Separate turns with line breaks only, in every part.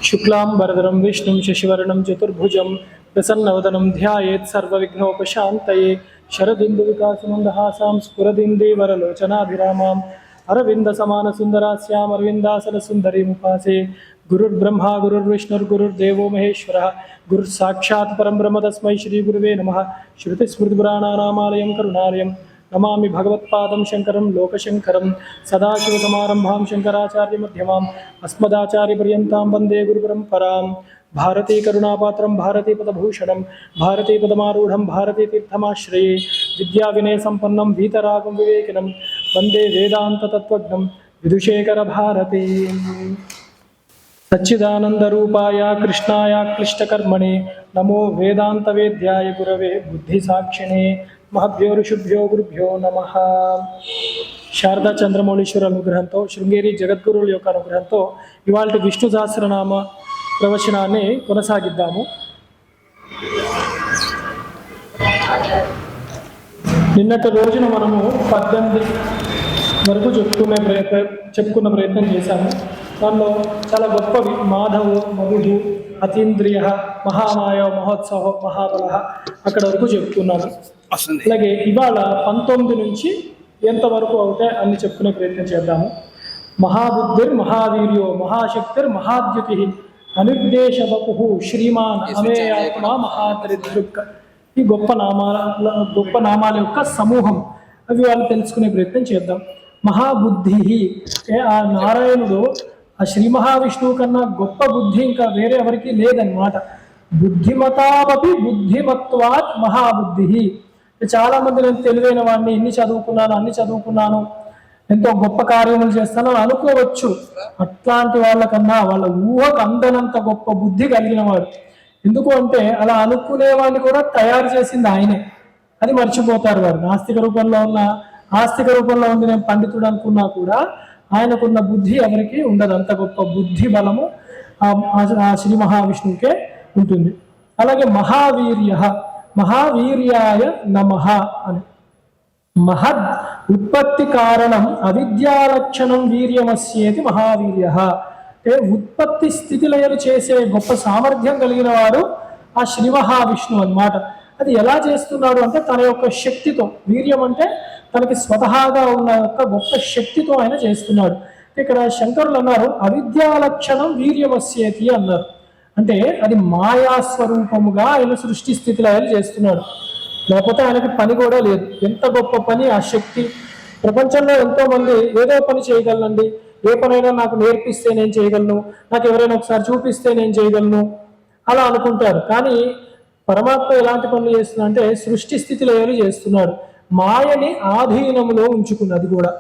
शुक्लांबरधरं विष्णुं शशिवर्णं चतुर्भुजं प्रसन्नवदनं ध्यायेत् सर्वविघ्नोपशान्तये शरदिन्दुविकासमन्दहासां स्फुरदिन्दीवरलोचनाभिरामाम् अरविन्दसमानसुन्दरास्याम् अरविन्दासनसुन्दरीमुपासे। गुरुर्ब्रह्मा गुरुर्विष्णुर्गुरुर्देवो महेश्वरः गुरुस्साक्षात् परं ब्रह्म तस्मै श्रीगुरुवे नमः। श्रुतिस्मृतिपुराणानामालयं करुणालयं नमामि भगवत्पादं शङ्करं लोकशङ्करं। सदाशिवसमारम्भां शङ्कराचार्यमध्यमाम् अस्मदाचार्यपर्यन्तां वन्दे गुरुपरम्परां। भारतीकरुणापात्रं भारतीपदभूषणं भारतीपदमारूढं भारतीतीर्थमाश्रये विद्याविनयसम्पन्नं वीतरागं विवेकिनं वन्दे वेदान्ततत्त्वज्ञं विदुषेखरभारती। सच्चिदानन्दरूपाय कृष्णाय क्लिष्टकर्मणे नमो वेदान्तवेद्याय गुरवे बुद्धिसाक्षिणे महभ्यो ऋषिभ्यो गुरुभ्यो नमः। శారదా చంద్రమౌళీశ్వర అనుగ్రహంతో శృంగేరి జగద్గురువుల యొక్క అనుగ్రహంతో ఇవాళ విష్ణు సహస్రనామ ప్రవచనాన్ని కొనసాగిద్దాము. నిన్నటి రోజున మనము 18 వరకు చెప్పుకున్న ప్రయత్నం చేశాము. దానిలో చాలా గొప్పవి మాధవు మధు అతీంద్రియ మహామాయ మహోత్సవ మహాబల అక్కడ వరకు చెప్పుకున్నాము. అలాగే ఇవాళ 19 నుంచి ఎంతవరకు అవుతాయి అన్ని చెప్పుకునే ప్రయత్నం చేద్దాము. మహాబుద్ధిర్ మహావీర్యో మహాశక్తిర్ మహాద్యుతి అనుద్దేశవపు శ్రీమాన్ అమేయాత్మ మహాదరిద్రుక్. ఈ గొప్ప నామాల యొక్క సమూహం అవి వాళ్ళు తెలుసుకునే ప్రయత్నం చేద్దాం. మహాబుద్ధి ఆ నారాయణుడు ఆ శ్రీ మహావిష్ణువు కన్నా గొప్ప బుద్ధి ఇంకా వేరే ఎవరికి లేదన్నమాట. బుద్ధిమతాపి బుద్ధిమత్వాత్ మహాబుద్ధి. చాలా మంది నేను తెలివైన వాడిని, అన్ని చదువుకున్నాను, ఎంతో గొప్ప కార్యములు చేస్తాను అనుకోవచ్చు. అట్లాంటి వాళ్ళకన్నా వాళ్ళ ఊహకు అందనంత గొప్ప బుద్ధి కలిగిన వాడు. ఎందుకు అంటే అలా అనుకునే వాడిని కూడా తయారు చేసింది ఆయనే. అది మర్చిపోతారు వారు. ఆస్తిక రూపంలో ఉంది నేను పండితుడు అనుకున్నా కూడా ఆయనకున్న బుద్ధి ఎవరికి ఉండదు. అంత గొప్ప బుద్ధి బలము ఆ శ్రీ మహావిష్ణువుకే ఉంటుంది. అలాగే మహావీర్యాయ నమః అని. మహద్ ఉత్పత్తి కారణం అవిద్యాలక్షణం వీర్యమస్యేతి మహావీర్య. అంటే ఉత్పత్తి స్థితిలయలు చేసే గొప్ప సామర్థ్యం కలిగిన వాడు ఆ శ్రీ మహావిష్ణువు అన్నమాట. అది ఎలా చేస్తున్నాడు అంటే తన యొక్క శక్తితో. వీర్యం అంటే తనకి స్వతహాగా ఉన్న యొక్క గొప్ప శక్తితో ఆయన చేస్తున్నాడు. ఇక్కడ శంకరులు అన్నారు అవిద్యాలక్షణం వీర్యమస్యేతి అన్నారు. అంటే అది మాయాస్వరూపముగా ఆయన సృష్టి స్థితిలో ఆయన చేస్తున్నాడు. లేకపోతే ఆయనకి పని కూడా లేదు. ఎంత గొప్ప పని ఆ శక్తి. ప్రపంచంలో ఎంతోమంది ఏదో పని చేయగలనండి, ఏ పనైనా నాకు నేర్పిస్తే నేను చేయగలను, నాకు ఎవరైనా ఒకసారి చూపిస్తే నేను చేయగలను అలా అనుకుంటారు. కానీ పరమాత్మ ఎలాంటి పనులు చేస్తున్నా అంటే సృష్టి స్థితిలో చేస్తున్నాడు. మాయని ఆధీనములో ఉంచుకున్నది కూడా.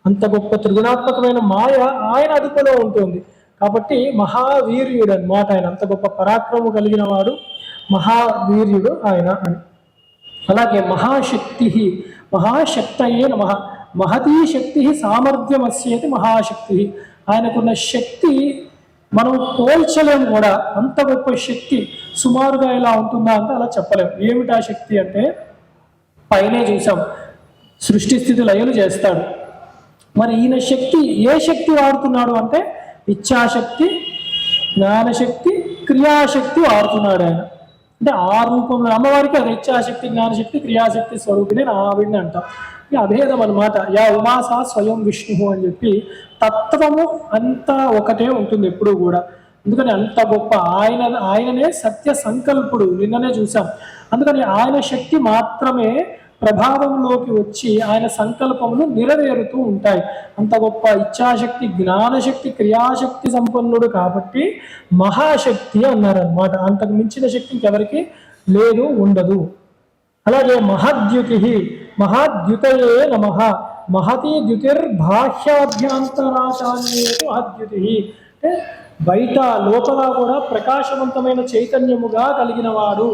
అంత గొప్ప త్రిగుణాత్మకమైన మాయ ఆయన అదుపులో ఉంటుంది. కాబట్టి మహావీర్యుడు అన్నమాట ఆయన. అంత గొప్ప పరాక్రమం కలిగిన వాడు మహావీర్యుడు ఆయన అని. అలాగే మహాశక్తయే నమః. మహతీ శక్తి సామర్థ్యమస్యేతి మహాశక్తి. ఆయనకున్న శక్తి మనం పోల్చలేము కూడా. అంత గొప్ప శక్తి సుమారుగా ఎలా ఉంటుందా అంటే అలా చెప్పలేము. ఏమిటా శక్తి అంటే పైనే చూసాం, సృష్టి స్థితి లయలు చేస్తాడు. మరి ఈయన శక్తి ఏ శక్తి వాడుతున్నాడు అంటే ఇచ్ఛాశక్తి, జ్ఞానశక్తి, క్రియాశక్తి వాడుతున్నాడు ఆయన. అంటే ఆ రూపంలో అమ్మవారికి అది ఇచ్ఛాశక్తి, జ్ఞానశక్తి, క్రియాశక్తి స్వరూపిణి ఆవిడిని అంటాం. ఇక అభేదం అనమాట. యా ఉమాసా స్వయం విష్ణు అని చెప్పి తత్వము అంతా ఒకటే ఉంటుంది ఎప్పుడు కూడా. అందుకని అంత గొప్ప ఆయననే సత్య సంకల్పుడు. నిన్ననే చూసాం. అందుకని ఆయన శక్తి మాత్రమే ప్రభావంలోకి వచ్చి ఆయన సంకల్పములు నెరవేరుతూ ఉంటాయి. అంత గొప్ప ఇచ్ఛాశక్తి, జ్ఞానశక్తి, క్రియాశక్తి సంపన్నుడు కాబట్టి మహాశక్తి అన్నారన్నమాట. అంతకు మించిన శక్తి ఇంకెవరికి లేదు, ఉండదు. అలాగే మహాద్యుతయే నమః. మహతి ద్యుతిర్బాహ్యాభ్యంతరాచార్యేతు మహద్యుతి. అంటే బయట లోపల కూడా ప్రకాశవంతమైన చైతన్యముగా కలిగిన వాడు.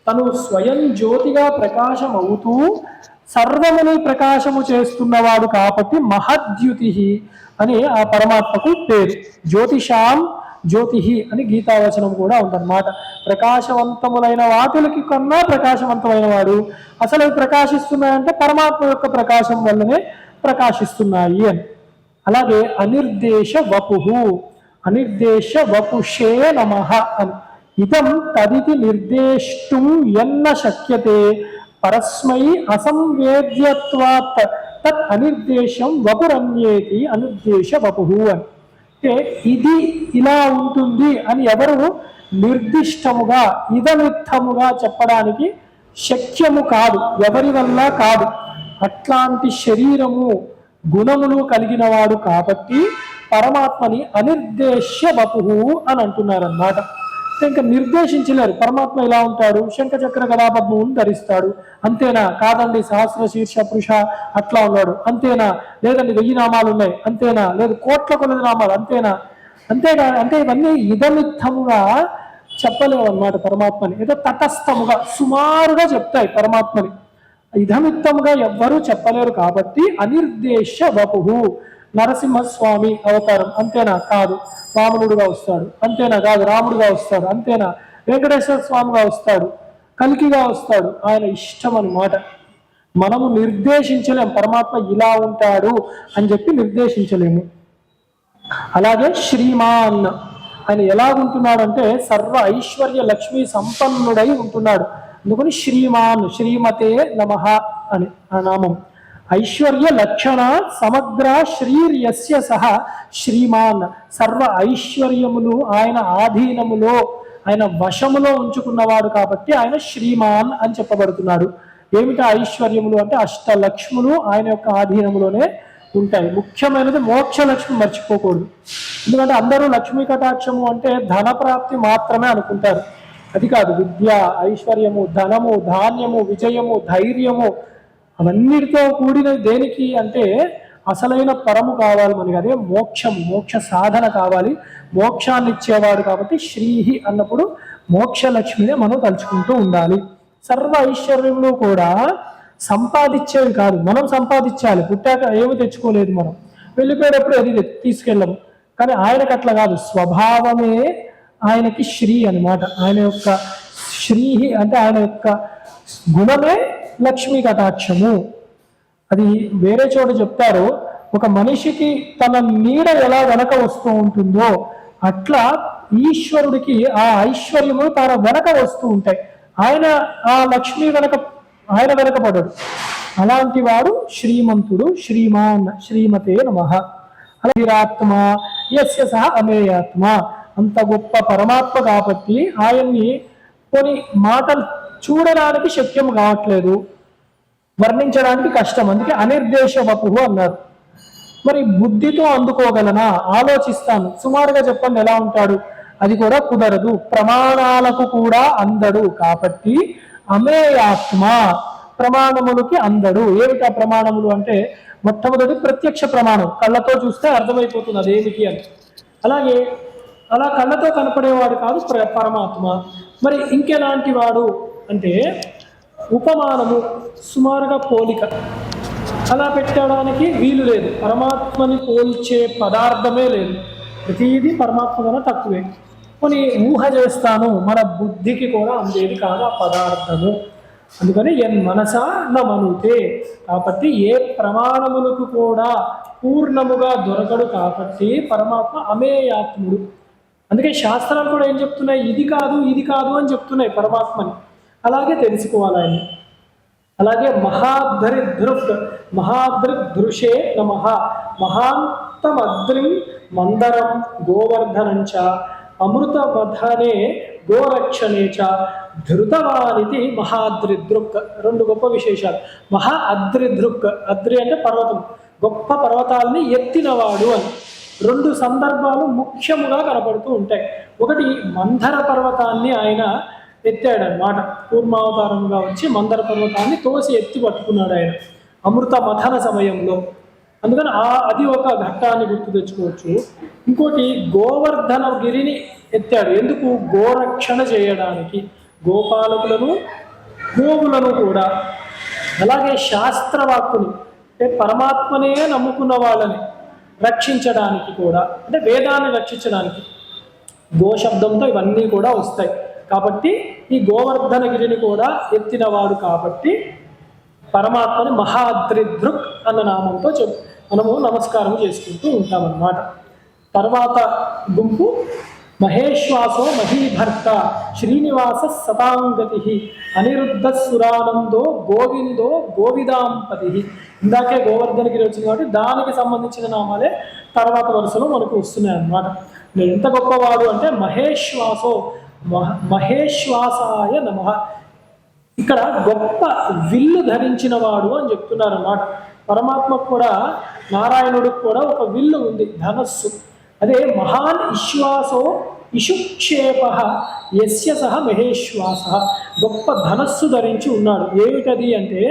తను స్వయం జ్యోతిగా ప్రకాశం అవుతూ సర్వముని ప్రకాశము చేస్తున్నవాడు కాబట్టి మహద్యుతి అని ఆ పరమాత్మకు పేరు. జ్యోతిషాం జ్యోతి అని గీతావచనం కూడా ఉందన్నమాట. ప్రకాశవంతములైన వాటికి కన్నా ప్రకాశవంతమైన వాడు. అసలు అవి ప్రకాశిస్తున్నాయంటే పరమాత్మ యొక్క ప్రకాశం వల్లనే ప్రకాశిస్తున్నాయి అని. అలాగే అనిర్దేశ వపుహు. అనిర్దేశ వపుషే నమః అని. ఇదం తదితి నిర్దేష్టం ఎన్న శక్యతే పరస్మై అసంవేద్యత్వాత్ తత్ అనిర్దేశం వపురన్యేతి అనిర్దేశ వపుః అని. అంటే ఇది ఇలా ఉంటుంది అని ఎవరు నిర్దిష్టముగా ఇదమిత్తముగా చెప్పడానికి శక్యము కాదు, ఎవరి వల్ల కాదు. అట్లాంటి శరీరము గుణములు కలిగిన వాడు కాబట్టి పరమాత్మని అనిర్దేశ్య వపుః అని అంటున్నారన్నమాట. ఇంకా నిర్దేశించలేరు. పరమాత్మ ఇలా ఉంటాడు, శంఖచక్ర గదాపద్మం ధరిస్తాడు, అంతేనా? కాదండి, సహస్ర శీర్ష పురుష అట్లా ఉన్నాడు, అంతేనా? లేదండి 1000 నామాలు ఉన్నాయి, అంతేనా? లేదు కోట్ల కొలది నామాలు, అంతేనా? అంతేగా. అంటే ఇవన్నీ ఇదమిత్తముగా చెప్పలేవు అన్నమాట పరమాత్మని. ఏదో తటస్థముగా సుమారుగా చెప్తాయి పరమాత్మని. ఇదమిత్తముగా ఎవ్వరూ చెప్పలేరు కాబట్టి అనిర్దేశ వపుః. నరసింహస్వామి అవతారం, అంతేనా? కాదు. వామనుడుగా వస్తాడు, అంతేనా? కాదు. రాముడుగా వస్తాడు, అంతేనా? వెంకటేశ్వర స్వామిగా వస్తాడు, కల్కిగా వస్తాడు, ఆయన ఇష్టం అన్నమాట. మనము నిర్దేశించలేము పరమాత్మ ఇలా ఉంటాడు అని చెప్పి నిర్దేశించలేము. అలాగే శ్రీమాన్ ఆయన ఎలాగుంటున్నాడు అంటే సర్వ ఐశ్వర్య లక్ష్మీ సంపన్నుడై ఉంటున్నాడు. అందుకని శ్రీమాన్, శ్రీమతే నమః అని ఆ నామం. ఐశ్వర్య లక్షణ సమగ్ర శ్రీర్యస్య సహ శ్రీమాన్. సర్వ ఐశ్వర్యములు ఆయన ఆధీనములో, ఆయన వశములో ఉంచుకున్నవాడు కాబట్టి ఆయన శ్రీమాన్ అని చెప్పబడుతున్నాడు. ఏమిటా ఐశ్వర్యములు అంటే అష్టలక్ష్ములు ఆయన యొక్క ఆధీనములోనే ఉంటాయి. ముఖ్యమైనది మోక్షలక్ష్మి మర్చిపోకూడదు. ఎందుకంటే అందరూ లక్ష్మీ కటాక్షము అంటే ధన ప్రాప్తి మాత్రమే అనుకుంటారు. అది కాదు. విద్య, ఐశ్వర్యము, ధనము, ధాన్యము, విజయము, ధైర్యము అవన్నిటితో కూడిన దేనికి అంటే అసలైన పరము కావాలి మనకి. అదే మోక్షము, మోక్ష సాధన కావాలి. మోక్షాన్ని ఇచ్చేవాడు కాబట్టి శ్రీహి అన్నప్పుడు మోక్షలక్ష్మినే మనం తలుచుకుంటూ ఉండాలి. సర్వ ఐశ్వర్యములు కూడా సంపాదించేవి కాదు, మనం సంపాదించాలి. పుట్టాక ఏమి తెచ్చుకోలేదు, మనం వెళ్ళిపోయేటప్పుడు అది తీసుకెళ్ళము. కానీ ఆయనకు అట్లా కాదు, స్వభావమే ఆయనకి శ్రీ అన్నమాట. ఆయన యొక్క శ్రీహి అంటే ఆయన యొక్క గుణమే లక్ష్మీ కటాక్షము. అది వేరే చోట చెప్తారు, ఒక మనిషికి తన నీడ ఎలా వెనక వస్తూ ఉంటుందో అట్లా ఈశ్వరుడికి ఆ ఐశ్వర్యము తన వెనక వస్తూ ఉంటాయి. ఆయన ఆ లక్ష్మీ ఆయన వెనకపడడు. అలాంటి వాడు శ్రీమంతుడు. శ్రీమాన్, శ్రీమతే నమః. అలాత్మ యస్య సహ అమేయాత్మ. అంత గొప్ప పరమాత్మ కాబట్టి ఆయన్ని కొన్ని మాటలు చూడడానికి శక్యం కావట్లేదు, వర్ణించడానికి కష్టం. అందుకే అనిర్దేశ వపుః అన్నారు. మరి బుద్ధితో అందుకోగలనా? ఆలోచిస్తాను, సుమారుగా చెప్పండి ఎలా ఉంటాడు, అది కూడా కుదరదు. ప్రమాణాలకు కూడా అందడు కాబట్టి అమేయాత్మ, ప్రమాణములకి అందడు. ఏమిటా ప్రమాణములు అంటే మొట్టమొదటి ప్రత్యక్ష ప్రమాణం, కళ్ళతో చూస్తే అర్థమైపోతుంది అదేమిటి అని. అలాగే అలా కళ్ళతో కనపడేవాడు కాదు పరమాత్మ. మరి ఇంకెలాంటి వాడు అంటే ఉపమానము, సుమారుగా పోలిక అలా పెట్టడానికి వీలు లేదు. పరమాత్మని పోల్చే పదార్థమే లేదు. ప్రతిదీ పరమాత్మ కన్నా తక్కువే. కొన్ని ఊహ చేస్తాను, మన బుద్ధికి కూడా అందేది కాదు ఆ పదార్థము. అందుకని ఎన్ మనసా న మనుతే. కాబట్టి ఏ ప్రమాణములకు కూడా పూర్ణముగా దొరకడు కాబట్టి పరమాత్మ అమేయాత్ముడు. అందుకే శాస్త్రాలు కూడా ఏం చెప్తున్నాయి, ఇది కాదు ఇది కాదు అని చెప్తున్నాయి పరమాత్మని. అలాగే తెలుసుకోవాలి ఆయన. అలాగే మహాద్రిదృషే నమః. మహాంతమద్రిం మందరం గోవర్ధనంచ అమృత మధనే గోరక్షణే చ ధృతవానితి మహాద్రిదృక్. రెండు గొప్ప విశేషాలు. మహా అద్రిదృక్, అద్రి అంటే పర్వతం, గొప్ప పర్వతాలని ఎత్తినవాడు అని రెండు సందర్భాలు ముఖ్యముగా కనపడుతూ ఉంటాయి. ఒకటి మందర పర్వతాన్ని ఆయన ఎత్తాడనమాట. కూర్మావతారంగా వచ్చి మందర పర్వతాన్ని తోసి ఎత్తి పట్టుకున్నాడు ఆయన అమృత మథన సమయంలో. అందుకని అది ఒక ఘట్టాన్ని గుర్తు తెచ్చుకోవచ్చు. ఇంకోటి గోవర్ధన గిరిని ఎత్తాడు. ఎందుకు? గోరక్షణ చేయడానికి, గోపాలకులను గోవులను కూడా. అలాగే శాస్త్రవాక్కుని అంటే పరమాత్మనే నమ్ముకున్న వాళ్ళని రక్షించడానికి కూడా, అంటే వేదాన్ని రక్షించడానికి గోశబ్దంతో ఇవన్నీ కూడా వస్తాయి. కాబట్టి ఈ గోవర్ధనగిరిని కూడా ఎత్తినవాడు కాబట్టి పరమాత్మని మహాద్రిదృక్ అన్న నామంతో మనము నమస్కారం చేసుకుంటూ ఉంటామన్నమాట. తర్వాత గుంపు మహేశ్వాసో మహీభర్త శ్రీనివాస సతాంగతి అనిరుద్ధ సురానందో గోవిందో గోవిదాంపతి. ఇందాకే గోవర్ధనగిరి వచ్చింది కాబట్టి దానికి సంబంధించిన నామాలే తర్వాత వరుసలో మనకు వస్తున్నాయి అన్నమాట. ఎంత గొప్పవాడు అంటే మహేశ్వాసో మహేశ్వాసాయ నమః. ఇక్కడ గొప్ప విల్లు ధరించిన వాడు అని చెప్తున్నారు అన్నమాట. పరమాత్మకు కూడా నారాయణుడికి కూడా ఒక విల్లు ఉంది, ధనస్సు. అదే మహాన్ ఇశ్వాసో ఇషుక్షేప యస్య సహ మహేశ్వాస. గొప్ప ధనస్సు ధరించి ఉన్నాడు. ఏమిటది అంటే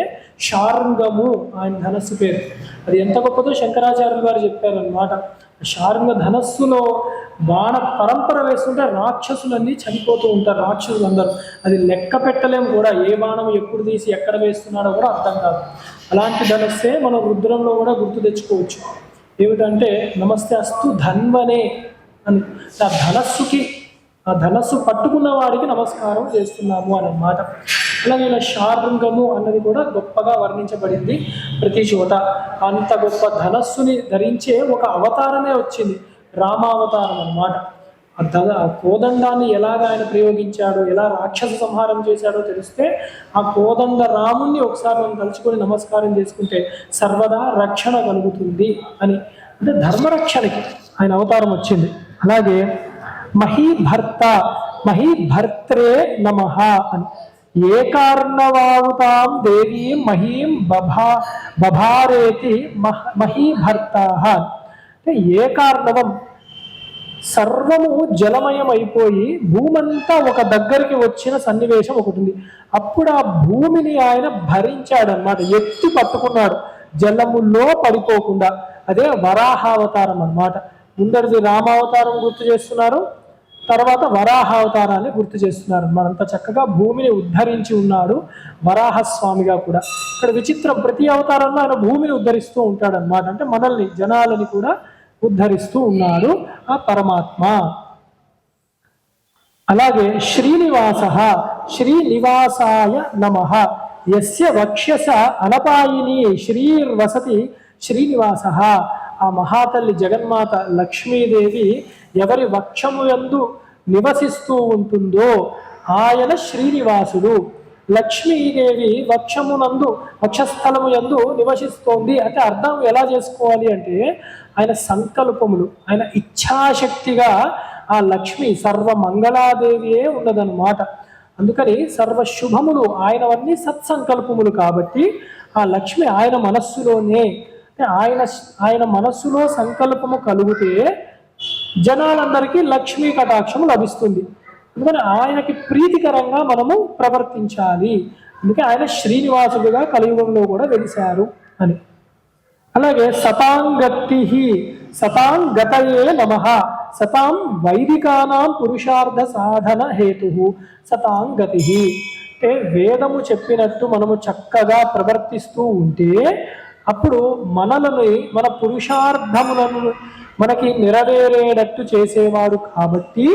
శార్ంగము, ఆయన ధనస్సు పేరు. అది ఎంత గొప్పదో శంకరాచార్యులు గారు చెప్పారనమాట. శార్ంగ ధనస్సులో బాణ పరంపర వేస్తుంటే రాక్షసులన్నీ చనిపోతూ ఉంటారు, రాక్షసులందరూ. అది లెక్క పెట్టలేము కూడా, ఏ బాణం ఎప్పుడు తీసి ఎక్కడ వేస్తున్నాడో కూడా అర్థం కాదు. అలాంటి ధనస్సే మనం రుద్రంలో కూడా గుర్తు తెచ్చుకోవచ్చు. ఏమిటంటే నమస్తే అస్తు ధన్వనే అని, ఆ ధనస్సుకి, ఆ ధనస్సు పట్టుకున్న వాడికి నమస్కారం చేస్తున్నాము అని అన్నమాట. అలాగే ఇలా శార్ంగము అన్నది కూడా గొప్పగా వర్ణించబడింది ప్రతి చోట. అంత గొప్ప ధనస్సుని ధరించే ఒక అవతారమే వచ్చింది, రామావతారం అన్నమాట. ఆ కోదండాన్ని ఎలాగ ఆయన ప్రయోగించాడో, ఎలా రాక్షస సంహారం చేశాడో తెలిస్తే ఆ కోదండ రాముణ్ణి ఒకసారి మనం తలుచుకొని నమస్కారం చేసుకుంటే సర్వదా రక్షణ కలుగుతుంది అని, అంటే ధర్మరక్షణకి ఆయన అవతారం వచ్చింది. అలాగే మహీభర్త, మహీభర్త్రే నమః అని. ఏకార్ణవావుతాం దేవీం మహీం బభారేతి మహీభర్త అంటే ఏకార్ణవం, సర్వము జలమయం అయిపోయి భూమంతా ఒక దగ్గరికి వచ్చిన సన్నివేశం ఒకటి ఉంది. అప్పుడు ఆ భూమిని ఆయన భరించాడనమాట, ఎత్తి పట్టుకున్నాడు జలములో పడిపోకుండా. అదే వరాహావతారం అన్నమాట. ముందరిది రామావతారం గుర్తు చేస్తున్నారు, తర్వాత వరాహావతారాన్ని గుర్తు చేస్తున్నారు. మనంత చక్కగా భూమిని ఉద్ధరించి ఉన్నాడు వరాహస్వామిగా కూడా. ఇక్కడ విచిత్రం, ప్రతి అవతారంలో ఆయన భూమిని ఉద్ధరిస్తూ ఉంటాడు అన్నమాట. అంటే మనల్ని, జనాలని కూడా ఉద్ధరిస్తూ ఉన్నాడు ఆ పరమాత్మ. అలాగే శ్రీనివాస, శ్రీనివాసాయ నమః. యస్య వక్ష్యస అనపాయిని శ్రీర్వసతి శ్రీనివాస. ఆ మహాతల్లి జగన్మాత లక్ష్మీదేవి ఎవరి వక్షము యందు నివసిస్తూ ఉంటుందో ఆయన శ్రీనివాసుడు. లక్ష్మీదేవి వక్షమునందు, వక్షస్థలము యందు నివసిస్తోంది అంటే అర్థం ఎలా చేసుకోవాలి అంటే ఆయన సంకల్పములు, ఆయన ఇచ్ఛాశక్తిగా ఆ లక్ష్మి సర్వమంగళాదేవియే ఉన్నదన్నమాట. అందుకని సర్వశుభములు ఆయనవన్నీ సత్సంకల్పములు కాబట్టి ఆ లక్ష్మి ఆయన మనస్సులోనే, ఆయన మనస్సులో సంకల్పము కలిగితే జనాలందరికీ లక్ష్మీ కటాక్షము లభిస్తుంది. అందుకని ఆయనకి ప్రీతికరంగా మనము ప్రవర్తించాలి. అందుకే ఆయన శ్రీనివాసుడిగా కలియుగంలో కూడా వెలిశారు అని. అలాగే సతాంగతి, సతాంగతయే నమః. సతాం వైదికానాం పురుషార్థ సాధన హేతు సతాంగతి. అంటే వేదము చెప్పినట్టు మనము చక్కగా ప్రవర్తిస్తూ ఉంటే అప్పుడు మనలని, మన పురుషార్థములను మనకి నెరవేరేటట్టు చేసేవాడు కాబట్టి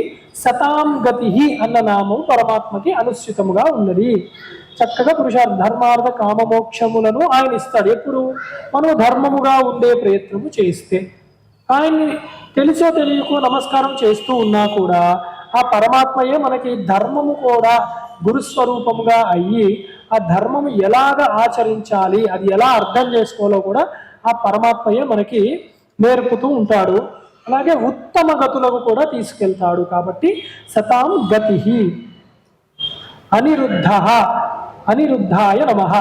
సతాంగతి అన్న నామం పరమాత్మకి అనుసృతముగా ఉన్నది. చక్కగా పురుషార్థ ధర్మార్థ కామమోక్షములను ఆయన ఇస్తాడు. ఎప్పుడు మనం ధర్మముగా ఉండే ప్రయత్నము చేస్తే. ఆయన్ని తెలిసో తెలియకో నమస్కారం చేస్తూ ఉన్నా కూడా ఆ పరమాత్మయే మనకి ధర్మము కూడా గురుస్వరూపముగా అయ్యి ఆ ధర్మము ఎలాగ ఆచరించాలి, అది ఎలా అర్థం చేసుకోవాలో కూడా ఆ పరమాత్మయే మనకి నేర్పుతూ ఉంటాడు. అలాగే ఉత్తమ గతులకు కూడా తీసుకెళ్తాడు. కాబట్టి సతాం గతి. అనిరుద్ధ, అనిరుద్ధాయ నమః.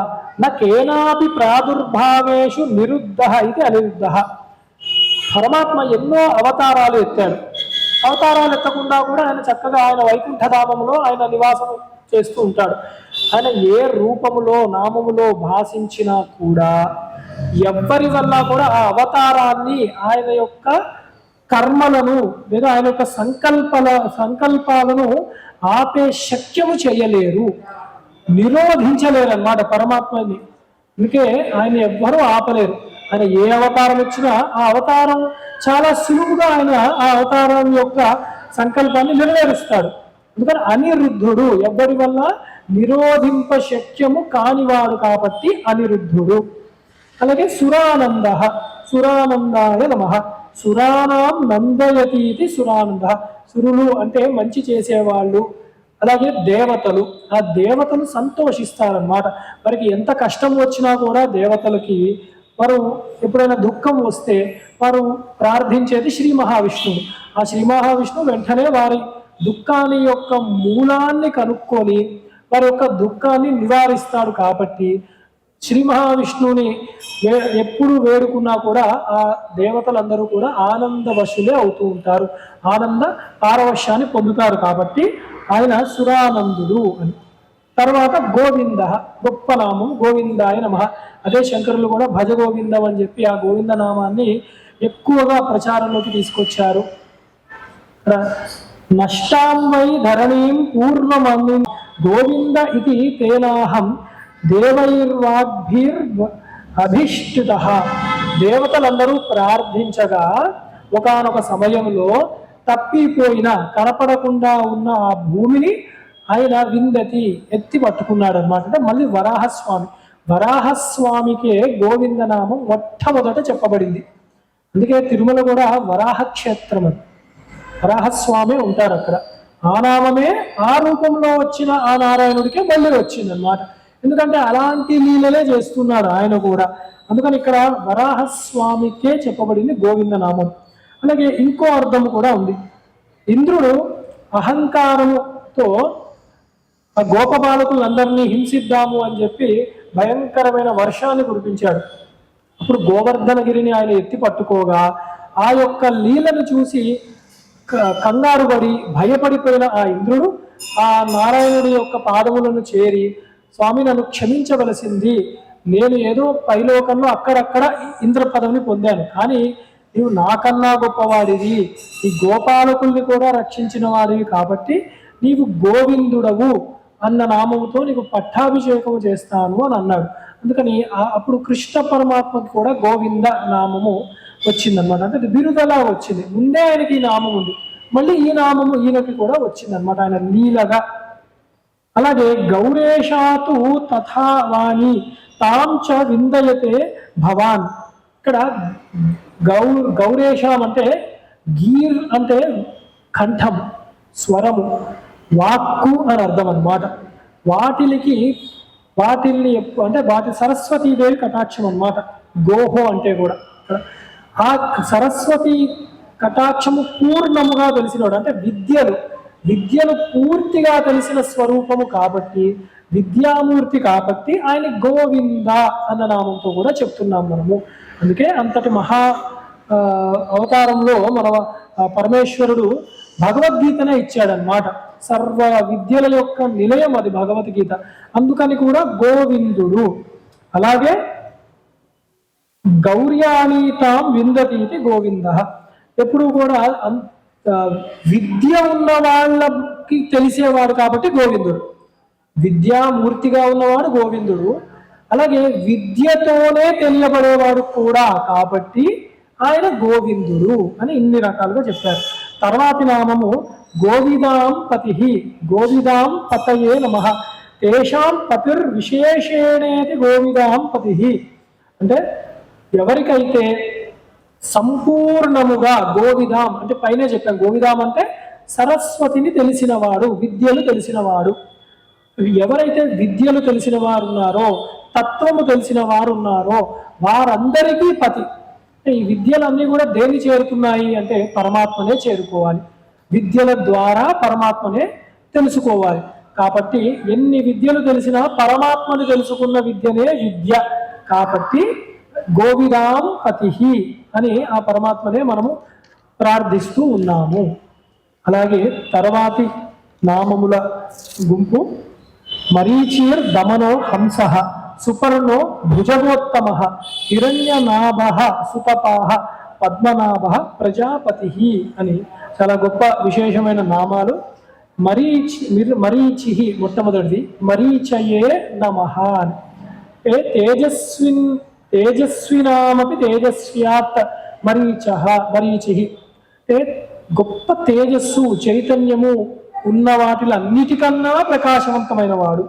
కేనాపి ప్రాదుర్భావేషు నిరుద్ధ ఇది అనిరుద్ధ. పరమాత్మ ఎన్నో అవతారాలు ఎత్తాడు. అవతారాలు ఎత్తకుండా కూడా ఆయన చక్కగా ఆయన వైకుంఠధామంలో ఆయన నివాసం చేస్తూ ఉంటాడు. ఆయన ఏ రూపములో నామములో భాషించినా కూడా ఎవ్వరి వల్ల కూడా ఆ అవతారాన్ని, ఆయన యొక్క కర్మలను లేదా ఆయన యొక్క సంకల్పాలను ఆపే శక్యము చేయలేరు, నిరోధించలేరు అన్నమాట పరమాత్మని. అందుకే ఆయన ఎవ్వరూ ఆపలేరు. ఆయన ఏ అవతారం ఇచ్చినా ఆ అవతారం చాలా సులువుగా ఆయన ఆ అవతారం యొక్క సంకల్పాన్ని నెరవేరుస్తాడు. అందుకని అనిరుద్ధుడు, ఎవ్వరి వల్ల నిరోధింప శక్యము కానివాడు కాబట్టి అనిరుద్ధుడు. అలాగే సురానంద, సురానందాయ నమః. సురానాం నందయతీతి సురానంద. సురులు అంటే మంచి చేసేవాళ్ళు, అలాగే దేవతలు. ఆ దేవతలు సంతోషిస్తారన్నమాట. వారికి ఎంత కష్టం వచ్చినా కూడా దేవతలకి వారు ఎప్పుడైనా దుఃఖం వస్తే వారు ప్రార్థించేది శ్రీ మహావిష్ణువు. ఆ శ్రీ మహావిష్ణువు వెంటనే వారి దుఃఖాన్ని యొక్క మూలాన్ని కనుక్కొని వారి యొక్క దుఃఖాన్ని నివారిస్తాడు. కాబట్టి శ్రీ మహావిష్ణువుని ఎప్పుడు వేడుకున్నా కూడా ఆ దేవతలందరూ కూడా ఆనందవశులే అవుతూ ఉంటారు, ఆనంద పారవశ్యాన్ని పొందుతారు. కాబట్టి ఆయన సురానందుడు అని. తర్వాత గోవింద, గొప్ప నామం గోవిందాయ నమః. అదే శంకరులు కూడా భజ గోవిందం అని చెప్పి ఆ గోవింద నామాన్ని ఎక్కువగా ప్రచారంలోకి తీసుకొచ్చారు. నష్టాం వై ధరణీం పూర్ణమన్ను గోవింద ఇది తేనాహం దేవైర్వాగ్భిర్ అభిష్టిత. దేవతలందరూ ప్రార్థించగా ఒకానొక సమయంలో తప్పిపోయిన కనపడకుండా ఉన్న ఆ భూమిని ఆయన విందతి ఎత్తి పట్టుకున్నాడు అనమాట. అంటే మళ్ళీ వరాహస్వామికే గోవిందనామం మొట్టమొదట చెప్పబడింది. అందుకే తిరుమల కూడా వరాహ క్షేత్రం అని, వరాహస్వామి ఉంటారు అక్కడ. ఆ నామమే ఆ రూపంలో వచ్చిన ఆ నారాయణుడికే మళ్ళీ వచ్చింది అనమాట. ఎందుకంటే అలాంటి లీలలే చేస్తున్నాడు ఆయన కూడా. అందుకని ఇక్కడ వరాహస్వామికే చెప్పబడింది గోవిందనామం. అలాగే ఇంకో అర్థం కూడా ఉంది. ఇంద్రుడు అహంకారముతో ఆ గోపబాలకులందరినీ హింసిద్దాము అని చెప్పి భయంకరమైన వర్షాన్ని కురిపించాడు. అప్పుడు గోవర్ధనగిరిని ఆయన ఎత్తి పట్టుకోగా ఆ యొక్క లీలను చూసి కంగారు పడి భయపడిపోయిన ఆ ఇంద్రుడు ఆ నారాయణుడి యొక్క పాదములను చేరి, స్వామి నన్ను క్షమించవలసింది, నేను ఏదో పైలోకంలో అక్కడక్కడ ఇంద్ర పదవిని పొందాను, కానీ నీవు నాకన్నా గొప్పవాడివి, ఈ గోపాలకుల్ని కూడా రక్షించిన వాడివి, కాబట్టి నీవు గోవిందుడవు అన్న నామముతో నీకు పట్టాభిషేకం చేస్తాను అని అన్నాడు. అందుకని అప్పుడు కృష్ణ పరమాత్మకి కూడా గోవింద నామము వచ్చిందనమాట. అంటే బిరుదలా వచ్చింది. ముందే ఆయనకి ఈ నామం ఉంది, మళ్ళీ ఈ నామము ఈయనకి కూడా వచ్చిందనమాట, ఆయన లీలగా. అలాగే గౌరేషాతు తథావాణి తాం చ విందయతే భవాన్. ఇక్కడ గౌరేషం అంటే గీర్ అంటే కంఠం, స్వరము, వాక్కు అని అర్థం అన్నమాట. వాటిల్ని అంటే వాటి సరస్వతీదేవి కటాక్షం అన్నమాట. గోహో అంటే కూడా ఆ సరస్వతి కటాక్షము పూర్ణముగా తెలిసినవాడు, అంటే విద్యలు పూర్తిగా తెలిసిన స్వరూపము కాబట్టి, విద్యామూర్తి కాబట్టి ఆయన గోవింద అన్న నామంతో కూడా చెప్తున్నాం మనము. అందుకే అంతటి మహా అవతారంలో మన పరమేశ్వరుడు భగవద్గీతనే ఇచ్చాడనమాట. సర్వ విద్యల యొక్క నిలయం అది భగవద్గీత. అందుకని కూడా గోవిందుడు. అలాగే గౌర్యానీతాం విందతీతి గోవింద. ఎప్పుడు కూడా విద్య ఉన్న వాళ్ళకి తెలిసేవాడు కాబట్టి గోవిందుడు, విద్యామూర్తిగా ఉన్నవాడు గోవిందుడు. అలాగే విద్యతోనే తెలియబడేవాడు కూడా కాబట్టి ఆయన గోవిందుడు అని ఇన్ని రకాలుగా చెప్పారు. తర్వాతి నామము గోవిదాం పతి, గోవిదాం పతయే నమః. తేషాం పతిర్ విశేషేణేతి గోవిదాం పతి. అంటే ఎవరికైతే సంపూర్ణముగా గోవిదాం అంటే పైన చెప్పాం, గోవిదాం అంటే సరస్వతిని తెలిసినవాడు, విద్యలు తెలిసినవాడు. ఎవరైతే విద్యలు తెలిసిన వారు ఉన్నారో, తత్వము తెలిసిన వారు ఉన్నారో వారందరికీ పతి. ఈ విద్యలన్నీ కూడా దేన్ని చేరుతున్నాయి అంటే పరమాత్మనే చేరుకోవాలి. విద్యల ద్వారా పరమాత్మనే తెలుసుకోవాలి. కాబట్టి ఎన్ని విద్యలు తెలిసినా పరమాత్మని తెలుసుకున్న విద్యనే విద్య. కాబట్టి గోవిదాం పతి అని ఆ పరమాత్మనే మనము ప్రార్థిస్తూ ఉన్నాము. అలాగే తర్వాతి నామముల గుంపు మరీచీర్ దమనో హంస, సుపర్ణో భుజగోత్తమ, హిరణ్యనాభ సుతపాహ, పద్మనాభ ప్రజాపతి అని చాలా గొప్ప విశేషమైన నామాలు. మరీచి మొట్టమొదటిది మరీచయే నమః. తేజస్వినామపి తేజస్వ్యాత్ మరీచి. గొప్ప తేజస్సు చైతన్యము ఉన్న వాటిలన్నిటికన్నా ప్రకాశవంతమైన వాడు.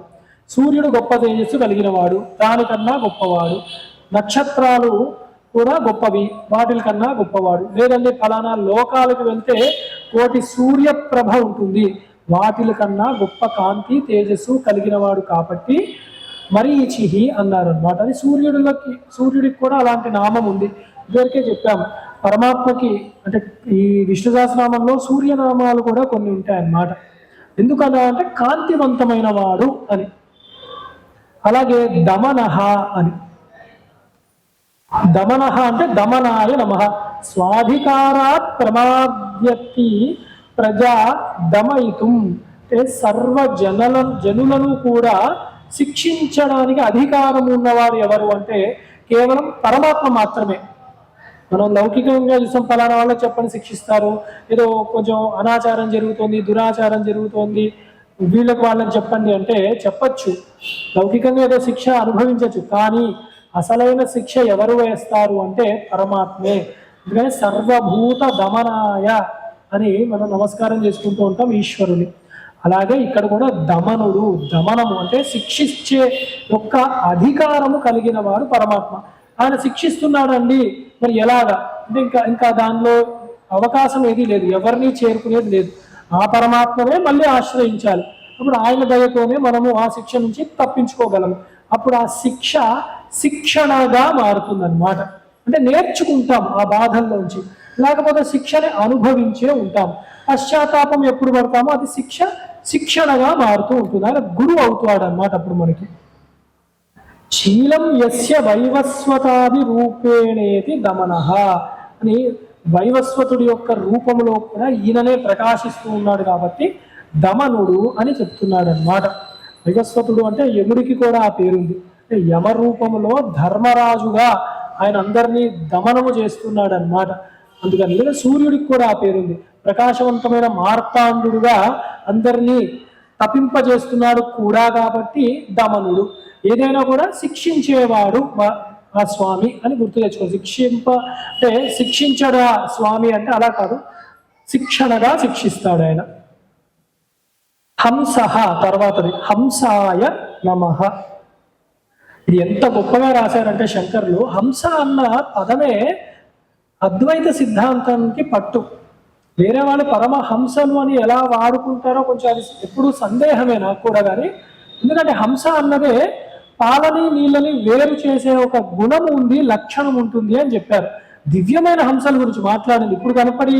సూర్యుడు గొప్ప తేజస్సు కలిగిన వాడు, దానికన్నా గొప్పవాడు. నక్షత్రాలు కూడా గొప్పవి, వాటిల కన్నా గొప్పవాడు. లేదంటే ఫలానా లోకాలకు వెళ్తే కోటి సూర్యప్రభ ఉంటుంది, వాటిల కన్నా గొప్ప కాంతి తేజస్సు కలిగిన వాడు కాబట్టి మరీచిహి అన్నారు అనమాట. అది సూర్యుడికి కూడా అలాంటి నామం ఉంది. ఇదివరకే చెప్పాము. పరమాత్మకి అంటే ఈ విష్ణు సహస్రనామంలో సూర్యనామాలు కూడా కొన్ని ఉంటాయన్నమాట. ఎందుకలా అంటే కాంతివంతమైన వాడు అని. అలాగే దమనహ అని, దమనహ అంటే దమనాయ నమః, స్వాధికారాత్ ప్రమాద్యతి ప్రజా దమయితుం, అంటే సర్వ జనులను కూడా శిక్షించడానికి అధికారం ఉన్నవారు ఎవరు అంటే కేవలం పరమాత్మ మాత్రమే. మనం లౌకికంగా చూసాం, ఫలానా వాళ్ళకి చెప్పని శిక్షిస్తారు, ఏదో కొంచెం అనాచారం జరుగుతోంది, దురాచారం జరుగుతోంది, వీళ్ళకి వాళ్ళని చెప్పండి అంటే చెప్పచ్చు, లౌకికంగా ఏదో శిక్ష అనుభవించవచ్చు. కానీ అసలైన శిక్ష ఎవరు వేస్తారు అంటే పరమాత్మే. ఎందుకంటే సర్వభూత దమనాయ అని మనం నమస్కారం చేసుకుంటూ ఉంటాం ఈశ్వరుని. అలాగే ఇక్కడ కూడా దమనుడు, దమనము అంటే శిక్షించే యొక్క అధికారము కలిగిన వాడు పరమాత్మ. ఆయన శిక్షిస్తున్నాడండి, మరి ఎలాగా అంటే ఇంకా దానిలో అవకాశం ఏది లేదు, ఎవరిని చేరుకునేది లేదు. ఆ పరమాత్మనే మళ్ళీ ఆశ్రయించాలి. అప్పుడు ఆయన దయతోనే మనము ఆ శిక్ష నుంచి తప్పించుకోగలము. అప్పుడు ఆ శిక్ష శిక్షణగా మారుతుందన్నమాట. అంటే నేర్చుకుంటాం ఆ బాధల్లోంచి, లేకపోతే శిక్షని అనుభవించే ఉంటాం. పశ్చాత్తాపం ఎప్పుడు పడతామో అది శిక్షణగా మారుతూ ఉంటుంది. ఆయన గురువు అవుతాడు అన్నమాట. అప్పుడు మనకి శీలం యస్య వైవస్వతాది రూపేణేతి దమనః అని, వైవస్వతుడి యొక్క రూపంలో కూడా ఈయననే ప్రకాశిస్తూ ఉన్నాడు కాబట్టి దమనుడు అని చెప్తున్నాడు అన్నమాట. వైవస్వతుడు అంటే యముడికి కూడా ఆ పేరుంది. అంటే యమ రూపంలో ధర్మరాజుగా ఆయన అందరినీ దమనము చేస్తున్నాడు అన్నమాట. అందుకని లేదా సూర్యుడికి కూడా ఆ పేరుంది. ప్రకాశవంతమైన మార్తాండుడుగా అందరినీ తపింపజేస్తున్నాడు కూడా కాబట్టి దమనుడు. ఏదైనా కూడా శిక్షించేవాడు ఆ స్వామి అని గుర్తు తెచ్చుకో. అంటే శిక్షించడా స్వామి అంటే అలా కాదు, శిక్షణగా శిక్షిస్తాడు ఆయన. హంస తర్వాతది హంసాయ నమః. ఇది ఎంత గొప్పగా రాశారంటే శంకర్లు, హంస అన్న పదమే అద్వైత సిద్ధాంతానికి పట్టు. వేరే వాళ్ళు పరమహంసలు అని ఎలా వాడుకుంటారో కొంచెం అది ఎప్పుడు సందేహమే నాకు కూడా. కానీ ఎందుకంటే హంస అన్నదే పాలని నీళ్ళని వేరు చేసే ఒక గుణం ఉంది, లక్షణం ఉంటుంది అని చెప్పారు. దివ్యమైన హంసల గురించి మాట్లాడింది. ఇప్పుడు కనపడి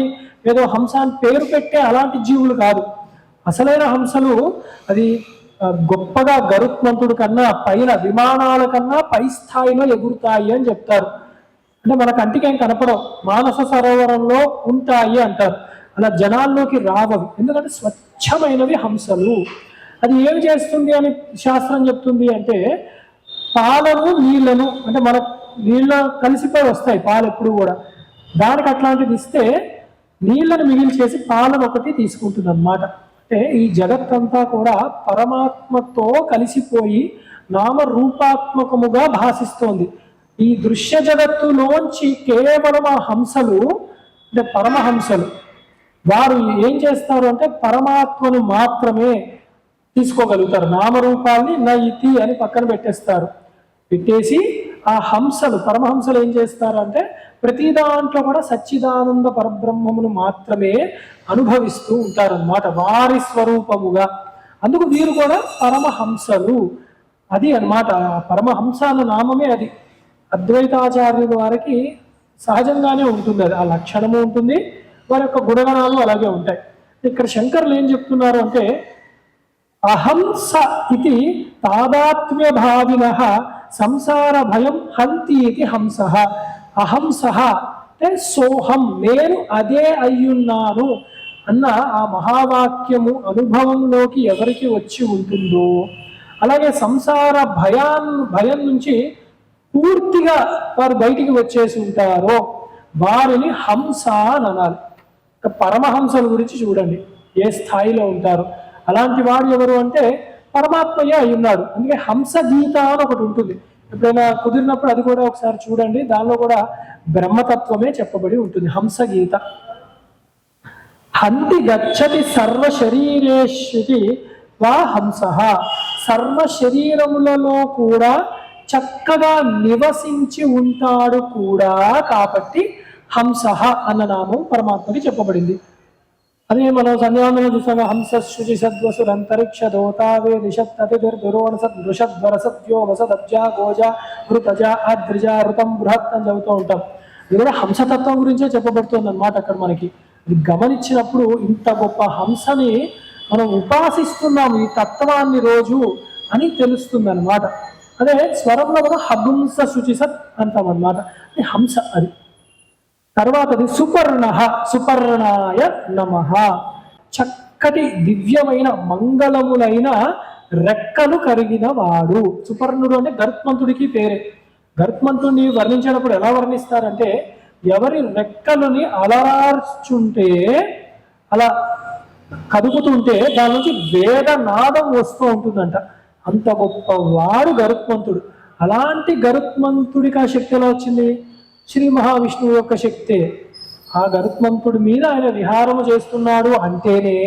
ఏదో హంస అని పేరు పెట్టే అలాంటి జీవులు కాదు. అసలైన హంసలు అది గొప్పగా గరుత్మంతుడి కన్నా పైన, విమానాల కన్నా పై స్థాయిలో ఎగురుతాయి అని చెప్తారు. అంటే మన కంటికి ఏం కనపడవు, మానస సరోవరంలో ఉంటాయి అంటారు. అలా జనాల్లోకి రావవి, ఎందుకంటే స్వచ్ఛమైనవి హంసలు. అది ఏమి చేస్తుంది అని శాస్త్రం చెప్తుంది అంటే పాలను నీళ్లను, అంటే మన నీళ్ళ కలిసిపోయి వస్తాయి పాలు ఎప్పుడు కూడా, దానికి అట్లాంటిది ఇస్తే నీళ్లను మిగిల్చేసి పాలను ఒకటి తీసుకుంటుంది అన్నమాట. అంటే ఈ జగత్తంతా కూడా పరమాత్మతో కలిసిపోయి నామరూపాత్మకముగా భాషిస్తోంది. ఈ దృశ్య జగత్తులోంచి కేవలం ఆ హంసలు అంటే పరమహంసలు వారు ఏం చేస్తారు అంటే పరమాత్మను మాత్రమే తీసుకోగలుగుతారు. నామరూపాల్ని నయితి అని పక్కన పెట్టేసి ఆ హంసలు, పరమహంసలు ఏం చేస్తారు అంటే ప్రతి దాంట్లో కూడా సచ్చిదానంద పరబ్రహ్మమును మాత్రమే అనుభవిస్తూ ఉంటారన్నమాట, వారి స్వరూపముగా. అందుకు వీరు కూడా పరమహంసలు. అది అన్నమాట. పరమహంస అన్న నామమే అది. అద్వైతాచార్యుల వారికి సహజంగానే ఉంటుంది, అది ఆ లక్షణము ఉంటుంది, వారి యొక్క గుణగణాలు అలాగే ఉంటాయి. ఇక్కడ శంకర్లు ఏం చెప్తున్నారు అంటే అహంస ఇది తాదాత్మ్య భావినః సంసార భయం హంతి ఇది హంస. అహంస అంటే సోహం, నేను అదే అయ్యున్నాను అన్న ఆ మహావాక్యము అనుభవంలోకి ఎవరికి వచ్చి ఉంటుందో, అలాగే సంసార భయం నుంచి పూర్తిగా వారు బయటికి వచ్చేసి ఉంటారో వారిని హంస అని అనాలి. పరమహంసల గురించి చూడండి ఏ స్థాయిలో ఉంటారు. అలాంటి వాడు ఎవరు అంటే పరమాత్మయే అయి ఉన్నాడు. అందుకే హంస గీత అని ఒకటి ఉంటుంది, ఎప్పుడైనా కుదిరినప్పుడు అది కూడా ఒకసారి చూడండి. దానిలో కూడా బ్రహ్మతత్వమే చెప్పబడి ఉంటుంది. హంస గీత. హంతి గచ్చతి సర్వ శరీరేష్టి వా హంస. సర్వ శరీరములలో కూడా చక్కగా నివసించి ఉంటాడు కూడా కాబట్టి హంస అన్న నామం పరమాత్మకి చెప్పబడింది. అదే మనం సంధ్యావందనం చూసాము. హంస శుచి సద్వసురంతరిక్ష దోతావే దిశత్తతిర్దురోణసద్వృషద్వరసత్యో వసదబ్జ గోజ ఋతజ అద్రిజ ఋతం బృహత్ అని చదువుతూ ఉంటాం. ఇది కూడా హంసతత్వం గురించే చెప్పబడుతుంది అన్నమాట. అక్కడ మనకి ఇది గమనించినప్పుడు ఇంత గొప్ప హంసని మనం ఉపాసిస్తున్నాము ఈ తత్వాన్ని రోజు అని తెలుస్తుంది అనమాట. అదే స్వరంలో కూడా హంస శుచిసత్ అంటాం అనమాట. హంస అది. తర్వాతది సుపర్ణ, సుపర్ణాయ నమః. చక్కటి దివ్యమైన మంగళములైన రెక్కలు కలిగిన వాడు. సుపర్ణుడు అంటే గరుత్మంతుడికి పేరే. గరుత్మంతుడిని వర్ణించినప్పుడు ఎలా వర్ణిస్తారంటే, ఎవరి రెక్కలని అలరార్చుంటే, అలా కదుపుతుంటే దాని నుంచి వేదనాదం వస్తూ ఉంటుందంట. అంత గొప్పవాడు గరుత్మంతుడు. అలాంటి గరుత్మంతుడికి ఆ శక్తి ఎలా వచ్చింది? శ్రీ మహావిష్ణువు యొక్క శక్తే. ఆ గరుత్మంతుడి మీద ఆయన విహారము చేస్తున్నాడు అంటేనే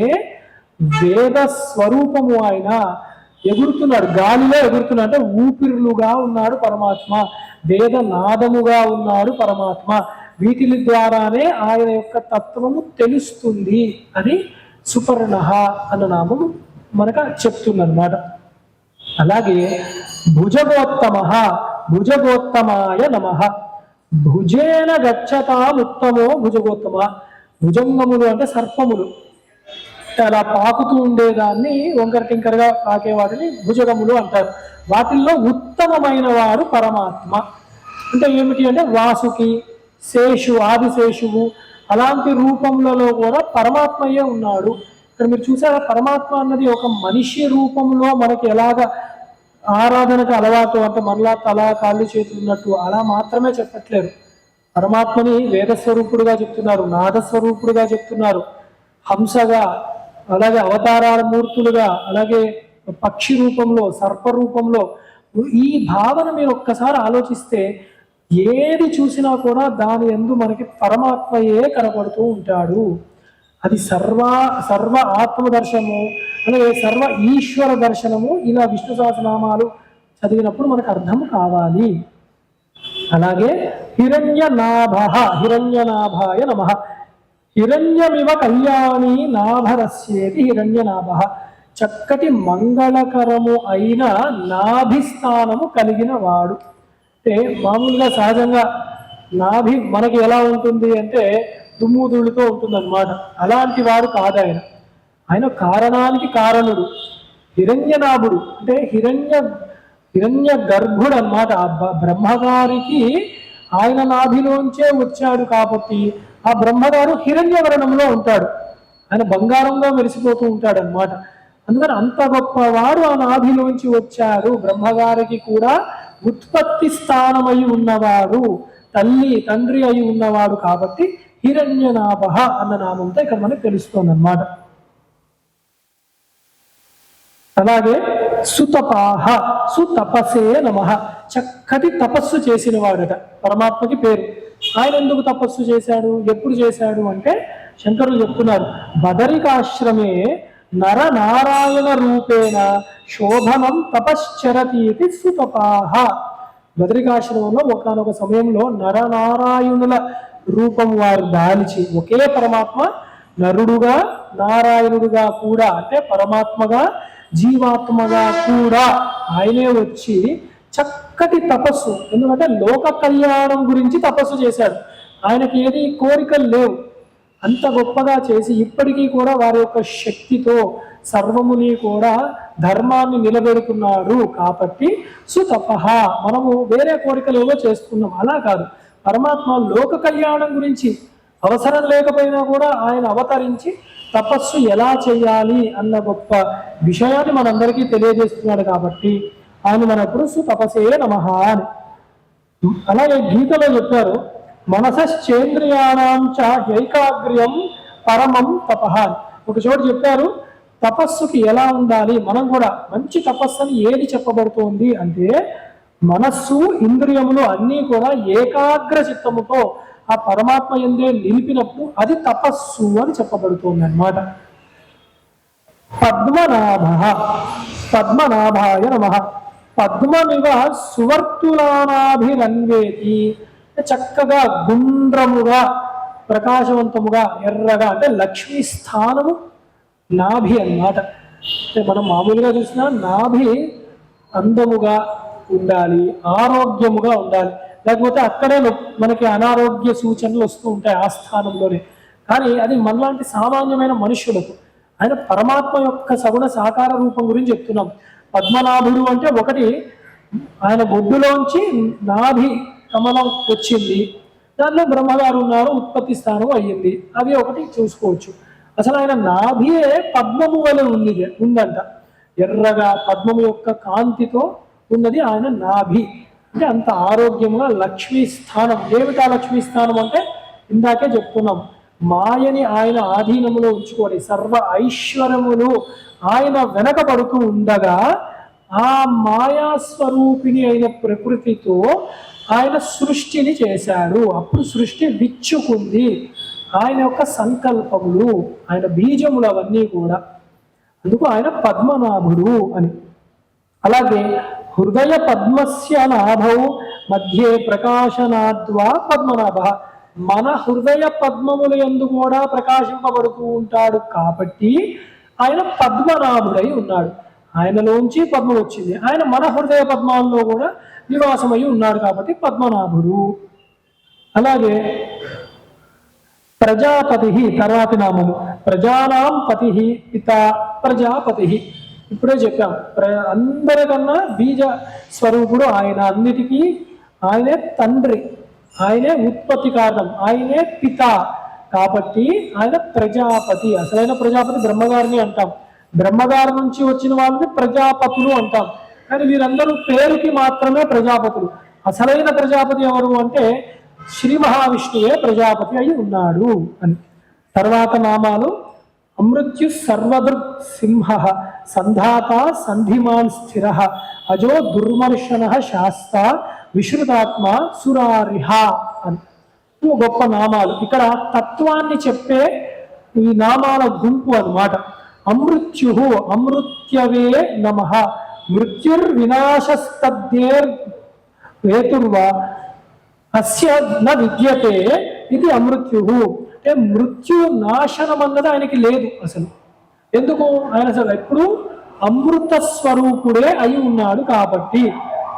వేద స్వరూపము. ఆయన ఎగురుతున్నాడు, గాలిలో ఎగురుతున్నాడు అంటే ఊపిరులుగా ఉన్నాడు పరమాత్మ, వేదనాదముగా ఉన్నాడు పరమాత్మ. వీటి ద్వారానే ఆయన యొక్క తత్వము తెలుస్తుంది అని సుపర్ణ అన్న నామము మనకు చెప్తుందన్నమాట. అలాగే భుజగోత్తమ, భుజగోత్తమాయ నమః. భుజేన గచ్చతాముత్తమో భుజగోత్తమ. భుజంగములు అంటే సర్పములు, అలా పాకుతూ ఉండేదాన్ని వంకర టింకరగా పాకే వాటిని భుజగములు అంటారు. వాటిల్లో ఉత్తమమైన వాడు పరమాత్మ. అంటే ఏమిటి అంటే వాసుకి, శేషు, ఆదిశేషువు అలాంటి రూపములలో కూడా పరమాత్మయే ఉన్నాడు. ఇక్కడ మీరు చూసారా, పరమాత్మ అన్నది ఒక మనిషి రూపంలో మనకి ఎలాగ ఆరాధనకు అలవాటు అంటే మనలా తల కాళ్ళు చేతులు ఉన్నట్టు అలా మాత్రమే చెప్పట్లేరు. పరమాత్మని వేదస్వరూపుడుగా చెప్తున్నారు, నాదస్వరూపుడుగా చెప్తున్నారు, హంసగా, అలాగే అవతారాల మూర్తులుగా, అలాగే పక్షి రూపంలో, సర్ప రూపంలో. ఈ భావన మీరు ఒక్కసారి ఆలోచిస్తే ఏది చూసినా కూడా దాని యందు మనకి పరమాత్మయే కనపడుతూ ఉంటాడు. అది సర్వ ఆత్మ దర్శనము, అలాగే సర్వ ఈశ్వర దర్శనము. ఇలా విష్ణు సహస్రనామాలు చదివినప్పుడు మనకు అర్థం కావాలి. అలాగే హిరణ్యనాభ, హిరణ్యనాభాయ నమః. హిరణ్యమివ కళ్యాణి నాభరస్యేతి హిరణ్యనాభ. చక్కటి మంగళకరము అయిన నాభిస్థానము కలిగిన వాడు. అంటే మామూలుగా సహజంగా నాభి మనకి ఎలా ఉంటుంది అంటే దుమ్ముదుళ్ళుతో ఉంటుందన్నమాట. అలాంటి వాడు కాదు ఆయన. ఆయన కారణానికి కారణుడు, హిరణ్యనాభుడు. అంటే హిరణ్య గర్భుడు అన్నమాట. బ్రహ్మగారికి ఆయన నాభిలోంచే వచ్చాడు కాబట్టి ఆ బ్రహ్మగారు హిరణ్యవర్ణంలో ఉంటాడు. ఆయన బంగారంలో మెరిసిపోతూ ఉంటాడు అనమాట. అందుకని అంత గొప్పవాడు ఆ నాభిలోంచి వచ్చాడు. బ్రహ్మగారికి కూడా ఉత్పత్తి స్థానమై ఉన్నవాడు, తల్లి తండ్రి అయి ఉన్నవాడు కాబట్టి హిరణ్యనాభ అన్న నామంతో ఇక్కడ మనకు తెలుస్తోంది అన్నమాట. అలాగే సుతపాహ, సుతపసే నమః. చక్కటి తపస్సు చేసిన వాడట పరమాత్మకి పేరు. ఆయన ఎందుకు తపస్సు చేశాడు, ఎప్పుడు చేశాడు అంటే శంకరులు చెప్తున్నారు, బదరికాశ్రమే నరనారాయణ రూపేణ శోభనం తపశ్చరతీతి సుతపాహ. బదరికాశ్రమంలో ఒకనొక సమయంలో నరనారాయణుల రూపం వారు దాల్చి, ఒకే పరమాత్మ నరుడుగా నారాయణుడుగా కూడా, అంటే పరమాత్మగా జీవాత్మగా కూడా ఆయనే వచ్చి చక్కటి తపస్సు. ఎందుకంటే లోక కళ్యాణం గురించి తపస్సు చేశాడు. ఆయనకి ఏది కోరికలు లేవు. అంత గొప్పగా చేసి ఇప్పటికీ కూడా వారి యొక్క శక్తితో సర్వముని కూడా ధర్మాన్ని నిలబెడుతున్నాడు కాబట్టి సుతపః. మనము వేరే కోరికలు ఏవో చేసుకున్నాం, అలా కాదు. పరమాత్మ లోక కళ్యాణం గురించి అవసరం లేకపోయినా కూడా ఆయన అవతరించి తపస్సు ఎలా చేయాలి అన్న గొప్ప విషయాన్ని మనందరికీ తెలియజేస్తున్నాడు కాబట్టి ఆయన మనప్పుడు సుతపసే నమః అని. అలాగే గీతలో చెప్పారు, మనసశ్చేంద్రియాణం చ ఏకాగ్ర్యం పరమం తపః. ఒక చోటు చెప్పారు తపస్సుకి ఎలా ఉండాలి. మనం కూడా మంచి తపస్సుని ఏది చెప్పబడుతోంది అంటే, మనస్సు ఇంద్రియములు అన్నీ కూడా ఏకాగ్ర చిత్తముతో ఆ పరమాత్మ యందే నిలిపినప్పుడు అది తపస్సు అని చెప్పబడుతోంది అన్నమాట. పద్మనాభ, పద్మనాభాయ నమః. పద్మమివ సువర్తులానాభిరన్వేతి, చక్కగా గుండ్రముగా ప్రకాశవంతముగా ఎర్రగా, అంటే లక్ష్మీ స్థానము నాభి అన్నమాట. అంటే మనం మామూలుగా చూసినా నాభి అందముగా ఉండాలి, ఆరోగ్యముగా ఉండాలి, లేకపోతే అక్కడే మనకి అనారోగ్య సూచనలు వస్తూ ఉంటాయి ఆ స్థానంలోనే. కానీ అది మనలాంటి సామాన్యమైన మనుషులకు, ఆయన పరమాత్మ యొక్క సగుణ సాకార రూపం గురించి చెప్తున్నాం. పద్మనాభుడు అంటే ఒకటి ఆయన బొడ్డులోంచి నాభి కమలం వచ్చింది, దాంట్లో బ్రహ్మగారు ఉన్నారు, ఉత్పత్తి స్థానం అయ్యింది, అవి ఒకటి చూసుకోవచ్చు. అసలు ఆయన నాభియే పద్మము వలె ఉందంట, ఎర్రగా పద్మము యొక్క కాంతితో ఉన్నది ఆయన నాభి. అంటే అంత ఆరోగ్యంగా లక్ష్మీ స్థానం. ఏమిటా లక్ష్మీ స్థానం అంటే ఇందాకే చెప్తున్నాం, మాయని ఆయన ఆధీనములో ఉంచుకొని సర్వ ఐశ్వర్యములు ఆయన వెనకబడుతూ ఉండగా ఆ మాయాస్వరూపిణి అయిన ప్రకృతితో ఆయన సృష్టిని చేశాడు. అప్పుడు సృష్టి విచ్చుకుంది. ఆయన యొక్క సంకల్పములు, ఆయన బీజములు అవన్నీ కూడా. అందుకు ఆయన పద్మనాభుడు అని. అలాగే హృదయ పద్మస్య నాభౌ మధ్యే ప్రకాశనాద్వా పద్మనాభ, మన హృదయ పద్మముల యందు కూడా ప్రకాశింపబడుతూ ఉంటాడు కాబట్టి ఆయన పద్మనాభుడై ఉన్నాడు. ఆయనలోంచి పద్మం వచ్చింది, ఆయన మన హృదయ పద్మాల్లో కూడా నివాసమై ఉన్నాడు కాబట్టి పద్మనాభుడు. అలాగే ప్రజాపతి తర్వాతి నామము, ప్రజానాం పతి పిత ప్రజాపతి. ఇప్పుడే చెప్పాం, అందరికన్నా బీజ స్వరూపుడు ఆయన, అన్నిటికీ ఆయనే తండ్రి, ఆయనే ఉత్పత్తి కారణం, ఆయనే పిత కాబట్టి ఆయన ప్రజాపతి. అసలైన ప్రజాపతి బ్రహ్మగారిని అంటాం, బ్రహ్మగారి నుంచి వచ్చిన వాళ్ళని ప్రజాపతులు అంటాం. కానీ వీరందరూ పేరుకి మాత్రమే ప్రజాపతులు. అసలైన ప్రజాపతి ఎవరు అంటే శ్రీ మహావిష్ణువే ప్రజాపతి అయి ఉన్నాడు అని. తర్వాత నామాలు అమృత్యు సర్వదృక్ సింహ, సంధాత సంధిమాన్ స్థిర, అజో దుర్మర్షణ శాస్త, విశ్రుతాత్మ సురారిహ అని గొప్ప నామాలు. ఇక్కడ తత్వాన్ని చెప్పే ఈ నామాల గుంపు అన్నమాట. అమృత్యు అమృత్యవే నమః, మృత్యుర్వినాశస్తద్దేర్ హేతుర్వా అస్య న విద్యతే ఇది అమృత్యు. అంటే మృత్యు నాశనం అన్నది ఆయనకి లేదు అసలు. ఎందుకు? ఆయన అసలు ఎప్పుడు అమృత స్వరూపుడే అయి ఉన్నాడు కాబట్టి.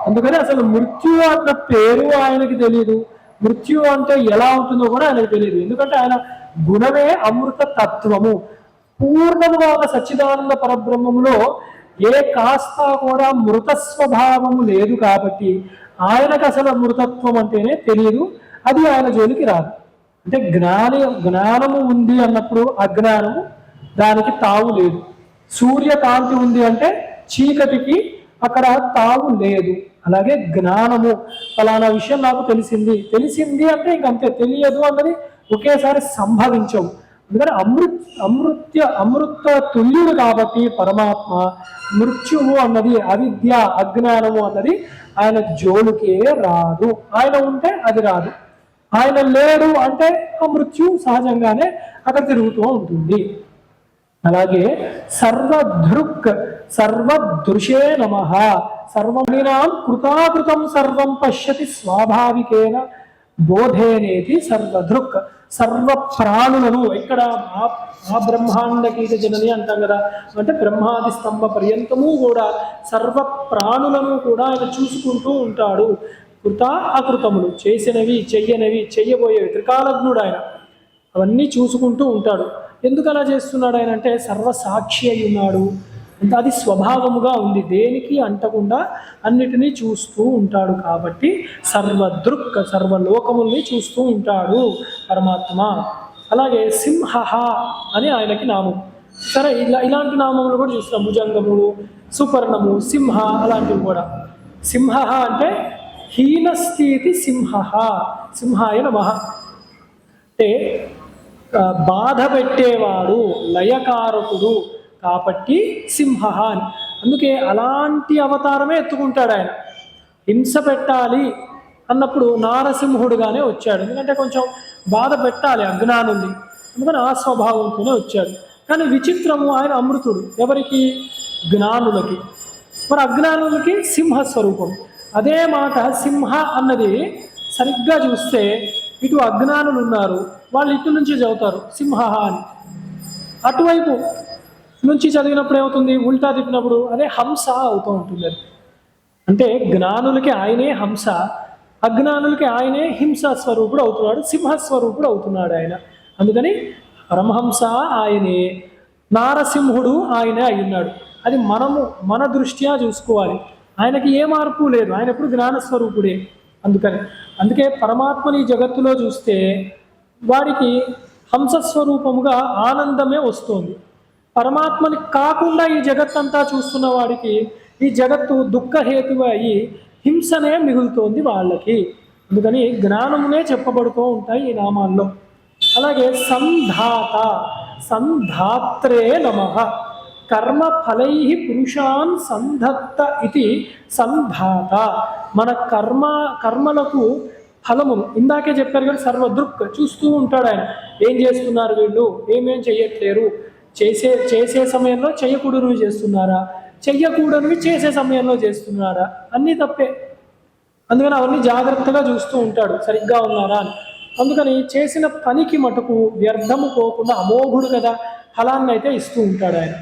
అందుకని అసలు మృత్యు అన్న పేరు ఆయనకి తెలియదు, మృత్యు అంటే ఎలా ఉంటుందో కూడా ఆయనకు తెలియదు. ఎందుకంటే ఆయన గుణమే అమృత తత్వము. పూర్ణముగా ఉన్న సచ్చిదానంద పరబ్రహ్మములో ఏ కాస్త కూడా మృత స్వభావము లేదు కాబట్టి ఆయనకు అసలు మృతత్వం అంటేనే తెలియదు, అది ఆయన జోలికి రాదు. అంటే జ్ఞానము ఉంది అన్నప్పుడు అజ్ఞానము దానికి తావు లేదు. సూర్యకాంతి ఉంది అంటే చీకటికి అక్కడ తావు లేదు. అలాగే జ్ఞానము, ఫలానా విషయం నాకు తెలిసింది అంటే ఇంకంతే, తెలియదు అన్నది ఒకేసారి సంభవించవు. అందుకని అమృత తుల్యుడు కాబట్టి పరమాత్మ మృత్యువు అన్నది, అవిద్య అజ్ఞానము అన్నది ఆయన జోలుకే రాదు. ఆయన ఉంటే అది రాదు, ఆయన లేడు అంటే ఆ మృత్యు సహజంగానే అక్కడ తిరుగుతూ ఉంటుంది. అలాగే సర్వదృక్ సర్వదృశే నమః, సర్వమినాం కృతాకృతం సర్వం పశ్యతి స్వాభావికేన బోధేనేది సర్వదృక్. సర్వ ప్రాణులను, ఇక్కడ ఆ బ్రహ్మాండ కీట జనని అంటాం కదా, అంటే బ్రహ్మాది స్తంభ పర్యంతము కూడా సర్వ ప్రాణులను కూడా ఆయన చూసుకుంటూ ఉంటాడు. కృత అకృతములు, చేసినవి చెయ్యనివి చెయ్యబోయేవి, త్రికాలజ్ఞుడు ఆయన, అవన్నీ చూసుకుంటూ ఉంటాడు. ఎందుకు అలా చేస్తున్నాడు ఆయన అంటే సర్వసాక్షి అయి ఉన్నాడు. అంటే అది స్వభావముగా ఉంది, దేనికి అంటకుండా అన్నిటినీ చూస్తూ ఉంటాడు కాబట్టి సర్వదృక్, సర్వలోకముల్ని చూస్తూ ఉంటాడు పరమాత్మ. అలాగే సింహ అని ఆయనకి నామం. సరే, ఇలాంటి నామములు కూడా చూస్తాం, భుజంగముడు, సుపర్ణము, సింహ అలాంటివి కూడా. సింహ అంటే హీనస్థితి సింహ, సింహాయ నమః. అంటే బాధ పెట్టేవాడు, లయకారకుడు కాబట్టి సింహ అని. అందుకే అలాంటి అవతారమే ఎత్తుకుంటాడు ఆయన. హింస పెట్టాలి అన్నప్పుడు నారసింహుడుగానే వచ్చాడు, ఎందుకంటే కొంచెం బాధ పెట్టాలి అజ్ఞానుల్ని, అందుకని ఆ స్వభావంతోనే వచ్చాడు. కానీ విచిత్రము, ఆయన అమృతుడు. ఎవరికి? జ్ఞానులకి. మరి అజ్ఞానులకి సింహస్వరూపం. అదే మాట సింహ అన్నది సరిగ్గా చూస్తే ఇటు అజ్ఞానులు ఉన్నారు, వాళ్ళు ఇటు నుంచి చదువుతారు సింహ అని. అటువైపు నుంచి చదివినప్పుడు ఏమవుతుంది, ఉల్టా తిప్పినప్పుడు అదే హంస అవుతూ ఉంటుంది. అది అంటే జ్ఞానులకి ఆయనే హంస, అజ్ఞానులకి ఆయనే హింస స్వరూపుడు అవుతున్నాడు, సింహస్వరూపుడు అవుతున్నాడు ఆయన. అందుకని పరమహంస ఆయనే, నారసింహుడు ఆయనే అయ్యున్నాడు. అది మనము మన దృష్ట్యా చూసుకోవాలి. ఆయనకి ఏ మార్పు లేదు, ఆయన ఎప్పుడు జ్ఞానస్వరూపుడే. అందుకే పరమాత్మని జగత్తులో చూస్తే వాడికి హంసస్వరూపముగా ఆనందమే వస్తుంది. పరమాత్మని కాకుండా ఈ జగత్తంతా చూస్తున్న వాడికి ఈ జగత్తు దుఃఖహేతువు అయ్యి హింసనే మిగులుతోంది వాళ్ళకి. అందుకని జ్ఞానమునే చెప్పబడుతూ ఉంటాయి ఈ నామాల్లో. అలాగే సంధాత, సంధాత్రే నమః, కర్మ ఫలై పురుషాన్ సంధత్త ఇది సంధాత. మన కర్మలకు ఫలమును ఇందాకే చెప్పారు కదా, సర్వదృక్ చూస్తూ ఉంటాడు ఆయన. ఏం చేస్తున్నారు వీళ్ళు, ఏమేం చెయ్యట్లేరు, చేసే సమయంలో చెయ్యకూడనివి చేస్తున్నారా, చెయ్యకూడనివి చేసే సమయంలో చేస్తున్నారా, అన్నీ తప్పే. అందుకని అవన్నీ జాగ్రత్తగా చూస్తూ ఉంటాడు సరిగ్గా ఉన్నారా అని. అందుకని చేసిన పనికి మటుకు వ్యర్థము పోకుండా అమోఘుడు కదా, ఫలాన్ని అయితే ఇస్తూ ఉంటాడు ఆయన.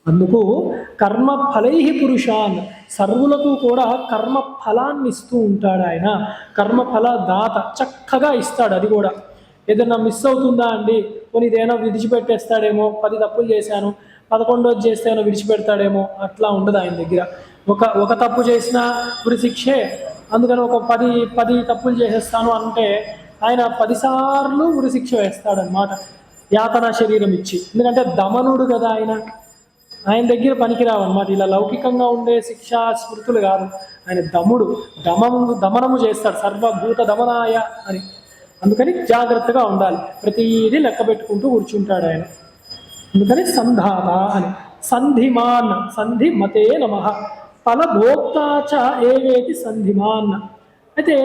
అందుకు కర్మ ఫలై పురుషాన్, సర్వులకు కూడా కర్మ ఫలాన్ని ఇస్తూ ఉంటాడు ఆయన. కర్మఫల దాత, చక్కగా ఇస్తాడు. అది కూడా ఏదైనా మిస్ అవుతుందా అండి, కొన్ని ఇదేనా విడిచిపెట్టేస్తాడేమో, 10 తప్పులు చేశాను 11వ చేస్తేనో విడిచిపెడతాడేమో, అట్లా ఉండదు ఆయన దగ్గర. ఒక తప్పు చేసినా ఉరిశిక్షే. అందుకని ఒక 10 తప్పులు చేసేస్తాను అంటే ఆయన 10 సార్లు ఉరిశిక్ష వేస్తాడనమాట, యాతన శరీరం ఇచ్చి. ఎందుకంటే దమనుడు కదా ఆయన దగ్గర పనికిరావన్నమాట. ఇలా లౌకికంగా ఉండే శిక్షా స్మృతులు కాదు, ఆయన దమనము చేస్తాడు, సర్వభూత దమనాయ అని. అందుకని జాగ్రత్తగా ఉండాలి, ప్రతిదీ లెక్క పెట్టుకుంటూ కూర్చుంటాడు ఆయన. అందుకని సంధాత అని. సంధిమాన్, సంధి మతే నమః, ఫలభోక్తాచ ఏవేతి సంధిమాన్. అయితే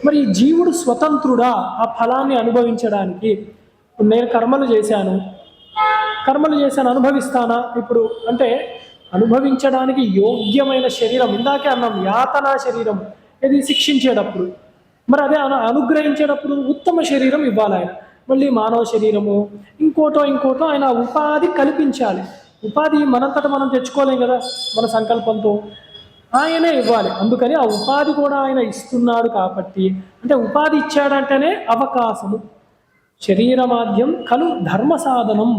మరి జీవుడు స్వతంత్రుడా ఆ ఫలాన్ని అనుభవించడానికి? నేను కర్మలు చేశాను అనుభవిస్తానా ఇప్పుడు అంటే? అనుభవించడానికి యోగ్యమైన శరీరం, ఇందాకే అన్నాం యాతనా శరీరం, ఇది శిక్షించేటప్పుడు. మరి అదే అనుగ్రహించేటప్పుడు ఉత్తమ శరీరం ఇవ్వాలి ఆయన. మళ్ళీ మానవ శరీరము ఇంకోటో ఆయన ఉపాధి కల్పించాలి. ఉపాధి మనంతట మనం తెచ్చుకోలేం కదా మన సంకల్పంతో, ఆయనే ఇవ్వాలి. అందుకని ఆ ఉపాధి కూడా ఆయన ఇస్తున్నాడు కాబట్టి, అంటే ఉపాధి ఇచ్చాడంటేనే అవకాశము. శరీరమాద్యం ఖలు ధర్మ సాధనం.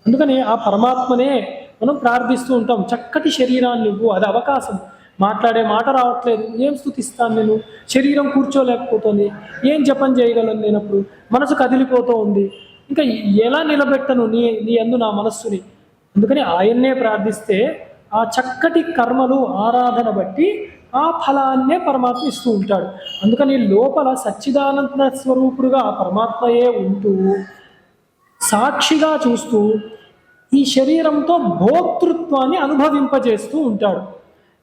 అందుకని ఆ పరమాత్మనే మనం ప్రార్థిస్తూ ఉంటాం, చక్కటి శరీరాన్ని ఇవ్వు, అది అవకాశం. మాట్లాడే మాట రావట్లేదు, ఏం స్తుతిస్తాను నేను, శరీరం కూర్చోలేకపోతుంది, ఏం జపం చేయగలను నేనప్పుడు, మనసు కదిలిపోతూ ఉంది, ఇంకా ఎలా నిలబెట్టను నీ యందు నా మనస్సుని. అందుకని ఆయన్నే ప్రార్థిస్తే ఆ చక్కటి కర్మలు ఆరాధన బట్టి ఆ ఫలాన్నే పరమాత్మ ఇస్తూ ఉంటాడు. అందుకని లోపల సచ్చిదానంద స్వరూపుడుగా ఆ పరమాత్మయే ఉంటూ సాక్షిగా చూస్తూ ఈ శరీరంతో భోక్తృత్వాన్ని అనుభవింపజేస్తూ ఉంటాడు.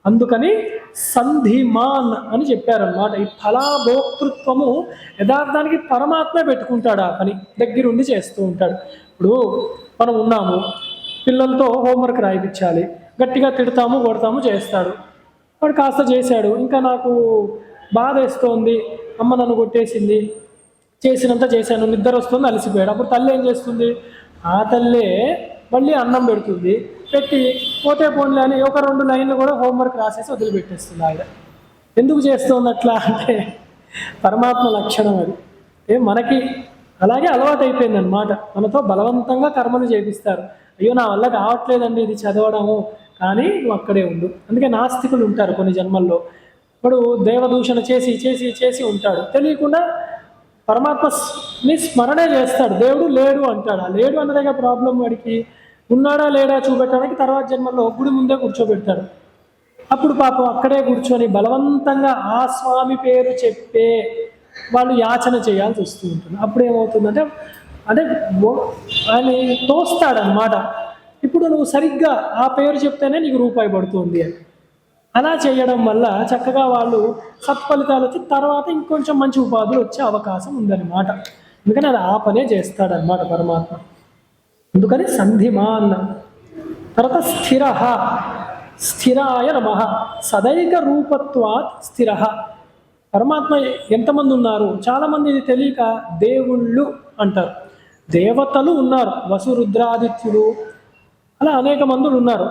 అందుకని సంధిమాన్ అని చెప్పారన్నమాట. ఈ ఫలాభోక్తృత్వము యథార్థానికి పరమాత్మే పెట్టుకుంటాడు, ఆ పని దగ్గరుండి చేస్తూ ఉంటాడు. ఇప్పుడు మనం ఉన్నాము, పిల్లలతో హోంవర్క్ రాయిపించాలి, గట్టిగా తిడతాము కొడతాము చేస్తాడు, వాడు కాస్త చేశాడు, ఇంకా నాకు బాధ వేస్తోంది, అమ్మ నన్ను కొట్టేసింది, చేసినంత చేశాను, నిద్ర వస్తుంది, అలసిపోయాడు. అప్పుడు తల్లి ఏం చేస్తుంది, ఆ తల్లే మళ్ళీ అన్నం పెడుతుంది, పెట్టి పోతే పోన్లే అని ఒక 2 లైన్లు కూడా హోంవర్క్ రాసేసి వదిలిపెట్టేస్తుంది ఆవిడ. ఎందుకు చేస్తుంది అట్లా అంటే పరమాత్మ లక్షణం అది. మనకి అలాగే అలవాటు అయిపోయింది అనమాట. మనతో బలవంతంగా కర్మలు చేపిస్తారు. అయ్యో నా వల్ల కావట్లేదండి ఇది చదవడము, కానీ నువ్వు అక్కడే ఉండు. అందుకే నాస్తికులు ఉంటారు కొన్ని జన్మల్లో. వాడు దేవదూషణ చేసి చేసి చేసి ఉంటాడు, తెలియకుండా పరమాత్మని స్మరణే చేస్తాడు, దేవుడు లేడు అంటాడు. ఆ లేడు అన్నదేగా ప్రాబ్లం. వాడికి ఉన్నాడా లేడా చూపెట్టడానికి తర్వాత జన్మల్లో గుడి ముందే కూర్చోబెడతాడు. అప్పుడు పాపం అక్కడే కూర్చొని బలవంతంగా ఆ స్వామి పేరు చెప్పే వాళ్ళు యాచన చేయాల్సి వస్తూ ఉంటుంది. అప్పుడు ఏమవుతుందంటే ఆయన తోస్తాడనమాట, ఇప్పుడు నువ్వు సరిగ్గా ఆ పేరు చెప్తేనే నీకు రూపాయి పడుతుంది అని. అలా చేయడం వల్ల చక్కగా వాళ్ళు సత్ఫలితాలు వచ్చి తర్వాత ఇంకొంచెం మంచి ఉపాధులు వచ్చే అవకాశం ఉందన్నమాట. అందుకని అది ఆ పనే చేస్తాడనమాట పరమాత్మ. అందుకని సంధిమాన్. తర్వాత స్థిర, స్థిరాయ నమః. సదైక రూపత్వాత్ స్థిర. పరమాత్మ ఎంతమంది ఉన్నారు? చాలామంది ఇది తెలియక దేవుళ్ళు అంటారు. దేవతలు ఉన్నారు, వసురుద్రాదిత్యులు, అలా అనేక మందులు ఉన్నారు.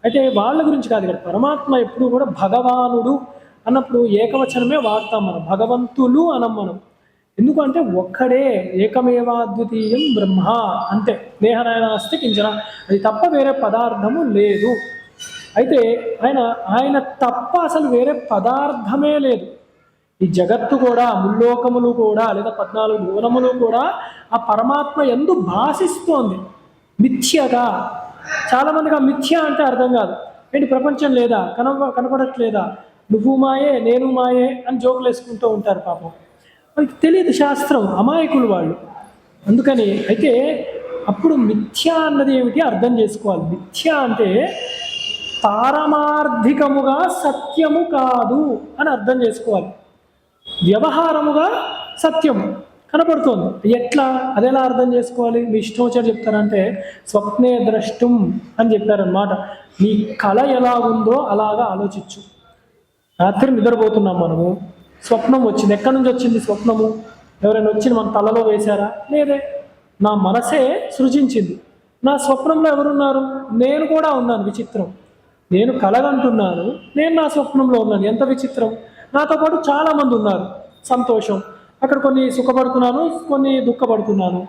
అయితే వాళ్ళ గురించి కాదు ఇక్కడ. పరమాత్మ ఎప్పుడు కూడా భగవానుడు అన్నప్పుడు ఏకవచనమే వాడతాం మనం, భగవంతులు అనం మనం. ఎందుకంటే ఒక్కడే, ఏకమేవాద్వితీయం బ్రహ్మ, అంతే. దేహనాయనాస్తి కించన, అది తప్ప వేరే పదార్థము లేదు. అయితే ఆయన తప్ప అసలు వేరే పదార్థమే లేదు. ఈ జగత్తు కూడా, ముల్లోకములు కూడా, లేదా 14 భువనములు కూడా ఆ పరమాత్మ యందు భాషిస్తోంది మిథ్యగా. చాలామందికి ఆ మిథ్య అంటే అర్థం కాదు. ఏంటి ప్రపంచం లేదా, కనపడట్లేదా, నువ్వు మాయే నేను మాయే అని జోకులు వేసుకుంటూ ఉంటారు పాపం. వాళ్ళకి తెలియదు శాస్త్రం, అమాయకులు వాళ్ళు. అందుకని అయితే అప్పుడు మిథ్య అన్నది ఏమిటి అర్థం చేసుకోవాలి. మిథ్య అంటే పారమార్థికముగా సత్యము కాదు అని అర్థం చేసుకోవాలి. వ్యవహారముగా సత్యము కనపడుతోంది. ఎట్లా, అదెలా అర్థం చేసుకోవాలి? మీ ఇష్టం వచ్చాడు చెప్తారంటే స్వప్నే ద్రష్టం అని చెప్పారనమాట. నీ కళ ఎలా ఉందో అలాగా ఆలోచించు. రాత్రి నిద్రపోతున్నాం మనము, స్వప్నం వచ్చింది. ఎక్కడి నుంచి వచ్చింది స్వప్నము? ఎవరైనా వచ్చి మన తలలో వేశారా? లేదే, నా మనసే సృజించింది. నా స్వప్నంలో ఎవరున్నారు? నేను కూడా ఉన్నాను. విచిత్రం. నేను కలగంటున్నాను, నేను నా స్వప్నంలో ఉన్నాను. ఎంత విచిత్రం. నాతో పాటు చాలామంది ఉన్నారు. సంతోషం, అక్కడ కొన్ని సుఖపడుతున్నాను, కొన్ని దుఃఖపడుతున్నాను.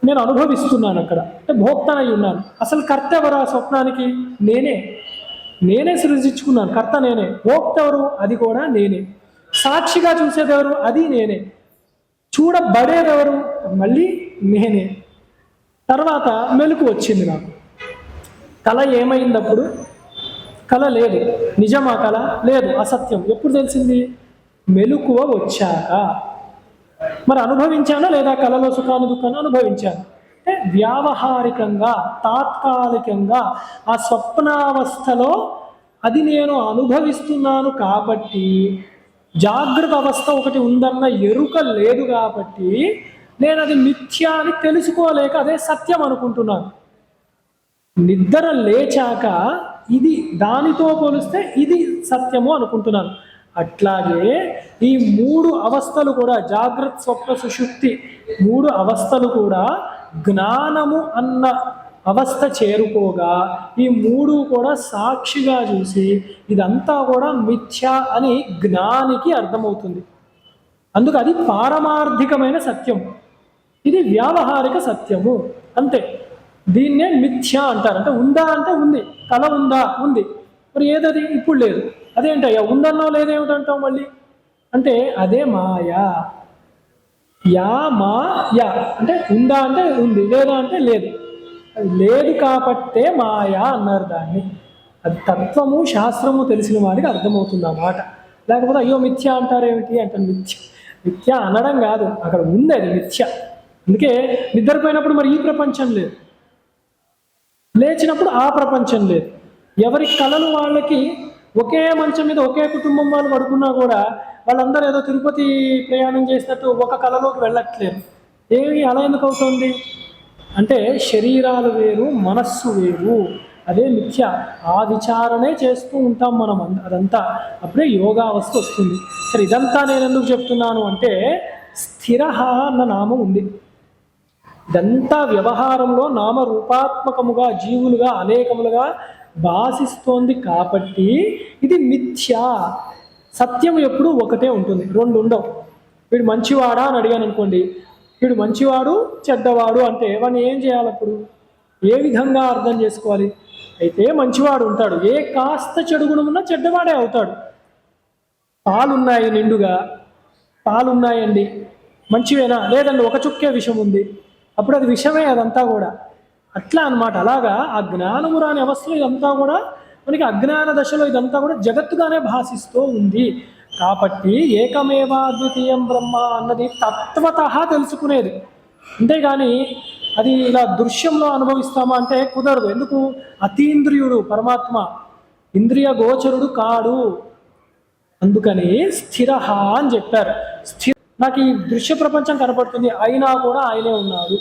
నేను అనుభవిస్తున్నాను, అక్కడ అంటే భోక్తనై ఉన్నాను. అసలు కర్త ఎవరు ఆ స్వప్నానికి? నేనే సృజించుకున్నాను. కర్త నేనే. భోక్త ఎవరు? అది కూడా నేనే. సాక్షిగా చూసేదెవరు? అది నేనే. చూడబడేదెవరు? మళ్ళీ నేనే. తర్వాత మెలకు వచ్చింది నాకు. కళ ఏమైందప్పుడు? కళ లేదు. నిజమా కళ? లేదు, అసత్యం. ఎప్పుడు తెలిసింది? మెలకువ వచ్చాక. మరి అనుభవించానా లేదా? కళలో సుఖాను దుఃఖాన్ని అనుభవించాను. అంటే వ్యావహారికంగా, తాత్కాలికంగా ఆ స్వప్నావస్థలో అది నేను అనుభవిస్తున్నాను కాబట్టి, జాగ్రత్త అవస్థ ఒకటి ఉందన్న ఎరుక లేదు కాబట్టి నేను అది మిథ్య అని తెలుసుకోలేక అదే సత్యం అనుకుంటున్నాను. నిద్ర లేచాక ఇది దానితో పోలిస్తే ఇది సత్యము అనుకుంటున్నాను. అట్లాగే ఈ 3 అవస్థలు కూడా, జాగ్రత్త స్వప్న సుషుప్తి 3 అవస్థలు కూడా జ్ఞానము అన్న అవస్థ చేరుకోగా ఈ 3 కూడా సాక్షిగా చూసి ఇదంతా కూడా మిథ్య అని జ్ఞానికి అర్థమవుతుంది. అందుకు అది పారమార్థికమైన సత్యం, ఇది వ్యావహారిక సత్యము, అంతే. దీన్నే మిథ్య అంటారు. అంటే ఉందా అంటే ఉంది. కళ ఉందా? ఉంది. మరి ఏదది? ఇప్పుడు లేదు. అదేంటయ్యా ఉందన్నావు లేదేమిటంటావు మళ్ళీ అంటే అదే మాయా. యా అంటే ఉందా అంటే ఉంది, లేదా అంటే లేదు. అది లేదు కాబట్టే మాయా అన్నారు దాన్ని. అది తత్వము శాస్త్రము తెలిసిన వారికి అర్థమవుతుంది అన్నమాట. లేకపోతే అయ్యో మిథ్య అంటారేమిటి అంటే మిథ్య అనడం కాదు, అక్కడ ఉంది అది మిథ్య. అందుకే నిద్రపోయినప్పుడు మరి ఈ ప్రపంచం లేదు, లేచినప్పుడు ఆ ప్రపంచం లేదు. ఎవరి కళలు వాళ్ళకి ఒకే మంచం మీద ఒకే కుటుంబం వాళ్ళు పడుకున్నా కూడా వాళ్ళందరూ ఏదో తిరుపతి ప్రయాణం చేసినట్టు ఒక కళలోకి వెళ్ళట్లేదు. ఏమి అలా ఎందుకు అవుతుంది అంటే శరీరాలు వేరు, మనస్సు వేరు, అదే మిథ్య. ఆ విచారణే చేస్తూ ఉంటాం మనం, అదంతా. అప్పుడే యోగావస్థ వస్తుంది. సరే, ఇదంతా నేను ఎందుకు చెప్తున్నాను అంటే స్థిర అన్న నామం ఉంది. ఇదంతా వ్యవహారంలో నామరూపాత్మకముగా జీవులుగా అనేకములుగా భాషిస్తోంది కాబట్టి ఇది మిథ్య. సత్యం ఎప్పుడు ఒకటే ఉంటుంది, 2 ఉండవు. వీడు మంచివాడా అని అడిగాను అనుకోండి, వీడు మంచివాడు చెడ్డవాడు అంటే వాడిని ఏం చేయాలి? అప్పుడు ఏ విధంగా అర్థం చేసుకోవాలి? అయితే మంచివాడు ఉంటాడు, ఏ కాస్త చెడు గుణం ఉన్నా చెడ్డవాడే అవుతాడు. పాలున్నాయి, నిండుగా పాలున్నాయండి, మంచివేనా? లేదండి, ఒక చుక్కే విషం ఉంది, అప్పుడు అది విషమే అదంతా కూడా. అట్లా అన్నమాట. అలాగా ఆ జ్ఞానము రాని అవస్థలో ఇదంతా కూడా మనకి అజ్ఞాన దశలో ఇదంతా కూడా జగత్తుగానే భాషిస్తూ ఉంది. కాబట్టి ఏకమేవాద్వితీయం బ్రహ్మ అన్నది తత్వతః తెలుసుకునేది, అంతేగాని అది ఇలా దృశ్యంలో అనుభవిస్తామా అంటే కుదరదు. ఎందుకు? అతీంద్రియుడు పరమాత్మ, ఇంద్రియ గోచరుడు కాడు. అందుకని స్థిర అని చెప్పారు. నాకు ఈ దృశ్య ప్రపంచం కనపడుతుంది, అయినా కూడా ఆయనే ఉన్నాడు,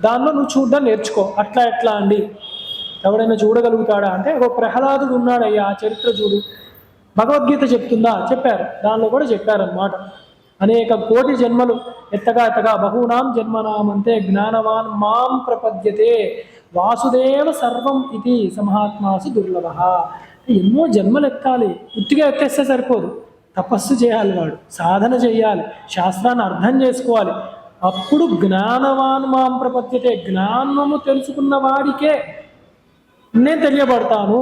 దానిలో నువ్వు చూడడం నేర్చుకో. అట్లా ఎట్లా అండి? ఎవడైనా చూడగలుగుతాడా అంటే ఒక ప్రహ్లాదుడు ఉన్నాడయ్యా, ఆ చరిత్ర చూడు. భగవద్గీత చెప్తుందా? చెప్పారు. దానిలో కూడా చెప్పారన్నమాట. అనేక కోటి జన్మలు ఎత్తగా బహూనాం జన్మనామంతే జ్ఞానవాన్ మాం ప్రపద్యతే వాసుదేవ సర్వం ఇది సమహాత్మాసు దుర్లభ. ఎన్నో జన్మలు ఎత్తాలి, ఉత్తిగా ఎత్తేస్తే సరిపోదు. తపస్సు చేయాలి, వాడు సాధన చేయాలి, శాస్త్రాన్ని అర్థం చేసుకోవాలి. అప్పుడు జ్ఞానవాన్ మాం ప్రపద్యతే, జ్ఞానము తెలుసుకున్న వాడికే నేను తెలియబడతాను,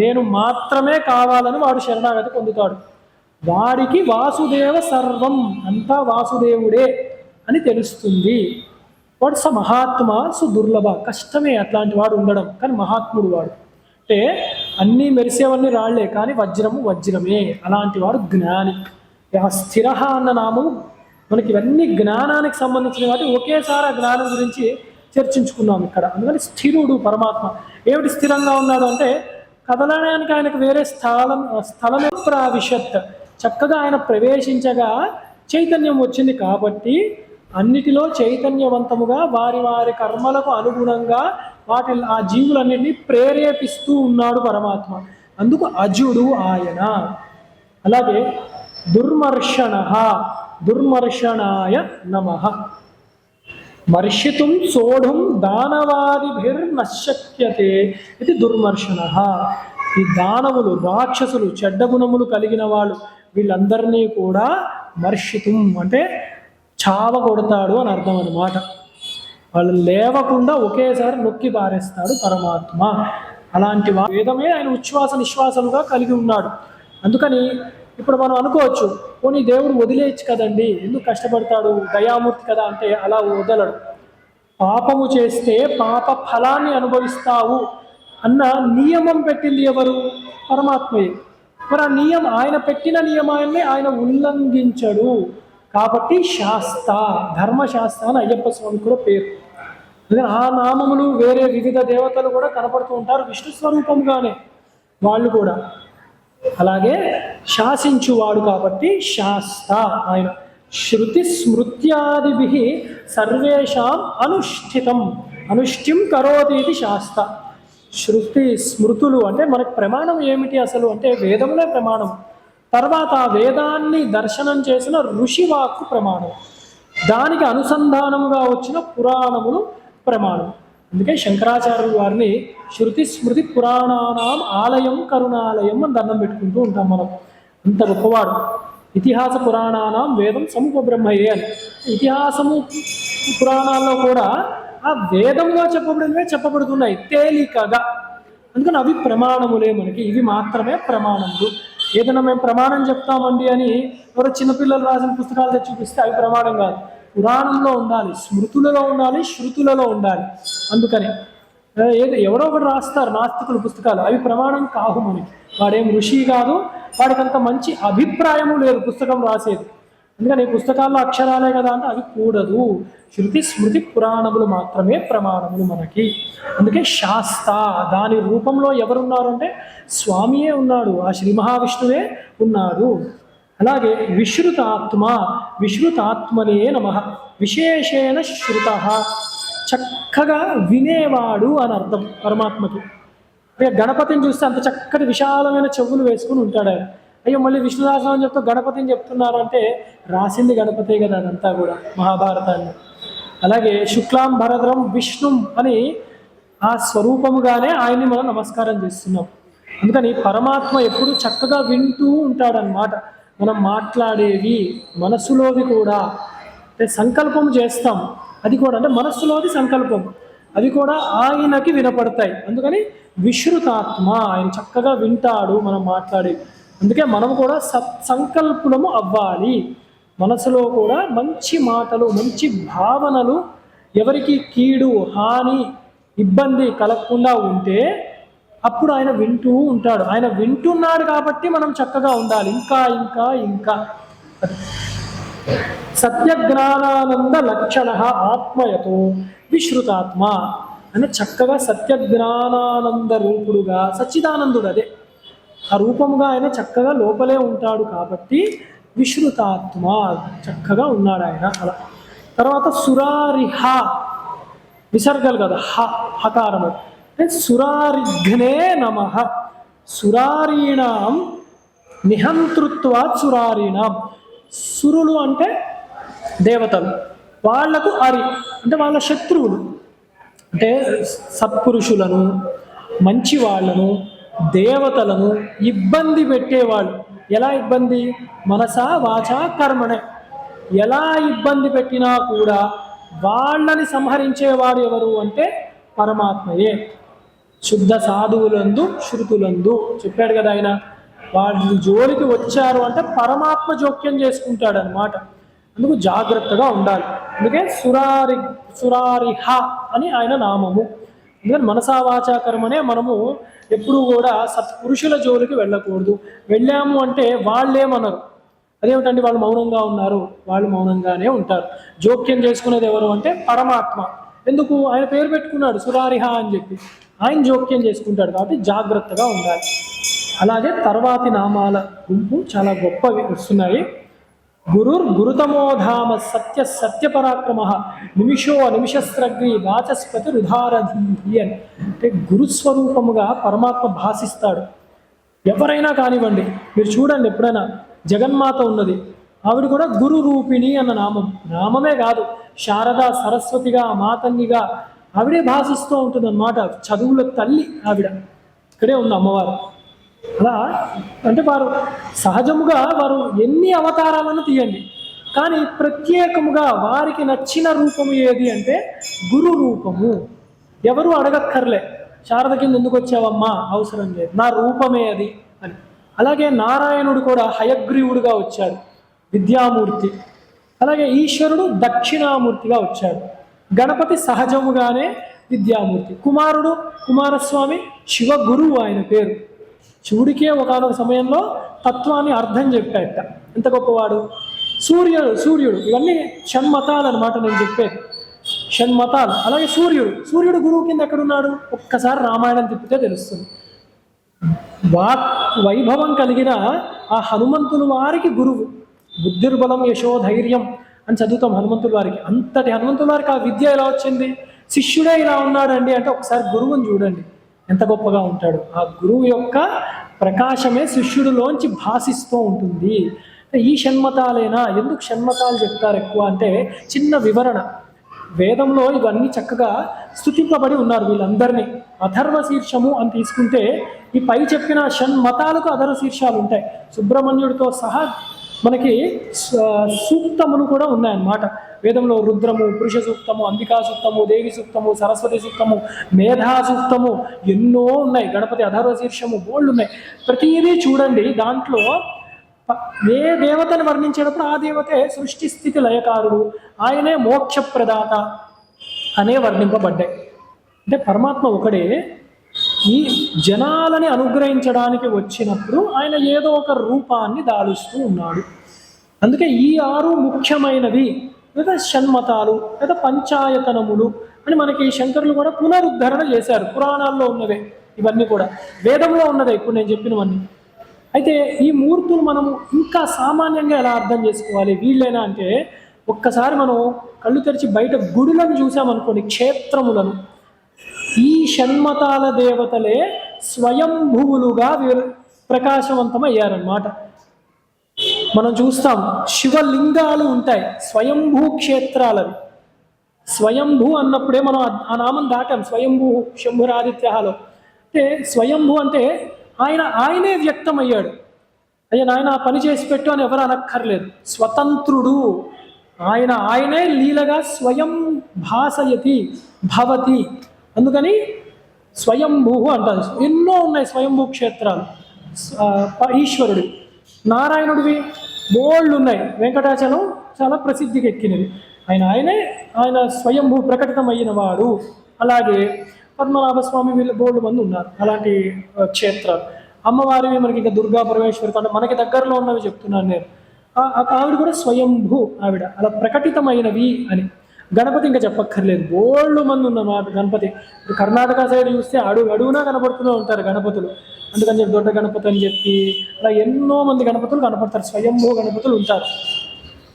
నేను మాత్రమే కావాలని వాడు శరణాగతి పొందుతాడు. వాడికి వాసుదేవ సర్వం, అంతా వాసుదేవుడే అని తెలుస్తుంది. వాడు మహాత్మ సుదుర్లభ, కష్టమే అట్లాంటి వాడు ఉండడం, కానీ మహాత్ముడు వాడు. అంటే అన్నీ మెరిసేవన్నీ రాళ్లే, కానీ వజ్రము వజ్రమే. అలాంటి వాడు జ్ఞాని. ఆ స్థిర అన్న నామము మనకి ఇవన్నీ జ్ఞానానికి సంబంధించిన వాటి ఒకేసారి ఆ జ్ఞానం గురించి చర్చించుకున్నాం ఇక్కడ. అందుకని స్థిరుడు పరమాత్మ. ఏమిటి స్థిరంగా ఉన్నాడు అంటే కదలడానికి ఆయనకు వేరే స్థలమే ప్రావిశత్, చక్కగా ఆయన ప్రవేశించగా చైతన్యం వచ్చింది కాబట్టి అన్నిటిలో చైతన్యవంతముగా వారి వారి కర్మలకు అనుగుణంగా ఆ జీవులన్నింటినీ ప్రేరేపిస్తూ ఉన్నాడు పరమాత్మ. అందుకు అజుడు ఆయన. అలాగే దుర్మర్షణ, దుర్మర్షణాయ నమః. మర్షితుం సోఢుం దానవాదిభిర్నశక్యతే ఇది దుర్మర్షణ. ఈ దానవులు, రాక్షసులు, చెడ్డ గుణములు కలిగిన వాళ్ళు, వీళ్ళందరినీ కూడా మర్షితుం అంటే చావగొడతాడు అని అర్థం అన్నమాట. వాళ్ళు లేవకుండా ఒకేసారి నొక్కి పారేస్తాడు పరమాత్మ. అలాంటి వేదమే ఆయన ఉచ్ఛ్వాస నిశ్వాసలుగా కలిగి ఉన్నాడు. అందుకని ఇప్పుడు మనం అనుకోవచ్చు, పోనీ దేవుడు వదిలేయచ్చు కదండి, ఎందుకు కష్టపడతాడు, దయామూర్తి కదా అంటే అలా వదలడు. పాపము చేస్తే పాప ఫలాన్ని అనుభవిస్తావు అన్న నియమం పెట్టింది ఎవరు? పరమాత్మయే. మరి ఆ ఆయన పెట్టిన నియమాన్ని ఆయన ఉల్లంఘించడు కాబట్టి శాస్త, ధర్మశాస్త్ర అని అయ్యప్ప స్వామి కూడా పేరు. అందుకని ఆ నామములు వేరే వివిధ దేవతలు కూడా కనపడుతూ ఉంటారు విష్ణు స్వరూపంగానే వాళ్ళు కూడా. అలాగే శాసించువాడు కాబట్టి శాస్త ఆయన. శృతి స్మృత్యాదిభి సర్వేషాం అనుష్ఠితం, అనుష్ఠిం కరోతి ఇది శాస్త. శృతి స్మృతులు అంటే మనకు ప్రమాణం ఏమిటి అసలు అంటే వేదములే ప్రమాణం. తర్వాత ఆ వేదాన్ని దర్శనం చేసిన ఋషివాక్కు ప్రమాణం, దానికి అనుసంధానముగా వచ్చిన పురాణములు ప్రమాణం. అందుకే శంకరాచార్యుల వారిని శృతి స్మృతి పురాణానాం ఆలయం కరుణాలయం అని దండం పెట్టుకుంటూ ఉంటాం మనం. అంత గొప్పవాడు. ఇతిహాస పురాణానాం వేదం సముప బ్రహ్మయే అని. ఇతిహాసము పురాణాల్లో కూడా ఆ వేదంలో చెప్పబడుతున్నాయి తేలికగా. అందుకని అవి ప్రమాణములే మనకి, ఇవి మాత్రమే ప్రమాణములు. ఏదైనా మేము ప్రమాణం చెప్తామండి అని ఎవరో చిన్నపిల్లలు రాసిన పుస్తకాలు తెచ్చి చూపిస్తే అవి ప్రమాణం కాదు. పురాణంలో ఉండాలి, స్మృతులలో ఉండాలి, శృతులలో ఉండాలి. అందుకని ఎవరో ఒకటి రాస్తారు నాస్తికులు పుస్తకాలు, అవి ప్రమాణం కావు మనకి. వాడేం ఋషి కాదు, వాడికి అంత మంచి అభిప్రాయము లేదు పుస్తకం రాసేది. అందుకని పుస్తకాల్లో అక్షరాలే కదా అంటే అవి కూడదు. శృతి స్మృతి పురాణములు మాత్రమే ప్రమాణములు మనకి. అందుకే శాస్త దాని రూపంలో ఎవరున్నారు అంటే స్వామియే ఉన్నాడు, ఆ శ్రీ మహావిష్ణువే ఉన్నాడు. అలాగే విశ్రుతాత్మ, విశ్రుతాత్మనే నమః. విశేషేణ శ్రుత, చక్కగా వినేవాడు అని అర్థం పరమాత్మకి. గణపతిని చూస్తే అంత చక్కటి విశాలమైన చెవులు వేసుకుని ఉంటాడు ఆయన. అయ్యో మళ్ళీ విష్ణుదాసం అని చెప్తూ గణపతిని చెప్తున్నారు అంటే రాసింది గణపతే కదా అదంతా కూడా మహాభారతాన్ని. అలాగే శుక్లాం భరద్రం విష్ణుం అని ఆ స్వరూపముగానే ఆయన్ని మనం నమస్కారం చేస్తున్నాం. అందుకని పరమాత్మ ఎప్పుడు చక్కగా వింటూ ఉంటాడనమాట. మనం మాట్లాడేవి మనస్సులోది కూడా అంటే సంకల్పం చేస్తాం, అది కూడా అంటే మనస్సులోది సంకల్పం, అవి కూడా ఆయనకి వినపడతాయి. అందుకని విశ్రుతాత్మ, ఆయన చక్కగా వింటాడు మనం మాట్లాడేవి. అందుకే మనం కూడా సత్సంకల్పులము అవ్వాలి. మనసులో కూడా మంచి మాటలు, మంచి భావనలు, ఎవరికి కీడు హాని ఇబ్బంది కలగకుండా ఉంటే అప్పుడు ఆయన వింటూ ఉంటాడు. ఆయన వింటున్నాడు కాబట్టి మనం చక్కగా ఉండాలి. ఇంకా ఇంకా ఇంకా సత్యజ్ఞానానంద లక్షణ ఆత్మయతో విశ్రుతాత్మ అని చక్కగా సత్యజ్ఞానానంద రూపుడుగా సచ్చిదానందుడు, అదే ఆ రూపముగా ఆయన చక్కగా లోపలే ఉంటాడు కాబట్టి విశ్రుతాత్మ చక్కగా ఉన్నాడు ఆయన. అలా తర్వాత సురారిహ, విసర్గలు కదా, హకారం సురారిఘ్నే నమః. సురారీణాం నిహంతృత్వాత్ సురారీణాం. సురులు అంటే దేవతలు, వాళ్లకు అరి అంటే వాళ్ళ శత్రువులు, అంటే సత్పురుషులను, మంచి వాళ్ళను, దేవతలను ఇబ్బంది పెట్టేవాళ్ళు. ఎలా ఇబ్బంది? మనసా వాచా కర్మనే. ఎలా ఇబ్బంది పెట్టినా కూడా వాళ్ళని సంహరించేవాడు ఎవరు అంటే పరమాత్మయే. శుద్ధ సాధువులందు శృతులందు చెప్పాడు కదా ఆయన. వాళ్ళు జోలికి వచ్చారు అంటే పరమాత్మ జోక్యం చేసుకుంటాడు అన్నమాట. అందుకు జాగ్రత్తగా ఉండాలి. అందుకే సురారిహ అని ఆయన నామము. అందుకని మనసా వాచా కర్మనే మనము ఎప్పుడూ కూడా సత్పురుషుల జోలికి వెళ్ళకూడదు. వెళ్ళాము అంటే వాళ్ళేమనరు, అదేమిటండి వాళ్ళు మౌనంగా ఉన్నారు, వాళ్ళు మౌనంగానే ఉంటారు. జోక్యం చేసుకునేది ఎవరు అంటే పరమాత్మ. ఎందుకు? ఆయన పేరు పెట్టుకున్నాడు సురారిహ అని చెప్పి, ఆయన జోక్యం చేసుకుంటాడు. కాబట్టి జాగ్రత్తగా ఉండాలి. అలాగే తర్వాతి నామాల గుంపు చాలా గొప్పవి వస్తున్నాయి. గురుతమోధామ సత్య సత్యపరాక్రమ నిమిషో నిమిషస్రగ్ని వాచస్పతి రుధారధీ అని. అంటే గురుస్వరూపముగా పరమాత్మ భాషిస్తాడు. ఎవరైనా కానివ్వండి, మీరు చూడండి ఎప్పుడైనా జగన్మాత ఉన్నది, ఆవిడ కూడా గురు రూపిణి అన్న నామం. నామమే కాదు, శారదా సరస్వతిగా మాతన్నిగా ఆవిడే భాషిస్తూ ఉంటుంది అన్నమాట. చదువుల తల్లి ఆవిడ. ఇక్కడే ఉంది అమ్మవారు. అలా అంటే వారు సహజముగా వారు ఎన్ని అవతారాలను తీయండి, కానీ ప్రత్యేకముగా వారికి నచ్చిన రూపము ఏది అంటే గురు రూపము. ఎవరు అడగక్కర్లే, శారద కింద ఎందుకు వచ్చావమ్మా, అవసరం లేదు, నా రూపమే అది అని. అలాగే నారాయణుడు కూడా హయగ్రీవుడుగా వచ్చాడు, విద్యామూర్తి. అలాగే ఈశ్వరుడు దక్షిణామూర్తిగా వచ్చాడు. గణపతి సహజముగానే విద్యామూర్తి. కుమారస్వామి శివ గురువు, ఆయన పేరు. శివుడికే ఒకనొక సమయంలో తత్వాన్ని అర్థం చెప్పాట. ఎంత గొప్పవాడు. సూర్యుడు ఇవన్నీ షణ్మతాలు అనమాట నేను చెప్పేది, షణ్మతాలు. అలాగే సూర్యుడు గురువు కింద ఎక్కడున్నాడు? ఒక్కసారి రామాయణం తిప్పితే తెలుస్తుంది. వైభవం కలిగిన ఆ హనుమంతుని వారికి గురువు. బుద్ధిర్బలం యశోధైర్యం అని చదువుతాం హనుమంతుల వారికి. అంతటి హనుమంతుల వారికి ఆ విద్య ఎలా వచ్చింది? శిష్యుడే ఇలా ఉన్నాడండి అంటే ఒకసారి గురువుని చూడండి ఎంత గొప్పగా ఉంటాడు. ఆ గురువు యొక్క ప్రకాశమే శిష్యుడిలోంచి భాషిస్తూ ఉంటుంది. ఈ షణ్మతాలేనా? ఎందుకు షణ్మతాలు చెప్తారు ఎక్కువ అంటే చిన్న వివరణ. వేదంలో ఇవన్నీ చక్కగా స్తుతింపబడి ఉన్నారు వీళ్ళందరినీ. అథర్వ శీర్షము అని తీసుకుంటే ఈ పై చెప్పిన షణ్మతాలకు అథర్వ శీర్షాలు ఉంటాయి. సుబ్రహ్మణ్యుడితో సహా మనకి సూక్తములు కూడా ఉన్నాయన్నమాట వేదంలో. రుద్రము, పురుష సూక్తము, అంబికా సూక్తము, దేవి సూక్తము, సరస్వతి సూక్తము, మేధా సూక్తము, ఎన్నో ఉన్నాయి. గణపతి అథర్వ శీర్షము బోళ్ళు ఉన్నాయి. ప్రతిదీ చూడండి, దాంట్లో ఏ దేవతని వర్ణించేటప్పుడు ఆ దేవతే సృష్టి స్థితి లయకారుడు, ఆయనే మోక్షప్రదాత అనే వర్ణింపబడ్డాయి. అంటే పరమాత్మ ఒకడే ఈ జనాలని అనుగ్రహించడానికి వచ్చినప్పుడు ఆయన ఏదో ఒక రూపాన్ని దాలుస్తూ ఉన్నాడు. అందుకే ఈ 6 ముఖ్యమైనవి, లేదా షణ్మతాలు లేదా పంచాయతనములు అని మనకి శంకరులు కూడా పునరుద్ధరణ చేశారు. పురాణాల్లో ఉన్నవే ఇవన్నీ కూడా, వేదంలో ఉన్నదే ఇప్పుడు నేను చెప్పినవన్నీ. అయితే ఈ మూర్తులు మనము ఇంకా సామాన్యంగా ఎలా అర్థం చేసుకోవాలి? వీళ్ళైనా అంటే ఒక్కసారి మనం కళ్ళు తెరిచి బయట గుడులను చూసామనుకోండి, క్షేత్రములను, ఈ షణ్మతాల దేవతలే స్వయంభువులుగా ప్రకాశవంతమయ్యారన్నమాట. మనం చూస్తాం శివలింగాలు ఉంటాయి, స్వయంభూ క్షేత్రాలవి. స్వయంభూ అన్నప్పుడే మనం ఆ నామం దాటాం. స్వయంభూ శంభురాదిత్యాలో అంటే స్వయంభూ అంటే ఆయనే వ్యక్తమయ్యాడు. ఆయన ఆ పని చేసి పెట్టు అని ఎవరు అనక్కర్లేదు. స్వతంత్రుడు ఆయనే లీలగా స్వయం భాసయతి భవతి. అందుకని స్వయంభూ అంటారు. ఎన్నో ఉన్నాయి స్వయంభూ క్షేత్రాలు. ఈశ్వరుడు నారాయణుడివి బోళ్ళు ఉన్నాయి. వెంకటాచలం చాలా ప్రసిద్ధికి ఎక్కినవి. ఆయన స్వయంభూ ప్రకటితమైన వాడు. అలాగే పద్మనాభస్వామి వీళ్ళు బోళ్ళు మంది ఉన్నారు అలాంటి క్షేత్రాలు. అమ్మవారివి మనకి ఇంకా దుర్గా పరమేశ్వరి అంటే మనకి దగ్గరలో ఉన్నవి చెప్తున్నాను నేను. ఆవిడ కూడా స్వయంభూ, ఆవిడ అలా ప్రకటితమైనవి అని. గణపతి ఇంకా చెప్పక్కర్లేదు, బోళ్ళు మంది ఉన్నమాట గణపతి. కర్ణాటక సైడ్ చూస్తే అడుగునా కనపడుతూనే ఉంటారు గణపతులు. అందుకని చెప్పి దొడ్డ గణపతి అని చెప్పి అలా ఎన్నో మంది గణపతులు కనపడతారు, స్వయంభూ గణపతులు ఉంటారు.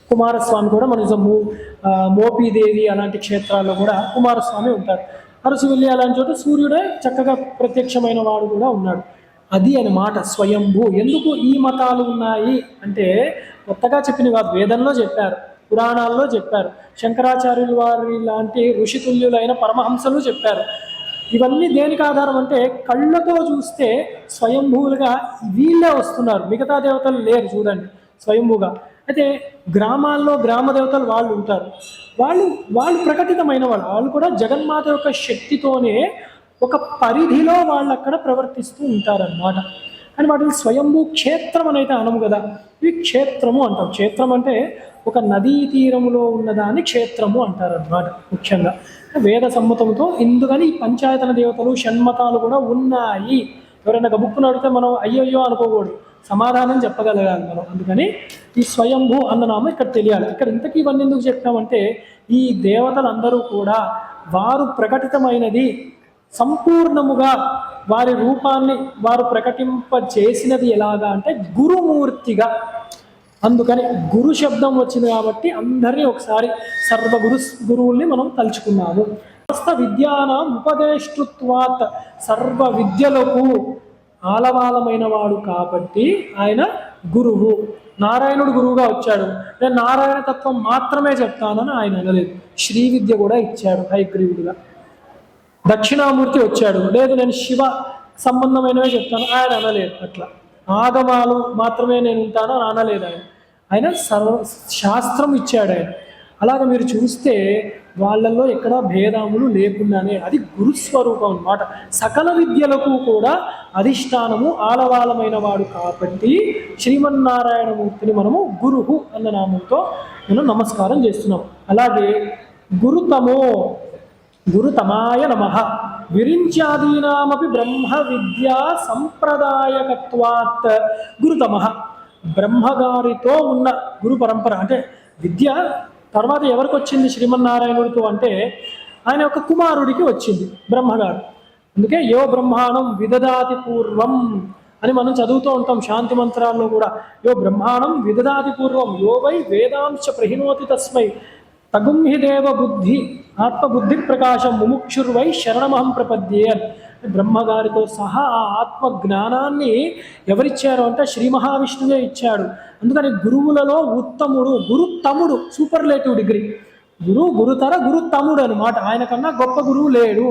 కుమారస్వామి కూడా మన మోపీదేవి అలాంటి క్షేత్రాల్లో కూడా కుమారస్వామి ఉంటారు. అరసువెల్లి అలాంటి చోట సూర్యుడే చక్కగా ప్రత్యక్షమైన వాడు కూడా ఉన్నాడు. అది అన్నమాట స్వయంభూ. ఎందుకు ఈ మతాలు ఉన్నాయి అంటే కొత్తగా చెప్పిన కాదు, వేదంలో చెప్పారు, పురాణాల్లో చెప్పారు, శంకరాచార్యుల వారి లాంటి ఋషితుల్యులైన పరమహంసలు చెప్పారు. ఇవన్నీ దేనికి ఆధారం అంటే కళ్ళతో చూస్తే స్వయంభూలుగా వీళ్ళే వస్తున్నారు, మిగతా దేవతలు లేరు చూడండి స్వయంభూగా. అయితే గ్రామాల్లో గ్రామ దేవతలు వాళ్ళు ఉంటారు, వాళ్ళు వాళ్ళు ప్రకటితమైన వాళ్ళు కూడా జగన్మాత యొక్క శక్తితోనే ఒక పరిధిలో వాళ్ళు అక్కడ ప్రవర్తిస్తూ ఉంటారన్నమాట. అని వాటిని స్వయంభూ క్షేత్రం అని అయితే అనము కదా, ఇవి క్షేత్రము అంటాం. క్షేత్రం అంటే ఒక నదీ తీరములో ఉన్నదాన్ని క్షేత్రము అంటారన్నమాట ముఖ్యంగా వేద సమ్మతంతో. ఎందుకని ఈ పంచాయతన దేవతలు షణ్మతాలు కూడా ఉన్నాయి. ఎవరైనా గబుక్కుని అడిగితే మనం అయ్యయ్యో అనుకోకూడదు, సమాధానం చెప్పగలగాలి మనం. అందుకని ఈ స్వయంభూ అన్న నామం ఇక్కడ తెలియాలి. ఇక్కడ ఇంతకీ ఇవన్నీ ఎందుకు చెప్తామంటే ఈ దేవతలందరూ కూడా వారు ప్రకటితమైనది సంపూర్ణముగా వారి రూపాన్ని వారు ప్రకటింపజేసినది ఎలాగా అంటే గురుమూర్తిగా. అందుకని గురు శబ్దం వచ్చింది కాబట్టి అందరినీ ఒకసారి గురువుల్ని మనం తలుచుకున్నాము. సమస్త విద్యానాం ఉపదేష్టృత్వాత్, సర్వ విద్యలకు ఆలవాలమైన వాడు కాబట్టి ఆయన గురువు. నారాయణుడు గురువుగా వచ్చాడు, నేను నారాయణ తత్వం మాత్రమే చెప్తానని ఆయన అనలేదు, శ్రీ విద్య కూడా ఇచ్చాడు హయగ్రీవుడిగా. దక్షిణామూర్తి వచ్చాడు, లేదు నేను శివ సంబంధమైనవే చెప్తాను ఆయన అనలేదు. అట్లా ఆగమాలు మాత్రమే నేను ఉంటాను అని అనలేదు ఆయన. ఆయన శాస్త్రం ఇచ్చాడు ఆయన. అలాగే మీరు చూస్తే వాళ్ళల్లో ఎక్కడ భేదములు లేకుండానే అది గురుస్వరూపం అన్నమాట. సకల విద్యలకు కూడా అధిష్టానము ఆలవాలమైన వాడు కాబట్టి శ్రీమన్నారాయణమూర్తిని మనము గురువు అన్న నామంతో మనం నమస్కారం చేస్తున్నాం. అలాగే గురుతమాయ నమః విరించాదీనామపి బ్రహ్మ విద్యా సంప్రదాయకత్వాత్ గురుతమః. బ్రహ్మగారితో ఉన్న గురు పరంపర అంటే విద్య తర్వాత ఎవరికి వచ్చింది శ్రీమన్నారాయణుడితో అంటే ఆయన యొక్క కుమారుడికి వచ్చింది బ్రహ్మగారు. అందుకే యో బ్రహ్మాణం విదదాతి పూర్వం అని మనం చదువుతూ ఉంటాం శాంతి మంత్రాల్లో కూడా. యో బ్రహ్మాణం విదదాతి పూర్వం యో వై వేదాంశ ప్రహిణోతి తస్మై తగుంహి దేవ బుద్ధి ఆత్మబుద్ధి ప్రకాశం ముముక్షుర్వై శరణమహం ప్రపద్యే అని. బ్రహ్మగారితో సహా ఆ ఆత్మ జ్ఞానాన్ని ఎవరిచ్చారు అంటే శ్రీ మహావిష్ణువే ఇచ్చాడు. అందుకని గురువులలో ఉత్తముడు గురుతముడు, సూపర్లేటివ్ డిగ్రీ. గురుతర గురుతముడు అనమాట. ఆయన కన్నా గొప్ప గురువు లేడు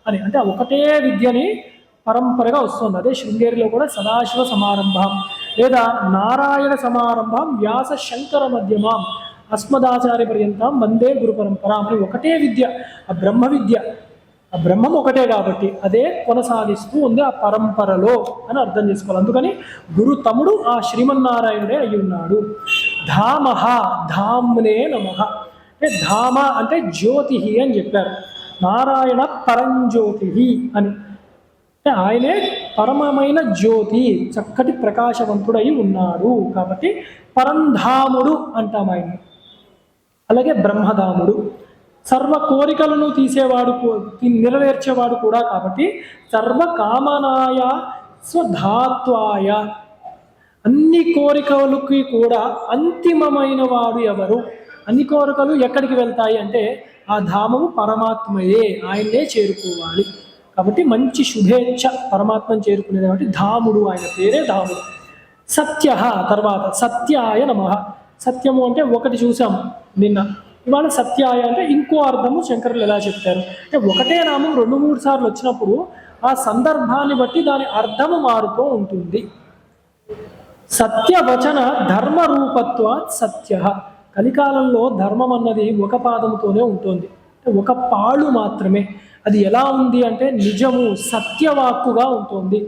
అని. అంటే ఒకటే విద్యని పరంపరగా వస్తుంది. అదే శృంగేరిలో కూడా సదాశివ సమారంభం లేదా నారాయణ సమారంభం వ్యాస శంకర మధ్యమం అస్మదాచార్య పర్యంతం వందే గురు పరంపర అని ఒకటే విద్య, ఆ బ్రహ్మ విద్య. ఆ బ్రహ్మం ఒకటే కాబట్టి అదే కొనసాగిస్తూ ఉంది ఆ పరంపరలో అని అర్థం చేసుకోవాలి. అందుకని గురు తమ్ముడు ఆ శ్రీమన్నారాయణుడే అయి ఉన్నాడు. ధామహ ధామ్నే నమః. అంటే ధామ అంటే జ్యోతి అని చెప్పారు. నారాయణ పరంజ్యోతి అని అంటే ఆయనే పరమమైన జ్యోతి, చక్కటి ప్రకాశవంతుడై ఉన్నాడు కాబట్టి పరంధాముడు అంటాం ఆయన్ని. అలాగే బ్రహ్మధాముడు సర్వ కోరికలను తీసేవాడు, నెరవేర్చేవాడు కూడా కాబట్టి సర్వకామనాయ స్వధాత్వాయ. అన్ని కోరికలకి కూడా అంతిమమైన వాడు ఎవరు? అన్ని కోరికలు ఎక్కడికి వెళ్తాయి అంటే ఆ ధామము పరమాత్మయే, ఆయన్నే చేరుకోవాలి. కాబట్టి మంచి శుభేచ్ఛ పరమాత్మను చేరుకునేది కాబట్టి ధాముడు, ఆయన పేరే ధాముడు. సత్య తర్వాత సత్యాయ నమః. సత్యము అంటే ఒకటి చూసాం నిన్న, ఇవాళ సత్యాయ అంటే ఇంకో అర్థము శంకరులు ఎలా చెప్తారు అంటే ఒకటే నామం 2-3 సార్లు వచ్చినప్పుడు ఆ సందర్భాన్ని బట్టి దాని అర్థము మారుతూ ఉంటుంది. సత్యవచన ధర్మ రూపత్వాత్ సత్య. కలికాలంలో ధర్మం అన్నది ఒక పాదంతోనే ఉంటుంది, ఒక పాళ్ళు మాత్రమే. అది ఎలా ఉంది అంటే నిజము సత్యవాక్కుగా ఉంటుంది.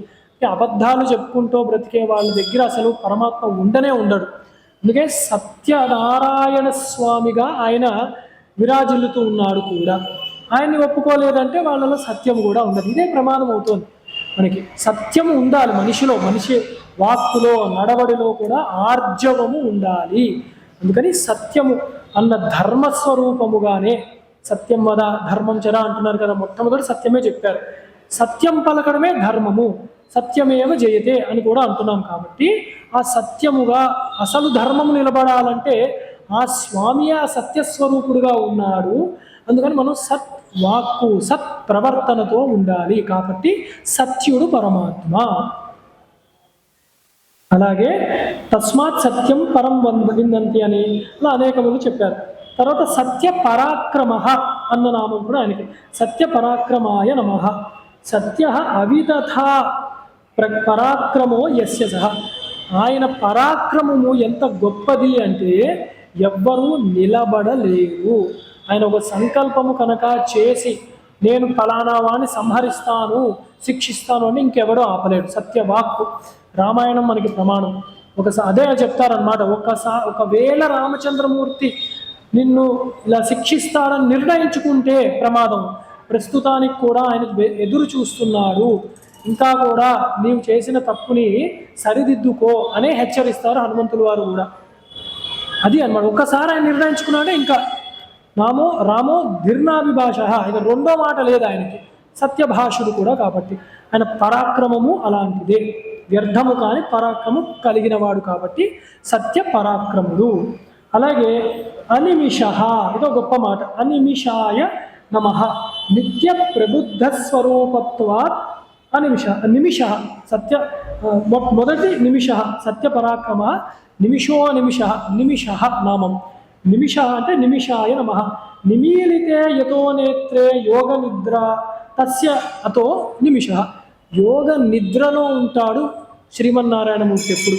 అబద్ధాలు చెప్పుకుంటూ బ్రతికే వాళ్ళ దగ్గర అసలు పరమాత్మ ఉండనే ఉండడు. అందుకే సత్యనారాయణ స్వామిగా ఆయన విరాజిల్లుతూ ఉన్నాడు కూడా. ఆయన్ని ఒప్పుకోలేదంటే వాళ్ళలో సత్యం కూడా ఉండదు. ఇదే ప్రమాదం అవుతుంది మనకి. సత్యము ఉండాలి మనిషిలో, మనిషి వాక్కులో నడవడిలో కూడా ఆర్జవము ఉండాలి. అందుకని సత్యము అన్న ధర్మస్వరూపముగానే సత్యం వద ధర్మం చర అంటున్నారు కదా, మొట్టమొదటి సత్యమే చెప్పారు. సత్యం పలకడమే ధర్మము, సత్యమేవ జయతే అని కూడా అంటున్నాం. కాబట్టి ఆ సత్యముగా అసలు ధర్మము నిలబడాలంటే ఆ స్వామి ఆ సత్యస్వరూపుడుగా ఉన్నాడు. అందుకని మనం సత్ వాక్కు సత్ ప్రవర్తనతో ఉండాలి. కాబట్టి సత్యుడు పరమాత్మ. అలాగే తస్మాత్ సత్యం పరం విందంతి అని ఇలా అనేకములు చెప్పారు. తర్వాత సత్య పరాక్రమ అన్న నామం కూడా ఆయనకి. సత్య పరాక్రమాయ నమః. సత్య అవితథా పరాక్రమో యస్య సహ. ఆయన పరాక్రమము ఎంత గొప్పది అంటే ఎవ్వరూ నిలబడలేరు. ఆయన ఒక సంకల్పము కనుక చేసి నేను ఫలానా వాణ్ణి సంహరిస్తాను, శిక్షిస్తాను అని ఇంకెవడో ఆపలేడు. సత్యవాక్కు. రామాయణం మనకి ప్రమాణం. అదే చెప్తారనమాట. ఒకవేళ రామచంద్రమూర్తి నిన్ను ఇలా శిక్షిస్తాడని నిర్ణయించుకుంటే ప్రమాదం. ప్రస్తుతానికి కూడా ఆయన ఎదురు చూస్తున్నాడు, ఇంకా కూడా నీవు చేసిన తప్పుని సరిదిద్దుకో అనే హెచ్చరిస్తారు హనుమంతుల వారు కూడా. అది అన్నమాట. ఒక్కసారి ఆయన నిర్ణయించుకున్నాడే ఇంకా రామో ధీర్ణాభిభాష. ఇక రెండో మాట లేదు ఆయనకి. సత్యభాషుడు కూడా. కాబట్టి ఆయన పరాక్రమము అలాంటిదే, వ్యర్థము కాని పరాక్రమం కలిగిన వాడు కాబట్టి సత్య పరాక్రముడు. అలాగే అనిమిష, ఇదో గొప్ప మాట. అనిమిషాయ నమః. నిత్య ప్రబుద్ధ స్వరూపత్వాత్ నిమిష సత్య మొదటి నిమిష సత్య పరాక్రమ. నిమిష నామం. నిమిష అంటే నిమిషాయ నమః. నిమీలితే యతో నేత్రే యోగ నిద్ర తస్య అతో నిమిష. యోగ నిద్రలో ఉంటాడు శ్రీమన్నారాయణమూర్తి ఎప్పుడు.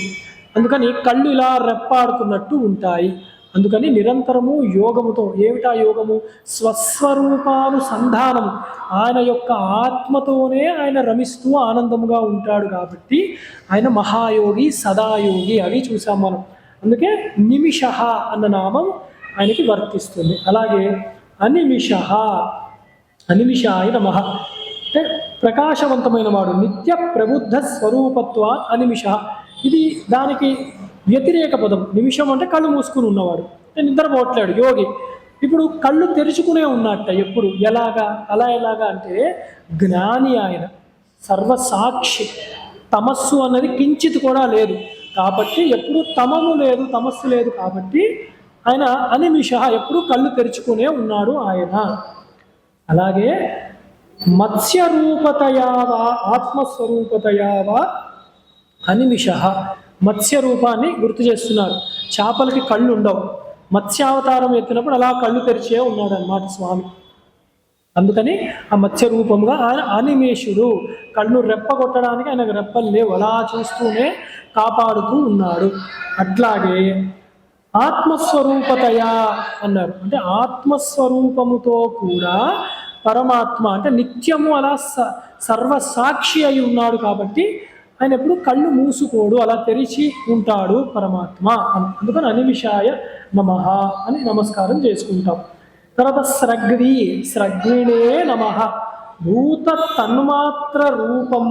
అందుకని కళ్ళు ఇలా రెప్పాడుతున్నట్టు ఉంటాయి. అందుకని నిరంతరము యోగముతో. ఏమిటా యోగము? స్వస్వరూపానుసంధానము. ఆయన యొక్క ఆత్మతోనే ఆయన రమిస్తూ ఆనందముగా ఉంటాడు కాబట్టి ఆయన మహాయోగి, సదాయోగి. అవి చూసాం మనం. అందుకే నిమిష అన్న నామం ఆయనకి వర్తిస్తుంది. అలాగే అనిమిషాయ నమః అంటే ప్రకాశవంతమైన వాడు. నిత్య ప్రబుద్ధ స్వరూపత్వ అనిమిష. ఇది దానికి వ్యతిరేక పదం. నిమిషం అంటే కళ్ళు మూసుకుని ఉన్నవాడు, నిద్రపోవట్లేడు యోగి. ఇప్పుడు కళ్ళు తెరుచుకునే ఉన్నట్ట ఎప్పుడు. ఎలాగా అంటే జ్ఞాని ఆయన, సర్వసాక్షి. తమస్సు అన్నది కించిత్ కూడా లేదు కాబట్టి ఎప్పుడు తమము లేదు, తమస్సు లేదు కాబట్టి ఆయన అనిమిష, ఎప్పుడు కళ్ళు తెరుచుకునే ఉన్నాడు ఆయన. అలాగే మత్స్యరూపతయావా ఆత్మస్వరూపతయావా అనిమిష. మత్స్య రూపాన్ని గుర్తు చేస్తున్నారు. చేపలకి కళ్ళు ఉండవు. మత్స్యావతారం ఎత్తినప్పుడు అలా కళ్ళు తెరిచే ఉన్నాడు అన్నమాట స్వామి. అందుకని ఆ మత్స్య రూపంగా ఆయన అనిమేషుడు. కళ్ళు రెప్పగొట్టడానికి ఆయనకు రెప్పలు లేవు, అలా చూస్తూనే కాపాడుతూ ఉన్నాడు. అట్లాగే ఆత్మస్వరూపతయా అన్నారు. అంటే ఆత్మస్వరూపముతో కూడా పరమాత్మ అంటే నిత్యము అలా సర్వసాక్షి అయి ఉన్నాడు కాబట్టి ఆయన ఎప్పుడు కళ్ళు మూసుకోడు, అలా తెరిచి ఉంటాడు పరమాత్మ. అందుకని అనిమిషాయ నమః అని నమస్కారం చేసుకుంటాం. తర్వాత స్రగ్విణే నమః. భూత తన్మాత్ర రూపం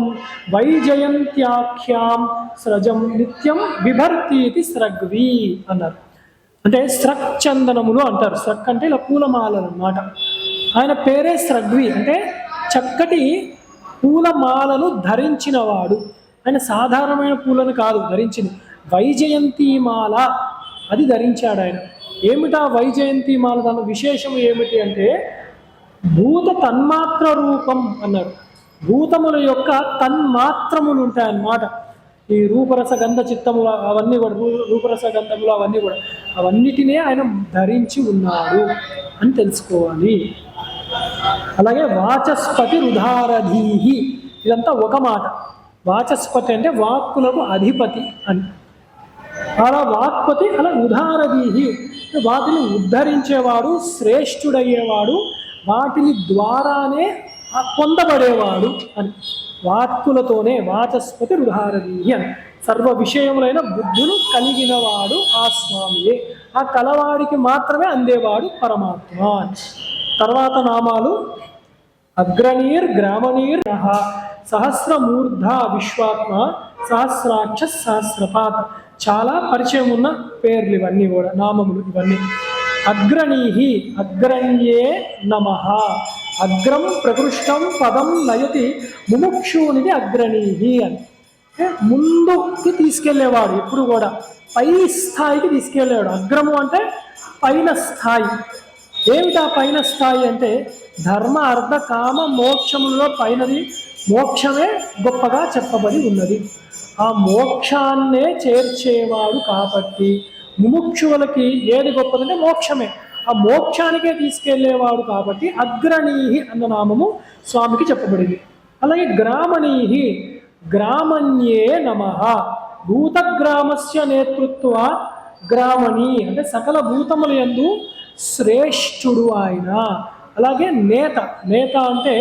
వైజయంత్యాఖ్యాం స్రజం నిత్యం బిభర్తీతి స్రగ్వి అన్నారు. అంటే స్రక్ చందనములు అంటారు. స్రక్ అంటే ఇలా పూలమాలలు అన్నమాట. ఆయన పేరే స్రగ్వి అంటే చక్కటి పూలమాలను ధరించినవాడు. ఆయన సాధారణమైన పూలను కాదు ధరించింది, వైజయంతిమాల అది ధరించాడు ఆయన. ఏమిటా వైజయంతిమాల? దాని విశేషం ఏమిటి అంటే భూత తన్మాత్ర రూపం అన్నారు. భూతముల యొక్క తన్మాత్రములు ఉంటాయన్నమాట. ఈ రూపరస గంధ చిత్తములు అవన్నీ కూడా, రూపరస గంధములు అవన్నీ కూడా, అవన్నిటినే ఆయన ధరించి ఉన్నాడు అని తెలుసుకోవాలి. అలాగే వాచస్పతి రుధారధీహి, ఇదంతా ఒక మాట. వాచస్పతి అంటే వాక్కులకు అధిపతి అని. అలా వాక్పతి, అలా ఉదారధీహి వాటిని ఉద్ధరించేవాడు, శ్రేష్ఠుడయ్యేవాడు, వాటిని ద్వారానే పొందబడేవాడు అని. వాక్కులతోనే వాచస్పతి రుధారధీహి అని. సర్వ విషయములైన బుద్ధులు కలిగినవాడు ఆ స్వామియే. ఆ కలవాడికి మాత్రమే అందేవాడు పరమాత్మ. తర్వాత నామాలు అగ్రణీర్ గ్రామణీర్ సహస్రమూర్ధ విశ్వాత్మ సహస్రాక్ష సహస్రపాత్. చాలా పరిచయం ఉన్న పేర్లు ఇవన్నీ కూడా, నామములు ఇవన్నీ. అగ్రణీహి అగ్రణ్యే నమః. అగ్రం ప్రకృష్టం పదం నయతి ముముక్షునిది అగ్రణీహి అని. ముందుకి తీసుకెళ్లేవాడు, ఎప్పుడు కూడా పై స్థాయికి తీసుకెళ్ళేవాడు. అగ్రము అంటే పైన స్థాయి. ఏమిటా పైన స్థాయి అంటే ధర్మ అర్థ కామ మోక్షములలో పైనది మోక్షమే గొప్పగా చెప్పబడి ఉన్నది. ఆ మోక్షాన్నే చేర్చేవాడు కాబట్టి ముముక్షువులకి ఏది గొప్పదంటే మోక్షమే. ఆ మోక్షానికే తీసుకెళ్లేవాడు కాబట్టి అగ్రణీహి అన్న నామము స్వామికి చెప్పబడింది. అలాగే గ్రామణీహి గ్రామణ్యే నమః భూతగ్రామస్య నేతృత్వ గ్రామణి అంటే సకల భూతముల యందు శ్రేష్ఠుడు ఆయన. అలాగే నేత నేత అంటే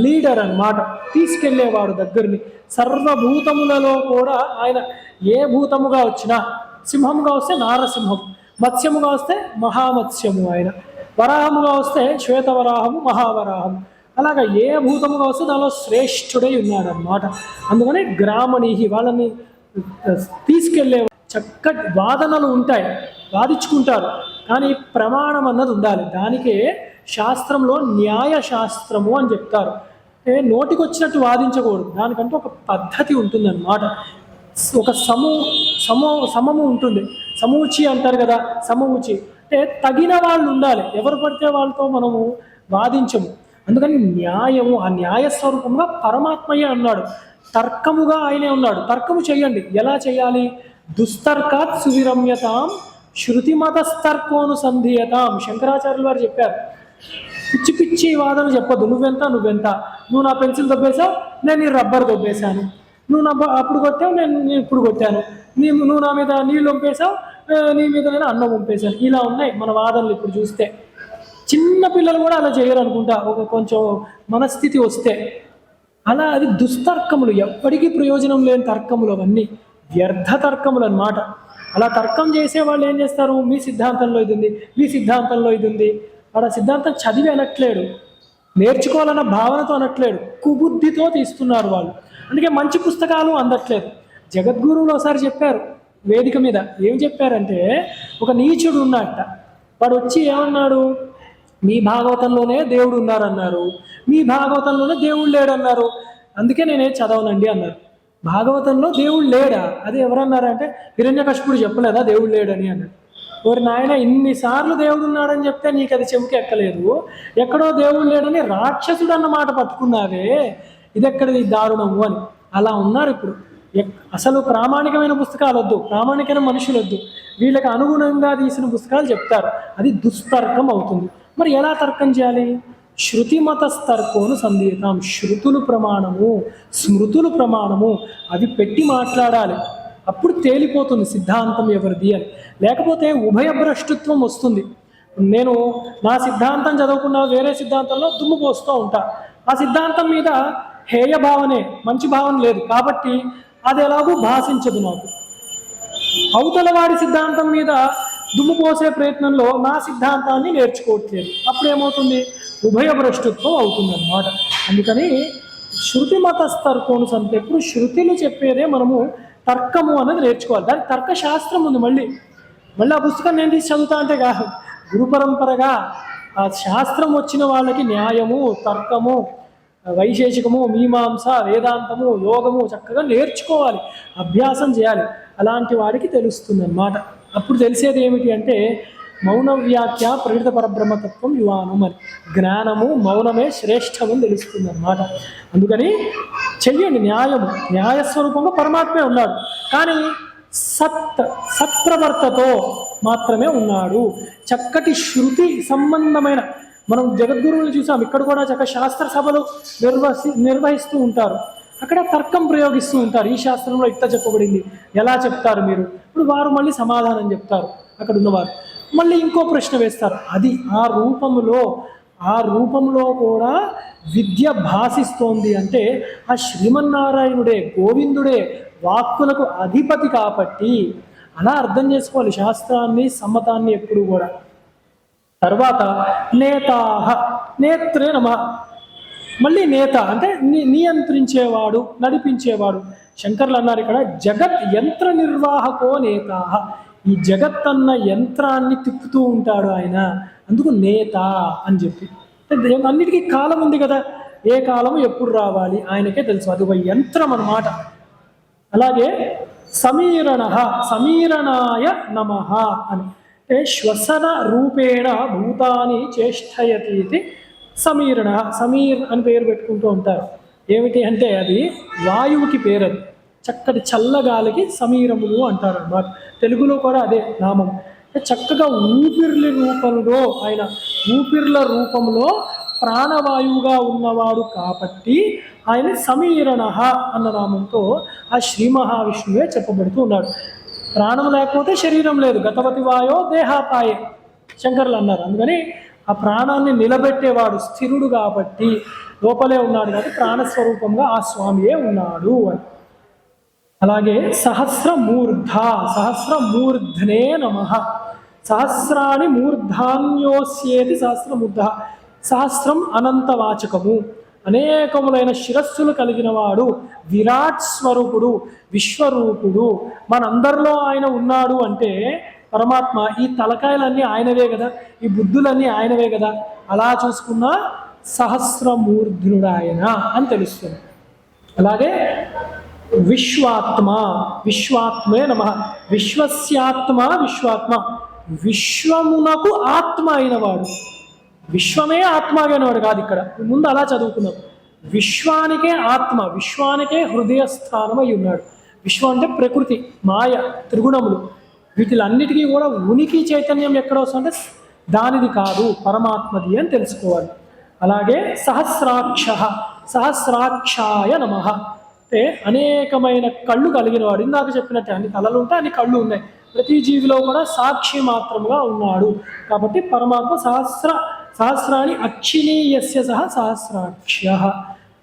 లీడర్ అన్నమాట, తీసుకెళ్లేవాడు దగ్గరని. సర్వభూతములలో కూడా ఆయన ఏ భూతముగా వచ్చినా, సింహముగా వస్తే నారసింహం, మత్స్యముగా వస్తే మహామత్స్యము ఆయన, వరాహముగా వస్తే శ్వేతవరాహము మహావరాహము, అలాగా ఏ భూతముగా వస్తే దానిలో శ్రేష్ఠుడై ఉన్నాడనమాట. అందుకని గ్రామణీహి వాళ్ళని తీసుకెళ్లే చక్కటి వాదనలు ఉంటాయి, వాదించుకుంటారు, కానీ ప్రమాణం అన్నది ఉండాలి. దానికే శాస్త్రంలో న్యాయశాస్త్రము అని చెప్తారు. నోటికి వచ్చినట్టు వాదించకూడదు, దానికంటే ఒక పద్ధతి ఉంటుందన్నమాట. ఒక సమము ఉంటుంది, సమూచి అంటారు కదా, సమూచి అంటే తగిన వాళ్ళు ఉండాలి. ఎవరు పడితే వాళ్ళతో మనము వాదించము. అందుకని న్యాయము, ఆ న్యాయస్వరూపంగా పరమాత్మయే అన్నాడు. తర్కముగా ఆయనే ఉన్నాడు. తర్కము చేయండి. ఎలా చేయాలి? దుస్తర్కాత్ సువిరమ్యతాం శృతిమతస్తర్కోనుసంధీయతాం. శంకరాచార్యులు వారు చెప్పారు, పిచ్చి పిచ్చి వాదన చెప్పొద్దు. నువ్వెంత, నువ్వు నా పెన్సిల్ దొబ్బేశావు, నేను నీ రబ్బర్ దొబ్బేశాను, నువ్వు నా అప్పుడు కొట్టావు, నేను ఇప్పుడు కొట్టాను, నువ్వు నా మీద నీళ్ళు వంపేశావు, నీ మీద నేను అన్నం వంపేశాను. ఇలా ఉన్నాయి మన వాదనలు. ఇప్పుడు చూస్తే చిన్న పిల్లలు కూడా అలా చేయరు అనుకుంటా, ఒక కొంచెం మనస్థితి వస్తే. అలా అది దుస్తర్కములు, ఎప్పటికీ ప్రయోజనం లేని తర్కములు, అవన్నీ వ్యర్థ తర్కములు అన్నమాట. అలా తర్కం చేసే వాళ్ళు ఏం చేస్తారు? మీ సిద్ధాంతంలో ఇది ఉంది, మీ సిద్ధాంతంలో ఇది ఉంది. వాడు ఆ సిద్ధాంతం చదివి అనట్లేడు, నేర్చుకోవాలన్న భావనతో అనట్లేడు, కుబుద్ధితో తీస్తున్నారు వాళ్ళు. అందుకే మంచి పుస్తకాలు అందట్లేదు. జగద్గురువులు ఒకసారి చెప్పారు వేదిక మీద. ఏం చెప్పారంటే, ఒక నీచుడు ఉన్నట్ట, వాడు వచ్చి ఏమన్నాడు? మీ భాగవతంలోనే దేవుడు ఉన్నారన్నారు, మీ భాగవతంలోనే దేవుడు లేడన్నారు, అందుకే నేనేం చదవనండి అన్నారు. భాగవతంలో దేవుడు లేడా? అది ఎవరన్నారంటే హిరణ్యకశిపుడు చెప్పలేదా దేవుడు లేడని అన్నాడు. ఎవరి నాయన, ఇన్నిసార్లు దేవుడు ఉన్నాడని చెప్తే నీకు అది చెవికి ఎక్కలేదు, ఎక్కడో దేవుడు లేడని రాక్షసుడు అన్న మాట పట్టుకున్నావే, ఇది ఎక్కడిది దారుణము అని. అలా ఉన్నారు ఇప్పుడు. అసలు ప్రామాణికమైన పుస్తకాలు వద్దు, ప్రామాణికమైన మనుషులు వద్దు, వీళ్ళకి అనుగుణంగా తీసిన పుస్తకాలు చెప్తారు. అది దుస్తర్కం అవుతుంది. మరి ఎలా తర్కం చేయాలి? శృతిమతస్తర్కోను సంధీయతాం. శృతులు ప్రమాణము, స్మృతులు ప్రమాణము, అవి పెట్టి మాట్లాడాలి. అప్పుడు తేలిపోతుంది సిద్ధాంతం ఎవరిది అని. లేకపోతే ఉభయభ్రష్టత్వం వస్తుంది. నేను నా సిద్ధాంతం చదవకుండా వేరే సిద్ధాంతంలో దుమ్ము పోస్తూ ఉంటా. ఆ సిద్ధాంతం మీద హేయ భావనే, మంచి భావన లేదు కాబట్టి అది ఎలాగూ భాషించదు నాకు. అవతల వాడి సిద్ధాంతం మీద దుమ్ము పోసే ప్రయత్నంలో నా సిద్ధాంతాన్ని నేర్చుకోవట్లేదు. అప్పుడు ఏమవుతుంది? ఉభయభ్రష్టత్వం అవుతుంది అన్నమాట. అందుకని శృతిమతస్తర్కోను సంతే, ఎప్పుడు శృతులు చెప్పేదే మనము తర్కము అన్నది నేర్చుకోవాలి. దానికి తర్కశాస్త్రం ఉంది. మళ్ళీ ఆ పుస్తకం నేను తీసి చదువుతా అంటే కాదు, గురు పరంపరగా ఆ శాస్త్రం వచ్చిన వాళ్ళకి న్యాయము, తర్కము, వైశేషికము, మీమాంస, వేదాంతము, యోగము చక్కగా నేర్చుకోవాలి, అభ్యాసం చేయాలి. అలాంటి వాడికి తెలుస్తుంది అన్నమాట. అప్పుడు తెలిసేది ఏమిటి అంటే మౌన వ్యాఖ్య ప్రకృత పరబ్రహ్మతత్వం యువానం అని. జ్ఞానము మౌనమే శ్రేష్టమని తెలుస్తుంది అన్నమాట. అందుకని చెయ్యండి న్యాయము. న్యాయస్వరూపంగా పరమాత్మే ఉన్నాడు, కానీ సత్ప్రవర్తతో మాత్రమే ఉన్నాడు. చక్కటి శృతి సంబంధమైన, మనం జగద్గురువులు చూసాం, ఇక్కడ కూడా చక్కగా శాస్త్ర సభలు నిర్వహిస్తూ ఉంటారు. అక్కడ తర్కం ప్రయోగిస్తూ ఉంటారు. ఈ శాస్త్రంలో ఇట్లా చెప్పబడింది, ఎలా చెప్తారు మీరు? ఇప్పుడు వారు మళ్ళీ సమాధానం చెప్తారు, అక్కడ ఉన్నవారు మళ్ళీ ఇంకో ప్రశ్న వేస్తారు. అది ఆ రూపంలో కూడా విద్య భాషిస్తోంది అంటే ఆ శ్రీమన్నారాయణుడే, గోవిందుడే వాక్కులకు అధిపతి కాబట్టి అలా అర్థం చేసుకోవాలి శాస్త్రాన్ని, సమ్మతాన్ని ఎప్పుడు కూడా. తర్వాత నేతాహ, నేత్రే నమః. మళ్ళీ నేత అంటే నియంత్రించేవాడు, నడిపించేవాడు. శంకర్లు అన్నారు ఇక్కడ జగత్ యంత్ర నిర్వాహకో నేతాహ. ఈ జగత్ అన్న యంత్రాన్ని తిప్పుతూ ఉంటాడు ఆయన, అందుకు నేత అని చెప్పి. అన్నిటికీ కాలం ఉంది కదా, ఏ కాలము ఎప్పుడు రావాలి ఆయనకే తెలుసు, అది ఒక యంత్రం అన్నమాట. అలాగే సమీరణ, సమీరణాయ నమః అని. అంటే శ్వసన రూపేణ భూతాని చేష్టయతి ఇది సమీరణ. సమీర్ అని పేరు పెట్టుకుంటూ ఉంటారు. ఏమిటి అంటే అది వాయువుకి పేరు. అది చక్కటి చల్లగాలికి సమీరములు అంటారు అన్నమాట. తెలుగులో కూడా అదే నామం. చక్కగా ఊపిర్ల రూపంలో ఆయన ఊపిర్ల రూపంలో ప్రాణవాయువుగా ఉన్నవాడు కాబట్టి ఆయన సమీరణ అన్న నామంతో ఆ శ్రీ మహావిష్ణువే చెప్పబడుతూ ఉన్నాడు. ప్రాణం లేకపోతే శరీరం లేదు. గతవతి వాయో దేహాపాయే శంకరులు అన్నారు. అందుకని ఆ ప్రాణాన్ని నిలబెట్టేవాడు స్థిరుడు కాబట్టి లోపలే ఉన్నాడు కాబట్టి ప్రాణస్వరూపంగా ఆ స్వామియే ఉన్నాడు అని. అలాగే సహస్రమూర్ధనే నమః. సహస్రాణి మూర్ధాన్యోస్యేతి సహస్రమూర్ధ. సహస్రం అనంతవాచకము, అనేకములైన శిరస్సులు కలిగిన వాడు, విరాట్ స్వరూపుడు, విశ్వరూపుడు. మనందరిలో ఆయన ఉన్నాడు అంటే పరమాత్మ ఈ తలకాయలన్నీ ఆయనవే కదా, ఈ బుద్ధులన్నీ ఆయనవే కదా. అలా చూసుకున్న సహస్రమూర్ధుడు ఆయన అని తెలుస్తుంది. అలాగే విశ్వాత్మే నమః. విశ్వస్యాత్మ విశ్వాత్మ, విశ్వమునకు ఆత్మ అయినవాడు. విశ్వమే ఆత్మ అయినవాడు కాదు. ఇక్కడ ముందు అలా చదువుకున్నాం. విశ్వానికే ఆత్మ, విశ్వానికే హృదయ స్థానం అయి ఉన్నాడు. విశ్వం అంటే ప్రకృతి, మాయ, త్రిగుణములు, వీటిలన్నిటికీ కూడా ఉనికి చైతన్యం ఎక్కడ వస్తుందంటే దానిది కాదు, పరమాత్మది అని తెలుసుకోవాలి. అలాగే సహస్రాక్షాయ నమః. అంటే అనేకమైన కళ్ళు కలిగిన వాడు. ఇందాక చెప్పినట్టే అన్ని తలలు ఉంటాయి, అన్ని కళ్ళు ఉన్నాయి. ప్రతి జీవిలో కూడా సాక్షి మాత్రముగా ఉన్నాడు కాబట్టి పరమాత్మ సహస్రాన్ని అక్షిణీయస్య సహ సహస్రాక్ష్య.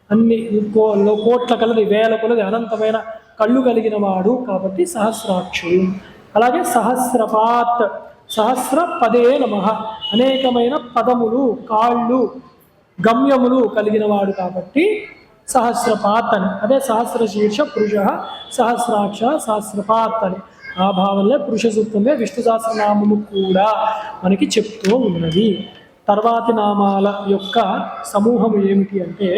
అన్ని కోట్ల కొలది, వేల కొలది అనంతమైన కళ్ళు కలిగిన వాడు కాబట్టి సహస్రాక్షుడు. అలాగే సహస్రపదే నమః. అనేకమైన పదములు, కాళ్ళు, గమ్యములు కలిగిన వాడు కాబట్టి సహస్రపాత్ అని. అదే సహస్రశీర్ష పురుష సహస్రాక్ష సహస్రపాత్ అని. ఆ భావనలో పురుష సూక్తమే విష్ణు సహస్రనామము కూడా మనకి చెప్తూ ఉన్నది. తర్వాతి నామాల యొక్క సమూహము ఏమిటి అంటే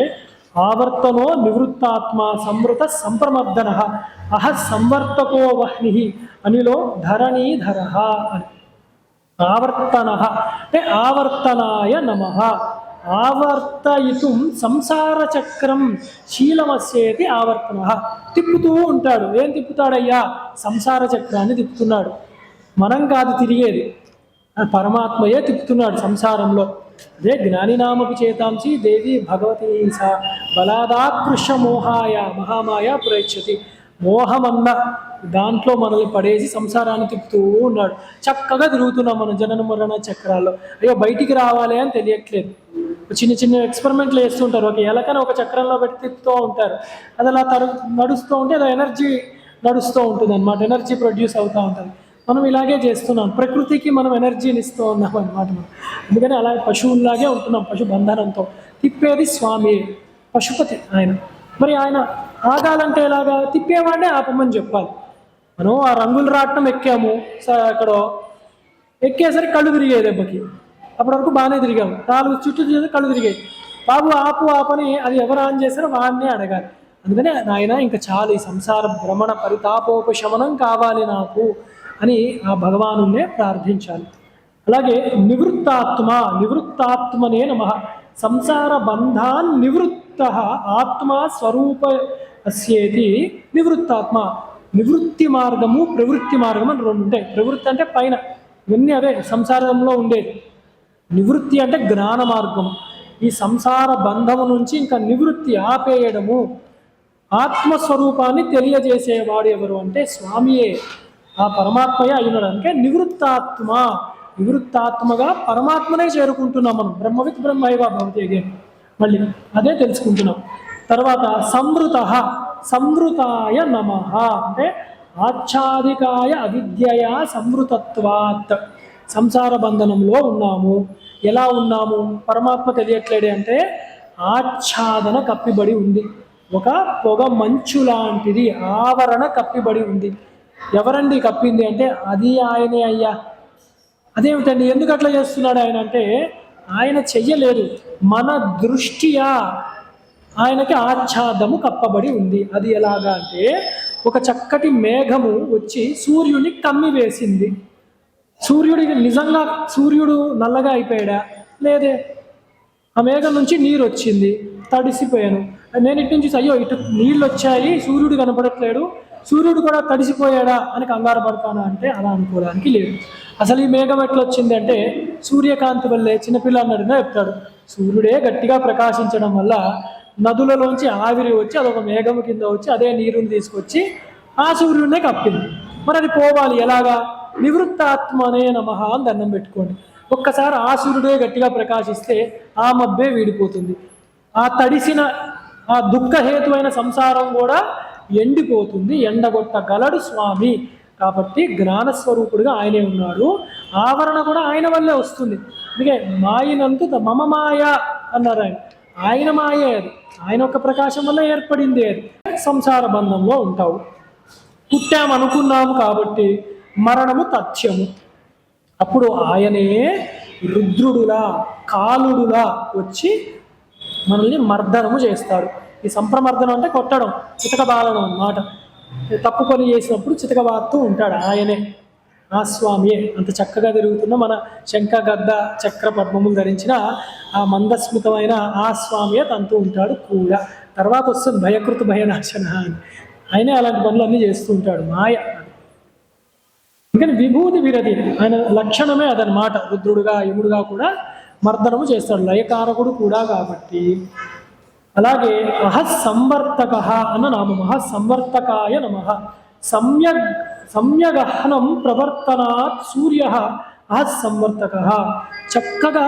ఆవర్తనో నివృత్తాత్మ సంవృత సంప్రమర్దన అహ సంవర్తకో వహ్ని అనిలో ధరణీధర అని. ఆవర్తన అంటే ఆవర్తనాయ నమః. ఆవర్తయితుం సంసార చక్రం శీలమస్యేతి ఆవర్తన. తిప్పుతూ ఉంటాడు. ఏం తిప్పుతాడయ్యా? సంసార చక్రాన్ని తిప్పుతున్నాడు. మనం కాదు తిరిగేది, పరమాత్మయే తిప్పుతున్నాడు సంసారంలో. అదే జ్ఞానినామపి చేతాంసి దేవి భగవతి సా బలాదాకృష మోహాయ మహామాయ పురేక్షతి. మోహమన్న దాంట్లో మనల్ని పడేసి సంసారాన్ని తిప్పుతూ ఉన్నాడు. చక్కగా తిరుగుతున్నాం మనం జనన మరణ చక్రాల్లో. అయ్యో బయటికి రావాలి అని తెలియట్లేదు. చిన్న చిన్న ఎక్స్పెరిమెంట్లు వేస్తుంటారు. ఒక ఎలకని ఒక చక్రంలో పెట్టి తిప్పుతూ ఉంటారు. అది అలా నడుస్తూ ఉంటే అది ఎనర్జీ నడుస్తూ ఉంటుంది అన్నమాట. ఎనర్జీ ప్రొడ్యూస్ అవుతూ ఉంటుంది. మనం ఇలాగే చేస్తున్నాం. ప్రకృతికి మనం ఎనర్జీని ఇస్తూ ఉన్నాం అన్నమాట. మనం అందుకని అలాగే పశువుల్లాగే ఉంటున్నాం. పశు బంధనంతో తిప్పేది స్వామి, పశుపతి ఆయన. మరి ఆయన ఆగాలంటే ఎలాగా? తిప్పేవాడే ఆపమని చెప్పాలి. మనం ఆ రంగుల రాట్నం ఎక్కాము, అక్కడ ఎక్కేసరికి కళ్ళు తిరిగాయి దెబ్బకి. అప్పటి వరకు బాగానే తిరిగాము. 4 చుట్టూ చేసి కళ్ళు తిరిగాయి. బాబు ఆపని అది ఎవరు ఆన్ చేశారో వాడినే అడగాలి. అందుకనే నాయన ఇంకా చాలు, ఈ సంసార భ్రమణ పరితాపోపశమనం కావాలి నాకు అని ఆ భగవానునే ప్రార్థించాలి. అలాగే నివృత్తాత్మనే నమః. సంసార బంధాన్ నివృత్త ఆత్మ స్వరూప అస్యేతి నివృత్తాత్మ. నివృత్తి మార్గము, ప్రవృత్తి మార్గం అని 2 ఉంటాయి. ప్రవృత్తి అంటే పైన ఇవన్నీ అవే సంసారంలో ఉండేది. నివృత్తి అంటే జ్ఞాన మార్గం. ఈ సంసార బంధము నుంచి ఇంకా నివృత్తి, ఆపేయడము, ఆత్మస్వరూపాన్ని తెలియజేసేవాడు ఎవరు అంటే స్వామియే, ఆ పరమాత్మయే అయినాడు. అందుకే నివృత్తాత్మగా పరమాత్మనే చేరుకుంటున్నాం మనం. బ్రహ్మవిత్ బ్రహ్మైవ భవతి అగైన్ మళ్ళీ అదే తెలుసుకుంటున్నాం. తర్వాత సంవృతాయ నమః అంటే ఆచ్ఛాదికాయ అవిద్యయా సంవృతత్వాత్. సంసార బంధనంలో ఉన్నాము. ఎలా ఉన్నాము? పరమాత్మ తెలియట్లేడే అంటే ఆచ్ఛాదన కప్పిబడి ఉంది. ఒక పొగ మంచు లాంటిది ఆవరణ కప్పిబడి ఉంది. ఎవరండి కప్పింది అంటే అది ఆయనే అయ్యా. అదేమిటండి, ఎందుకు అట్లా చేస్తున్నాడు ఆయన అంటే ఆయన చెయ్యలేదు, మన దృష్ట్యా ఆయనకి ఆచ్ఛాదము కప్పబడి ఉంది. అది ఎలాగా అంటే ఒక చక్కటి మేఘము వచ్చి సూర్యుని కమ్మి వేసింది. సూర్యుడికి నిజంగా సూర్యుడు నల్లగా అయిపోయాడా? లేదే. ఆ మేఘం నుంచి నీరు వచ్చింది, తడిసిపోయాను. నేను ఇటు నుంచి అయ్యో ఇటు నీళ్ళు వచ్చాయి, సూర్యుడు కనపడట్లేడు, సూర్యుడు కూడా తడిసిపోయాడా అని కంగారు పడతానా అంటే అలా అనుకోవడానికి లేదు. అసలు ఈ మేఘం ఎట్లా వచ్చింది అంటే సూర్యకాంతి వల్లే. చిన్నపిల్లన్నడిగా చెప్తాడు, సూర్యుడే గట్టిగా ప్రకాశించడం వల్ల నదులలోంచి ఆవిరి వచ్చి అదొక మేఘం కింద వచ్చి అదే నీరుని తీసుకొచ్చి ఆ సూర్యుడినే కప్పింది. మరి అది పోవాలి ఎలాగా? నివృత్తాత్మనే నమః అని దండం పెట్టుకోండి. ఒక్కసారి ఆ సూర్యుడే గట్టిగా ప్రకాశిస్తే ఆ మబ్బే వీడిపోతుంది, ఆ తడిసిన ఆ దుఃఖహేతువైన సంసారం కూడా ఎండిపోతుంది, ఎండగొట్టగలడు స్వామి. కాబట్టి జ్ఞానస్వరూపుడుగా ఆయనే ఉన్నాడు. ఆవరణ కూడా ఆయన వల్లే వస్తుంది. అందుకే మాయనంతు మమ మాయ అన్నారు ఆయన. ఆయన మాయే అది, ఆయన యొక్క ప్రకాశం వల్ల ఏర్పడింది అది. సంసార బంధంలో ఉంటావు. పుట్టామనుకున్నాము కాబట్టి మరణము తథ్యము. అప్పుడు ఆయనే రుద్రుడులా కాలుడులా వచ్చి మనల్ని మర్దనము చేస్తాడు. ఈ సంప్రమర్దనం అంటే కొట్టడం, చితకబాలడం అన్నమాట. తప్పు పని చేసినప్పుడు చితకబారుతూ ఉంటాడు ఆయనే, ఆ స్వామియే. అంత చక్కగా తిరుగుతున్న మన శంఖ గద్ద చక్ర పద్మములు ధరించిన ఆ మందస్మితమైన ఆ స్వామియే తంతూ ఉంటాడు కూడా. తర్వాత వస్తుంది భయకృత భయనాశన అని. ఆయనే అలాంటి పనులన్నీ చేస్తూ ఉంటాడు, మాయ. అందుకని విభూతి విరతి ఆయన లక్షణమే అదనమాట. రుద్రుడుగా యముడుగా కూడా మర్దనము చేస్తాడు, లయకారకుడు కూడా కాబట్టి. అలాగే అహస్సంవర్తక అన్న నామం. అహస్సంవర్తకాయ నమః. సమ్యగహనం ప్రవర్తనాత్ సూర్య అహస్సంవర్తక. చక్కగా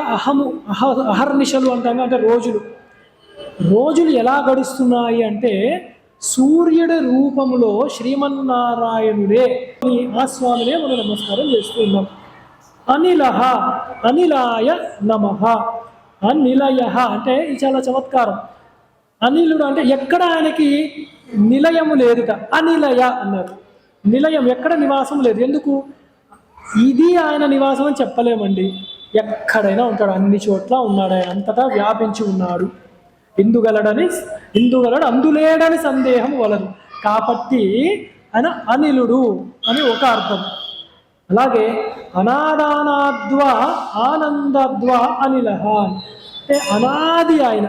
అహర్నిశలు అంటాం, అంటే రోజులు ఎలా గడుస్తున్నాయి అంటే సూర్యుడి రూపంలో శ్రీమన్నారాయణుడే, ఆ స్వామినే మనం నమస్కారం చేస్తూ ఉన్నాం. అనిలహ అనిలాయ నమః. అనిలయ అంటే ఇది చాలా చమత్కారం. అనిలుడు అంటే ఎక్కడ ఆయనకి నిలయము లేదుట, అనిలయ అన్నారు. నిలయం ఎక్కడ నివాసం లేదు. ఎందుకు? ఇది ఆయన నివాసం అని చెప్పలేమండి. ఎక్కడైనా ఉంటాడు, అన్ని చోట్ల ఉన్నాడు ఆయన, అంతటా వ్యాపించి ఉన్నాడు. ఇందుగలడు అందులేడని సందేహం వలదు. కాబట్టి ఆయన అనిలుడు అని ఒక అర్థం. అలాగే అనాదానాద్వా ఆనందద్వా అనిలహ అంటే అనాది, ఆయన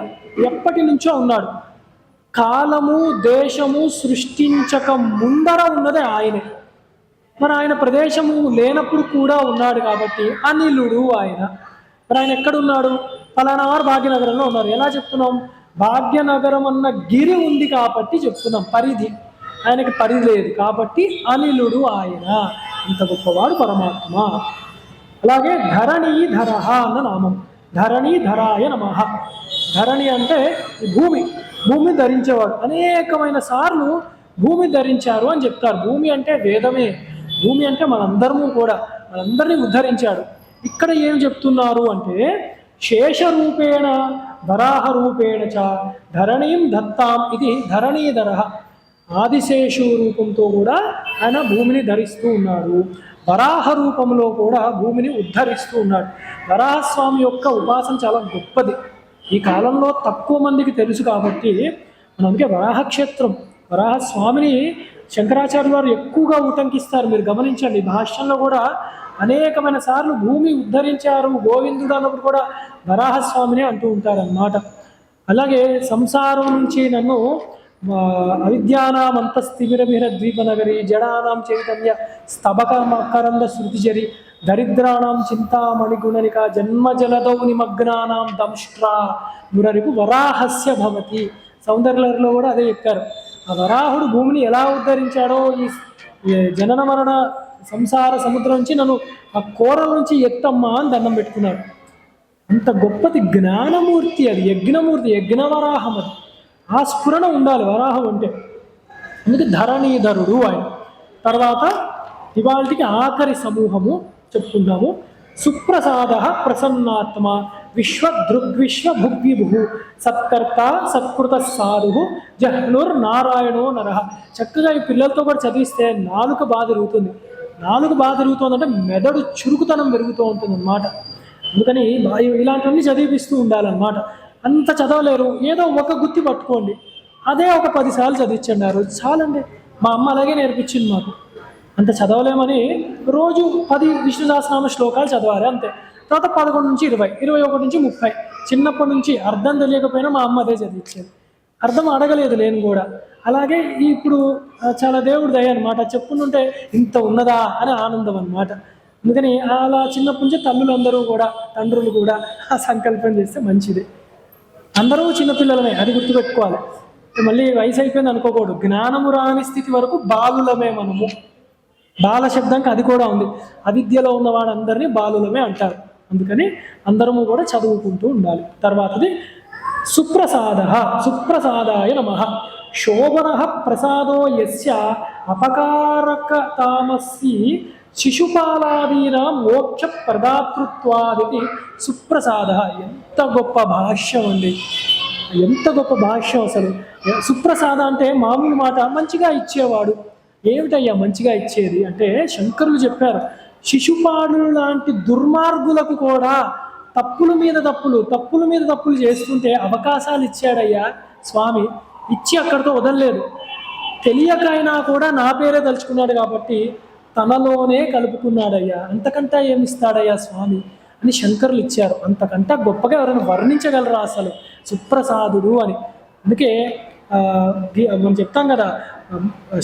ఎప్పటి నుంచో ఉన్నాడు. కాలము దేశము సృష్టించక ముందర ఉన్నదే ఆయనే. మరి ఆయన ప్రదేశము లేనప్పుడు కూడా ఉన్నాడు కాబట్టి అనిలుడు ఆయన. మరి ఆయన ఎక్కడున్నాడు? ఫలానా వారు భాగ్యనగరంలో ఉన్నారు. ఎలా చెప్తున్నాం? భాగ్యనగరం అన్న గిరి ఉంది కాబట్టి చెప్తున్నాం. పరిధి, ఆయనకి పరిధి లేదు కాబట్టి అనిలుడు ఆయన. ఇంత గొప్పవాడు పరమాత్మ. అలాగే ధరణీధర అన్న నామం. ధరణీధరాయ నమః. ధరణి అంటే భూమి ధరించేవాడు. అనేకమైన సార్లు భూమి ధరించారు అని చెప్తారు. భూమి అంటే వేదమే, భూమి అంటే మనందరము కూడా, మనందరినీ ఉద్ధరించాడు. ఇక్కడ ఏం చెప్తున్నారు అంటే శేషరూపేణ వరాహ రూపేణ చ ధరణీం దత్తాం ఇది ధరణీధర. ఆదిశేషు రూపంతో కూడా ఆయన భూమిని ధరిస్తూ ఉన్నాడు. వరాహ రూపంలో కూడా భూమిని ఉద్ధరిస్తూ ఉన్నాడు. వరాహస్వామి యొక్క ఉపాసన చాలా గొప్పది. ఈ కాలంలో తక్కువ మందికి తెలుసు కాబట్టి మనం అందుకే వరాహక్షేత్రం, వరాహస్వామిని శంకరాచార్యులు వారు ఎక్కువగా ఉటంకిస్తారు. మీరు గమనించండి, భాష్యంలో కూడా అనేకమైన సార్లు భూమి ఉద్ధరించారు గోవిందుడు అన్నప్పుడు కూడా వరాహస్వామిని అంటూ ఉంటారన్నమాట. అలాగే సంసారం నుంచి నన్ను అవిద్యానాం అంతస్థిమిరమిర ద్వీపనగరి జడానాం చైతన్య స్తబక మకరంద శృతిజరి దరిద్రాణం చింతామణిగుణనిక జన్మజలదౌ నిమగ్నానాం దంష్ట్రా మురరిపు వరాహస్య భవతి. సౌందర్యలో కూడా అదే చెప్పారు. ఆ వరాహుడు భూమిని ఎలా ఉద్ధరించాడో, ఈ జనన మరణ సంసార సముద్రం నుంచి నన్ను ఆ కోరల నుంచి ఎత్తమ్మా అని దండం పెట్టుకున్నాడు. అంత గొప్పది జ్ఞానమూర్తి, అది యజ్ఞమూర్తి, యజ్ఞవరాహం. అది ఆ స్ఫురణ ఉండాలి వరాహం అంటే. అందుకే ధరణీధరుడు ఆయన. తర్వాత ఇవాళకి ఆఖరి సమూహము చెప్పుకుందాము. సుప్రసాద ప్రసన్నాత్మ విశ్వదృగ్విశ్వభుగ్విభు సత్కర్త సత్కృత సాధు జహ్నుర్నారాయణో నరః. చక్కగా ఈ పిల్లలతో కూడా చదివిస్తే నాలుక బాధ తిరుగుతుంది. నాలుగు బాధ తిరుగుతుందంటే మెదడు చురుకుతనం పెరుగుతూ ఉంటుంది అన్నమాట. అందుకని ఇలాంటివన్నీ చదివిస్తూ ఉండాలన్నమాట. అంత చదవలేరు, ఏదో ఒక గుత్తి పట్టుకోండి, అదే ఒక 10 సార్లు చదివించండి. ఆ రోజు చాలండి. మా అమ్మ అలాగే నేర్పించింది మాకు. అంత చదవలేమని రోజు 10 విష్ణు సహస్రనామ శ్లోకాలు చదవాలి అంతే. తర్వాత 11 నుంచి 20, 21 నుంచి 30. చిన్నప్పటి నుంచి అర్థం తెలియకపోయినా మా అమ్మ అదే చదివించేది. అర్థం అడగలేదు నేను కూడా. అలాగే ఇప్పుడు చాలా దేవుడి దయ అనమాట. చెప్పుకుంటుంటే ఇంత ఉన్నదా అని ఆనందం అనమాట. అందుకని అలా చిన్నప్పటి నుంచి తల్లులందరూ కూడా, తండ్రులు కూడా ఆ సంకల్పం చేస్తే మంచిది. అందరూ చిన్నపిల్లలమే, అది గుర్తుపెట్టుకోవాలి. మళ్ళీ వయసు అయిపోయింది అనుకోకూడదు. జ్ఞానము రాని స్థితి వరకు బాలులమే మనము. బాల శబ్దానికి అది కూడా ఉంది. అవిద్యలో ఉన్నవాడందరినీ బాలులమే అంటారు. అందుకని అందరము కూడా చదువుకుంటూ ఉండాలి. తర్వాతది సుప్రసాద. సుప్రసాదాయ నమః. శోభన ప్రసాదో యస్య అపకారక తామస్సి శిశుపాలాదీనా మోక్ష ప్రదాతృత్వాది సుప్రసాద. ఎంత గొప్ప భాష్యం అండి, ఎంత గొప్ప భాష్యం అసలు. సుప్రసాద అంటే మామూలు మాట, మంచిగా ఇచ్చేవాడు. ఏమిటయ్యా మంచిగా ఇచ్చేది అంటే శంకరులు చెప్పారు, శిశుపాలుడు లాంటి దుర్మార్గులకు కూడా తప్పుల మీద తప్పులు చేస్తుంటే అవకాశాలు ఇచ్చాడయ్యా స్వామి. ఇచ్చి అక్కడితో వదలలేదు. తెలియకైనా కూడా నా పేరే తలుచుకున్నాడు కాబట్టి తనలోనే కలుపుకున్నాడయ్యా. అంతకంటే ఏమిస్తాడయ్యా స్వామి అని శంకరులు ఇచ్చారు. అంతకంటే గొప్పగా ఎవరైనా వర్ణించగలరా అసలు సుప్రసాదుడు అని. అందుకే మనం చెప్తాం కదా,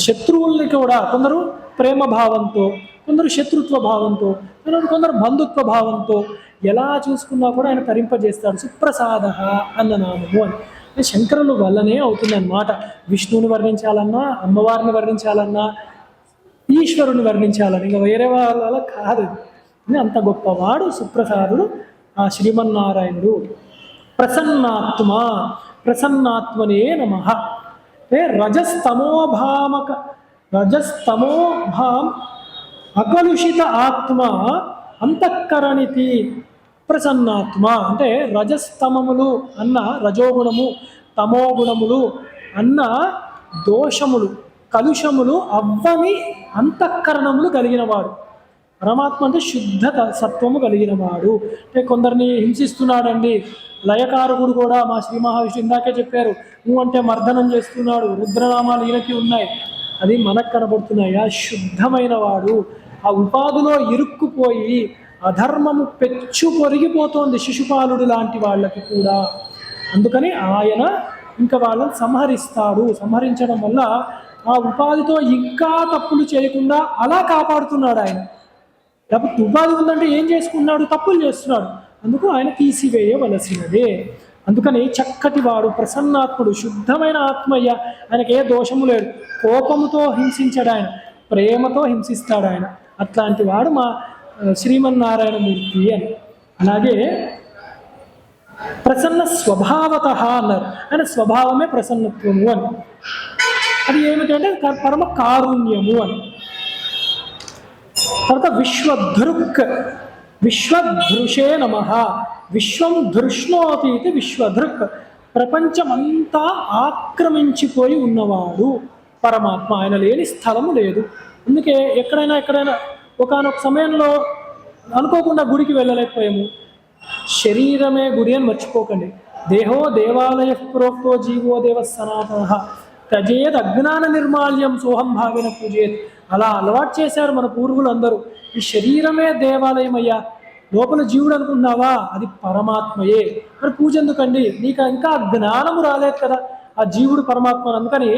శత్రువుల్ని కూడా కొందరు ప్రేమ భావంతో, కొందరు శత్రుత్వ భావంతో, కొందరు బంధుత్వ భావంతో ఎలా చూసుకున్నా కూడా ఆయన తరింపజేస్తాడు. సుప్రసాద అన్న నామము అని శంకరుల వల్లనే అవుతుందన్నమాట. విష్ణువుని వర్ణించాలన్నా, అమ్మవారిని వర్ణించాలన్నా, ఈశ్వరుని వర్ణించాలని, ఇంకా వేరే వాళ్ళ కాదు. అంత గొప్పవాడు సుప్రసాదుడు ఆ శ్రీమన్నారాయణుడు. ప్రసన్నాత్మ, ప్రసన్నాత్మనే నమః. రజస్తమోభాం అకలుషిత ఆత్మ అంతఃకరణితి ప్రసన్నాత్మ. అంటే రజస్తమములు అన్న రజోగుణము, తమోగుణములు అన్న దోషములు, కలుషములు అవ్వని అంతఃకరణములు కలిగినవాడు. పరమాత్మ అంటే శుద్ధ సత్వము కలిగినవాడు. అంటే కొందరిని హింసిస్తున్నాడండి. లయకారకుడు కూడా మా శ్రీ మహావిష్ణు ఇందాకే చెప్పారు, నువ్వు అంటే మర్దనం చేస్తున్నాడు. రుద్రనామాలు ఈయనకి ఉన్నాయి, అది మనకు కనబడుతున్నాయా. శుద్ధమైన వాడు. ఆ ఉపాధిలో ఇరుక్కుపోయి అధర్మము పెచ్చు పొరిగిపోతోంది శిశుపాలుడు లాంటి వాళ్ళకి కూడా. అందుకని ఆయన ఇంకా వాళ్ళని సంహరిస్తాడు. సంహరించడం వల్ల ఆ ఉపాధితో ఇంకా తప్పులు చేయకుండా అలా కాపాడుతున్నాడు ఆయన. లేకపోతే ఉపాధి ఉందంటే ఏం చేసుకున్నాడు, తప్పులు చేస్తున్నాడు. అందుకు ఆయన తీసివేయవలసినదే. అందుకని చక్కటి వాడు, ప్రసన్నాత్ముడు, శుద్ధమైన ఆత్మయ్య. ఆయనకి ఏ దోషము లేదు. కోపముతో హింసించాడు ఆయన, ప్రేమతో హింసిస్తాడు ఆయన. అట్లాంటి వాడు మా శ్రీమన్నారాయణమూర్తి అని. అలాగే ప్రసన్న స్వభావత అన్నారు. ఆయన స్వభావమే ప్రసన్నత్వము అని. అది ఏమిటంటే పరమ కారుణ్యము అని. తర్వాత విశ్వధృక్, విశ్వధృషే నమః. విశ్వం ధృష్ణోతి ఇది విశ్వధృక్. ప్రపంచమంతా ఆక్రమించిపోయి ఉన్నవాడు పరమాత్మ. ఆయన లేని స్థలము లేదు. అందుకే ఎక్కడైనా ఒకానొక సమయంలో అనుకోకుండా గుడికి వెళ్ళలేకపోయాము. శరీరమే గుడి అని మర్చిపోకండి. దేహో దేవాలయ ప్రోక్తో జీవో దేవ సనాతన తజేద్ అజ్ఞాన నిర్మాల్యం సోహం భావేన పూజేత్. అలా అలవాటు చేశారు మన పూర్వులు అందరూ. ఈ శరీరమే దేవాలయం అయ్యా, లోపల జీవుడు అనుకున్నావా, అది పరమాత్మయే. మరి పూజ ఎందుకండి, నీకు ఇంకా జ్ఞానము రాలేదు కదా ఆ జీవుడు పరమాత్మ. అందుకని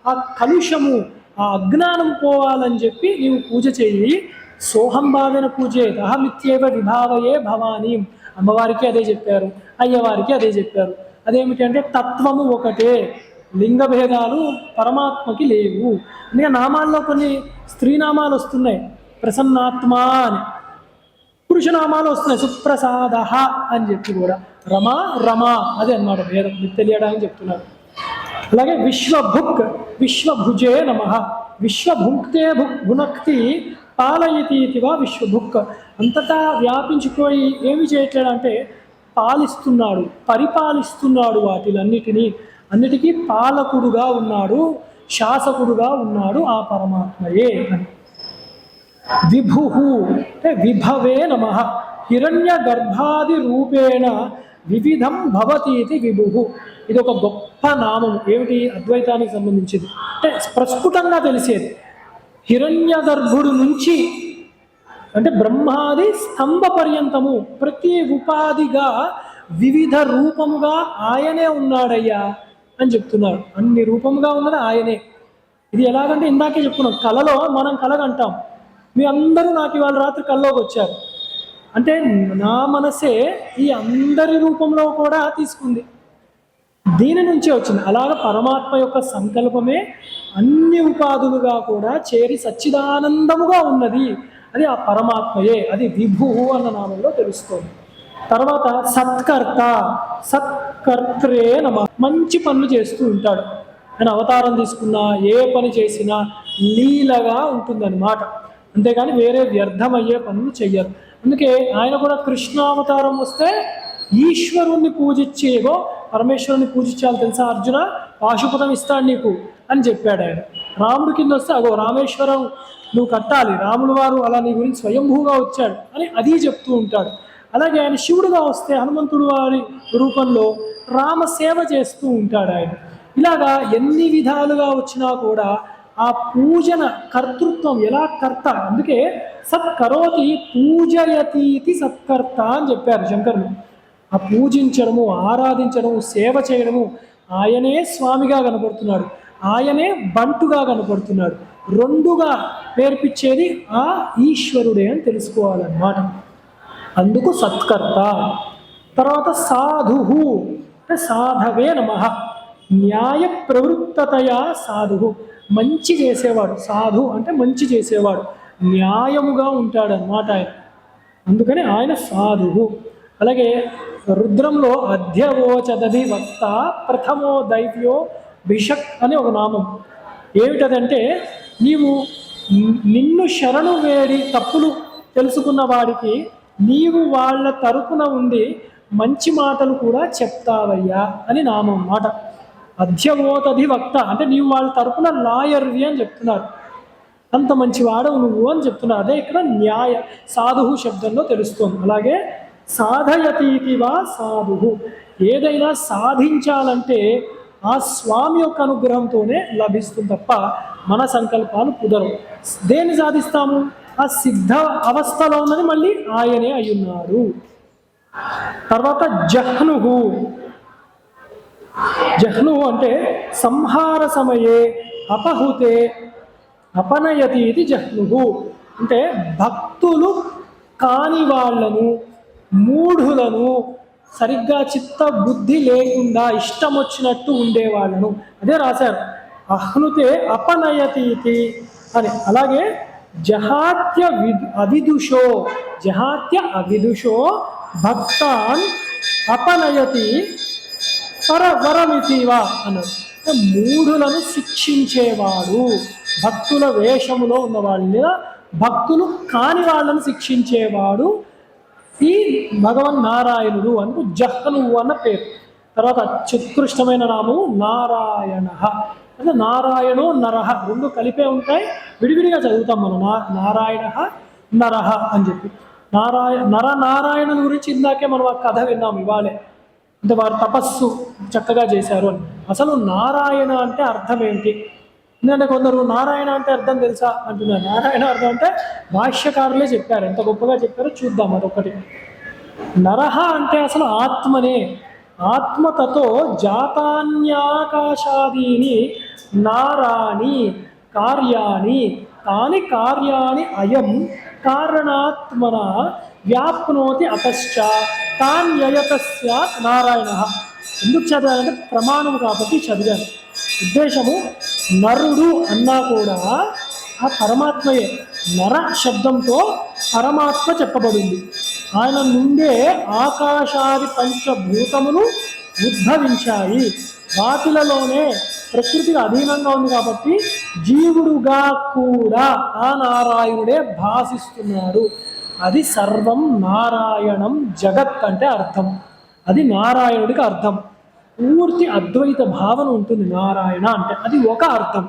ఆ కలుషము, ఆ అజ్ఞానం పోవాలని చెప్పి నీవు పూజ చేయి. సోహం భావేన పూజే అహమిత్యేవ విభావయే భవానీ. అమ్మవారికి అదే చెప్పారు, అయ్యవారికి అదే చెప్పారు. అదేమిటి అంటే తత్వము ఒకటే, లింగ భేదాలు పరమాత్మకి లేవు. అందుకే నామాల్లో కొన్ని స్త్రీనామాలు వస్తున్నాయి, ప్రసన్నాత్మ అని. పురుషనామాలు వస్తున్నాయి, సుప్రసాద అని చెప్పి కూడా. రమా రమా అదే అన్నమాట భేదం, మీకు తెలియడానికి చెప్తున్నారు. అలాగే విశ్వభుక్, విశ్వభుజే నమః. విశ్వభుక్తే భునక్తి పాలయతీతివా విశ్వభుక్. అంతటా వ్యాపించిపోయి ఏమి చేయట్లేడంటే పాలిస్తున్నాడు, పరిపాలిస్తున్నాడు అన్నిటికీ పాలకుడుగా ఉన్నాడు, శాసకుడుగా ఉన్నాడు ఆ పరమాత్మయే అని. విభు అంటే విభవే నమః. హిరణ్య గర్భాది రూపేణ వివిధం భవతీతి విభు. ఇది ఒక గొప్ప నామం. ఏమిటి, అద్వైతానికి సంబంధించింది. అంటే ప్రస్ఫుటంగా తెలిసేది. హిరణ్యగర్భుడు నుంచి అంటే బ్రహ్మాది స్తంభ పర్యంతము ప్రతి ఉపాధిగా వివిధ రూపముగా ఆయనే ఉన్నాడయ్యా అని చెప్తున్నారు. అన్ని రూపముగా ఉన్నది ఆయనే. ఇది ఎలాగంటే ఇందాకే చెప్పుకున్నాం, కళలో మనం కలగంటాం. మీ అందరూ నాకు ఇవాళ రాత్రి కల్లోకి వచ్చారు అంటే నా మనసే ఈ అందరి రూపంలో కూడా తీసుకుంది, దీని నుంచే వచ్చింది. అలాగ పరమాత్మ యొక్క సంకల్పమే అన్ని ఉపాధులుగా కూడా చేరి సచ్చిదానందముగా ఉన్నది. అది ఆ పరమాత్మయే, అది విభు అన్న నామంలో తెలుస్తోంది. తర్వాత సత్కర్త, సత్కర్త్రే నమ. మంచి పనులు చేస్తూ ఉంటాడు ఆయన. అవతారం తీసుకున్నా ఏ పని చేసినా లీలగా ఉంటుందన్నమాట, అంతేగాని వేరే వ్యర్థమయ్యే పనులు చెయ్యరు. అందుకే ఆయన కూడా కృష్ణావతారం వస్తే ఈశ్వరుణ్ణి పూజించేగో పరమేశ్వరుని పూజించాలి తెలుసా అర్జున, పాశుపతం ఇస్తాడు నీకు అని చెప్పాడు ఆయన. రాముడి కింద వస్తే అగో రామేశ్వరం నువ్వు కట్టాలి, రాముడు వారు అలా నీ గురించి స్వయంభూగా వచ్చాడు అని అది చెప్తూ ఉంటాడు. అలాగే ఆయన శివుడుగా వస్తే హనుమంతుడు వారి రూపంలో రామ సేవ చేస్తూ ఉంటాడు ఆయన. ఇలాగా ఎన్ని విధాలుగా వచ్చినా కూడా ఆ పూజన కర్తృత్వం ఎలా కర్త, అందుకే సత్కరోతి పూజయతీతి సత్కర్త అని చెప్పారు శంకరులు. ఆ పూజించడము, ఆరాధించడము, సేవ చేయడము, ఆయనే స్వామిగా కనపడుతున్నాడు, ఆయనే బంటుగా కనపడుతున్నాడు. రెండుగా నేర్పించేది ఆ ఈశ్వరుడే అని తెలుసుకోవాలన్నమాట. అందుకు సత్కర్త. తర్వాత సాధుహు అంటే సాధవే నమః. న్యాయ ప్రవృత్తతయా సాధు, మంచి చేసేవాడు. సాధు అంటే మంచి చేసేవాడు, న్యాయముగా ఉంటాడన్నమాట ఆయన. అందుకని ఆయన సాధువు. అలాగే రుద్రంలో అధ్యవోచదది వక్త ప్రథమో దైవ్యో భిషక్ అని ఒక నామం. ఏమిటదంటే నీవు నిన్ను శరణు వేడి తప్పులు తెలుసుకున్న వాడికి నీవు వాళ్ళ తరపున ఉండి మంచి మాటలు కూడా చెప్తావయ్యా అని నామం అన్నమాట. అధ్యవోతది వక్త అంటే నీవు వాళ్ళ తరపున లాయర్వి అని చెప్తున్నారు, అంత మంచివాడవు నువ్వు అని చెప్తున్నారు. అదే ఇక్కడ న్యాయ సాధువు శబ్దంలో తెలుస్తుంది. అలాగే సాధయతీతివా సాధువు, ఏదైనా సాధించాలంటే ఆ స్వామి యొక్క అనుగ్రహంతోనే లభిస్తుంది తప్ప మన సంకల్పాలు కుదరవు. దేన్ని సాధిస్తాము? ఆ సిద్ధ అవస్థలో ఉన్నది మళ్ళీ ఆయనే అయ్యున్నాడు. తర్వాత జహ్నుహు. జహ్నువు అంటే సంహార సమయే అపహుతే అపనయతి ఇది జహ్నుహు. అంటే భక్తులు కాని వాళ్ళను, మూఢులను, సరిగ్గా చిత్త బుద్ధి లేకుండా ఇష్టం వచ్చినట్టు ఉండేవాళ్ళను అదే రాశారు, అహ్నుతే అపనయతీతి అని. అలాగే జహాత్య అవిదుషో, జహాత్య అవిదుషో భక్తాన్ అపనయతి పరవరమితివా అన్నారు. మూఢులను శిక్షించేవాడు, భక్తుల వేషములో ఉన్నవాళ్ళు లేదా భక్తులు కాని వాళ్ళను శిక్షించేవాడు ఈ భగవన్ నారాయణుడు అందుకు జహ్నువు అన్న పేరు. తర్వాత అత్యుత్కృష్టమైన నామము నారాయణ. అంటే నారాయణో నరహ రెండు కలిపే ఉంటాయి, విడివిడిగా చదువుతాం మనం. నారాయణ నరహ అని చెప్పి. నారాయణుల గురించి ఇందాకే మనం ఆ కథ విన్నాం ఇవాళే. అంటే వారు తపస్సు చక్కగా చేశారు అని. అసలు నారాయణ అంటే అర్థం ఏంటి? ఎందుకంటే కొందరు నారాయణ అంటే అర్థం తెలుసా అంటున్నారు. నారాయణ అర్థం అంటే భాష్యకారులే చెప్పారు, ఎంత గొప్పగా చెప్పారో చూద్దాం. అదొకటి. నరహ అంటే అసలు ఆత్మనే. ఆత్మతతో జాతాన్యాకాశాదీని నారాణి కార్యాణి తాని కార్యాణి అయం కారణాత్మన వ్యాప్నోతి అతశ్చ తాన్యయత స్యాత్ నారాయణ. ఎందుకు చదివానంటే ప్రమాణం కాబట్టి చదివాను. ఉద్దేశము నరుడు అన్నా కూడా ఆ పరమాత్మయే. నర శబ్దంతో పరమాత్మ చెప్పబడింది. ఆయన నుండే ఆకాశాది పంచభూతములు ఉద్భవించాయి. వాటిలలోనే ప్రకృతికి అధీనంగా ఉంది కాబట్టి జీవుడుగా కూడా ఆ నారాయణుడే భాసిస్తున్నాడు. అది సర్వం నారాయణం జగత్ అంటే అర్థం. అది నారాయణుడికి అర్థం. పూర్తి అద్వైత భావన ఉంటుంది నారాయణ అంటే, అది ఒక అర్థం.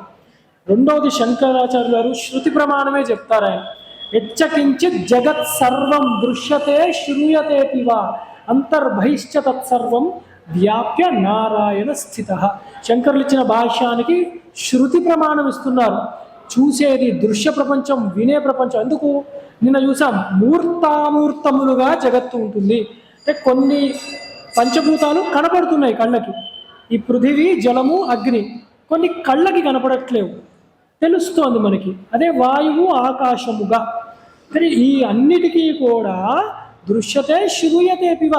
రెండవది శంకరాచార్య గారు శృతి ప్రమాణమే చెప్తారు ఆయన. యచ్చకించిత్ జగత్ సర్వం దృశ్యతే శ్రూయతేపివా అంతర్బహిశ్చ తత్సర్వం వ్యాప్య నారాయణ స్థిత. శంకరులు ఇచ్చిన భాష్యానికి శృతి ప్రమాణం ఇస్తున్నారు. చూసేది దృశ్య ప్రపంచం, వినే ప్రపంచం. ఎందుకు నిన్న చూసాం, మూర్తామూర్తములుగా జగత్తు ఉంటుంది. అంటే కొన్ని పంచభూతాలు కనపడుతున్నాయి కళ్ళకి, ఈ పృథివీ, జలము, అగ్ని. కొన్ని కళ్ళకి కనపడట్లేవు, తెలుస్తోంది మనకి. అదే వాయువు, ఆకాశముగా. కానీ ఈ అన్నిటికీ కూడా దృశ్యతే శ్రూయతే పివ,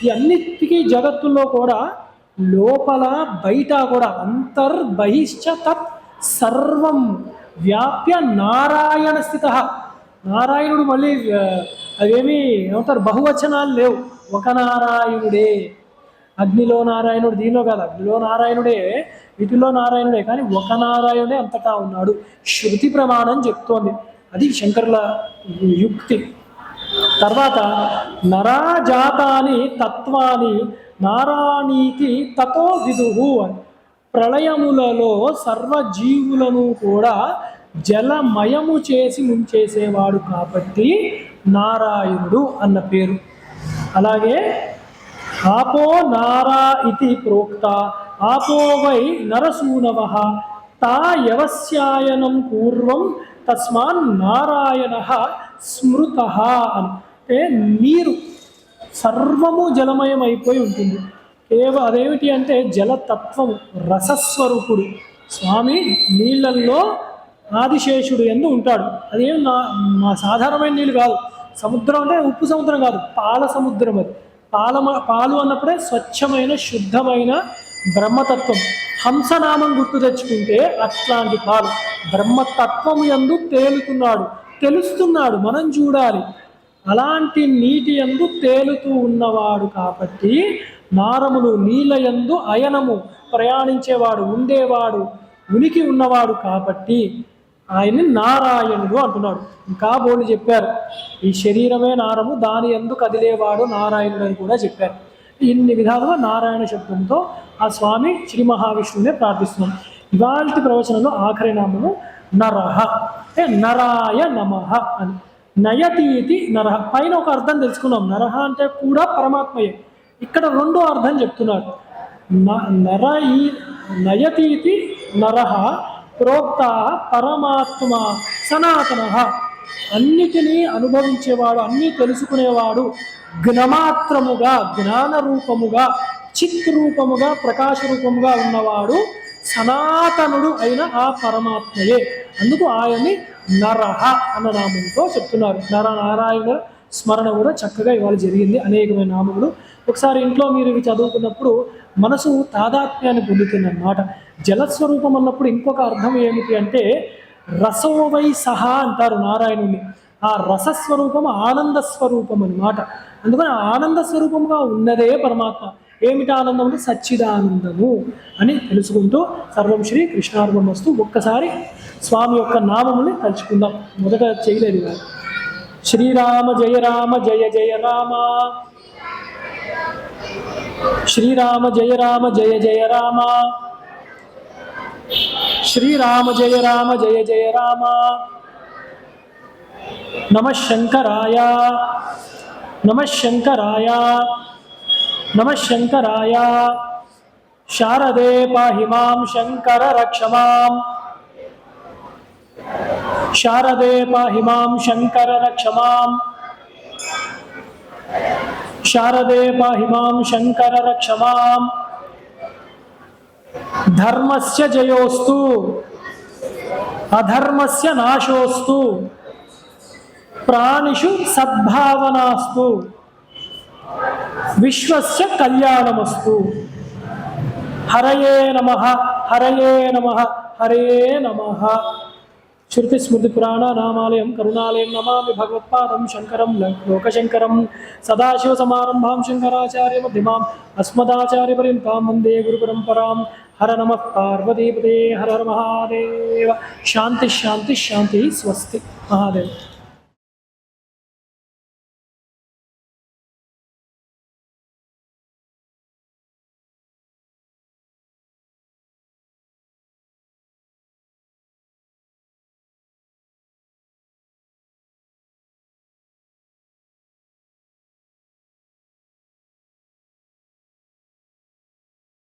ఈ అన్నిటికీ జగత్తుల్లో కూడా లోపల బయట కూడా అంతర్బహిశ్చ తత్ సర్వం వ్యాప్య నారాయణ స్థిత. నారాయణుడు మళ్ళీ అవేమి ఏమంటారు, బహువచనాలు లేవు, ఒక నారాయణుడే. అగ్నిలో నారాయణుడు, దీనిలో కాదు, అగ్నిలో నారాయణుడే, వీటిలో నారాయణుడే, కానీ ఒక నారాయణుడే అంతటా ఉన్నాడు. శృతి ప్రమాణం చెప్తోంది, అది శంకరుల యుక్తి. తర్వాత నరాజాతాని తత్వాని నారాయణీతి తతో విదుహు అని, ప్రళయములలో సర్వజీవులను కూడా జలమయము చేసి ముంచేసేవాడు కాబట్టి నారాయణుడు అన్న పేరు. అలాగే ఆపో నారా ఇతి ప్రోక్త ఆపో వై నరసూనవ తా యవస్యాయనం పూర్వం తస్మాన్ నారాయణ స్మృత అంటే నీరు సర్వము జలమయం అయిపోయి ఉంటుంది. అదేమిటి అంటే జలతత్వము, రసస్వరూపుడు స్వామి నీళ్ళల్లో ఆదిశేషుడు ఎందు ఉంటాడు. అదేం మా సాధారణమైన నీళ్ళు కాదు, సముద్రం అంటే ఉప్పు సముద్రం కాదు, పాల సముద్రం. అది పాలు అన్నప్పుడే స్వచ్ఛమైన శుద్ధమైన బ్రహ్మతత్వం. హంసనామం గుర్తు తెచ్చుకుంటే అట్లాంటి పాలు బ్రహ్మతత్వం యందు తేలుతున్నాడు, తెలుస్తున్నాడు, మనం చూడాలి. అలాంటి నీటి యందు తేలుతూ ఉన్నవాడు కాబట్టి నారములు నీళ్ళ యందు అయనము, ప్రయాణించేవాడు, ఉండేవాడు, ఉనికి ఉన్నవాడు కాబట్టి ఆయన్ని నారాయణుడు అంటున్నాడు. ఇంకా బోళ్ళు చెప్పారు, ఈ శరీరమే నారము, దాని యందు కదిలేవాడు నారాయణుడు అని కూడా చెప్పారు. ఇన్ని విధాలుగా నారాయణ శబ్దంతో ఆ స్వామి శ్రీ మహావిష్ణువునే ప్రార్థిస్తున్నాం. ఇవాల్టి ప్రవచనంలో ఆఖరి నామము నరహ, అంటే నరాయ నమః అని. నయతీతి నరహ, పైన ఒక అర్థం తెలుసుకున్నాం, నరహ అంటే కూడా పరమాత్మయే. ఇక్కడ రెండో అర్థం చెప్తున్నారు. నయతీతి నరహ ప్రోక్త పరమాత్మ సనాతన, అన్నిటినీ అనుభవించేవాడు, అన్నీ తెలుసుకునేవాడు, జ్ఞమాత్రముగా, జ్ఞాన రూపముగా, చిత్ రూపముగా, ప్రకాశ రూపముగా ఉన్నవాడు సనాతనుడు అయిన ఆ పరమాత్మయే. అందుకు ఆయన్ని నరహ అన్న నామంతో చెప్తున్నారు. నారాయణ స్మరణ కూడా చక్కగా ఇవాళ జరిగింది, అనేకమైన నామములు. ఒకసారి ఇంట్లో మీరు ఇవి చదువుకున్నప్పుడు మనసు తాదాత్మ్యాన్ని పొందుతుందన్నమాట. జలస్వరూపం అన్నప్పుడు ఇంకొక అర్థం ఏమిటి అంటే రసోవై సహా అంటారు నారాయణుని. ఆ రసస్వరూపం ఆనంద స్వరూపం అన్నమాట. అందుకని ఆనంద స్వరూపంగా ఉన్నదే పరమాత్మ. ఏమిటి ఆనందం అంటే సచ్చిదానందము అని తెలుసుకుంటూ సర్వం శ్రీ కృష్ణార్పణమస్తు. ఒక్కసారి స్వామి యొక్క నామముని తలుచుకుందాం. మొదట చేయలేదు కాదు. శ్రీరామ జయ రామ జయ జయ రామ, శ్రీరామ జయ రామ జయ జయ రామ, శ్రీరామ జయ రామ జయ జయ రామ. నమః శంకరాయ, నమః శంకరాయ, నమః శంకరాయ. శారదే పాహి మాం శంకర రక్ష మాం, శారదే పాహి మాం శంకర రక్ష మాం, శారదే పాహి మాం శంకర రక్ష మాం. ధర్మస్య జయోస్తు అధర్మస్య నాశోస్తు, ప్రాణిషు సద్భావనాస్తు, విశ్వస్య కళ్యాణమస్తు. హరయే నమః, హరయే నమః, హరే నమః. శృతి స్మృతి పురాణ నామాలయం కరుణాలయం నమామి భగవత్పాదం శంకరం లోకశంకరం. సదాశివ సమారంభాం శంకరాచార్య మధ్యమాం అస్మదాచార్య పర్యంతాం వందే గురు పరంపరాం. హర నమః పార్వతీపతే, హర హర మహాదేవ. శాంతి శాంతి శాంతి. స్వస్తి. మహాదేవ్.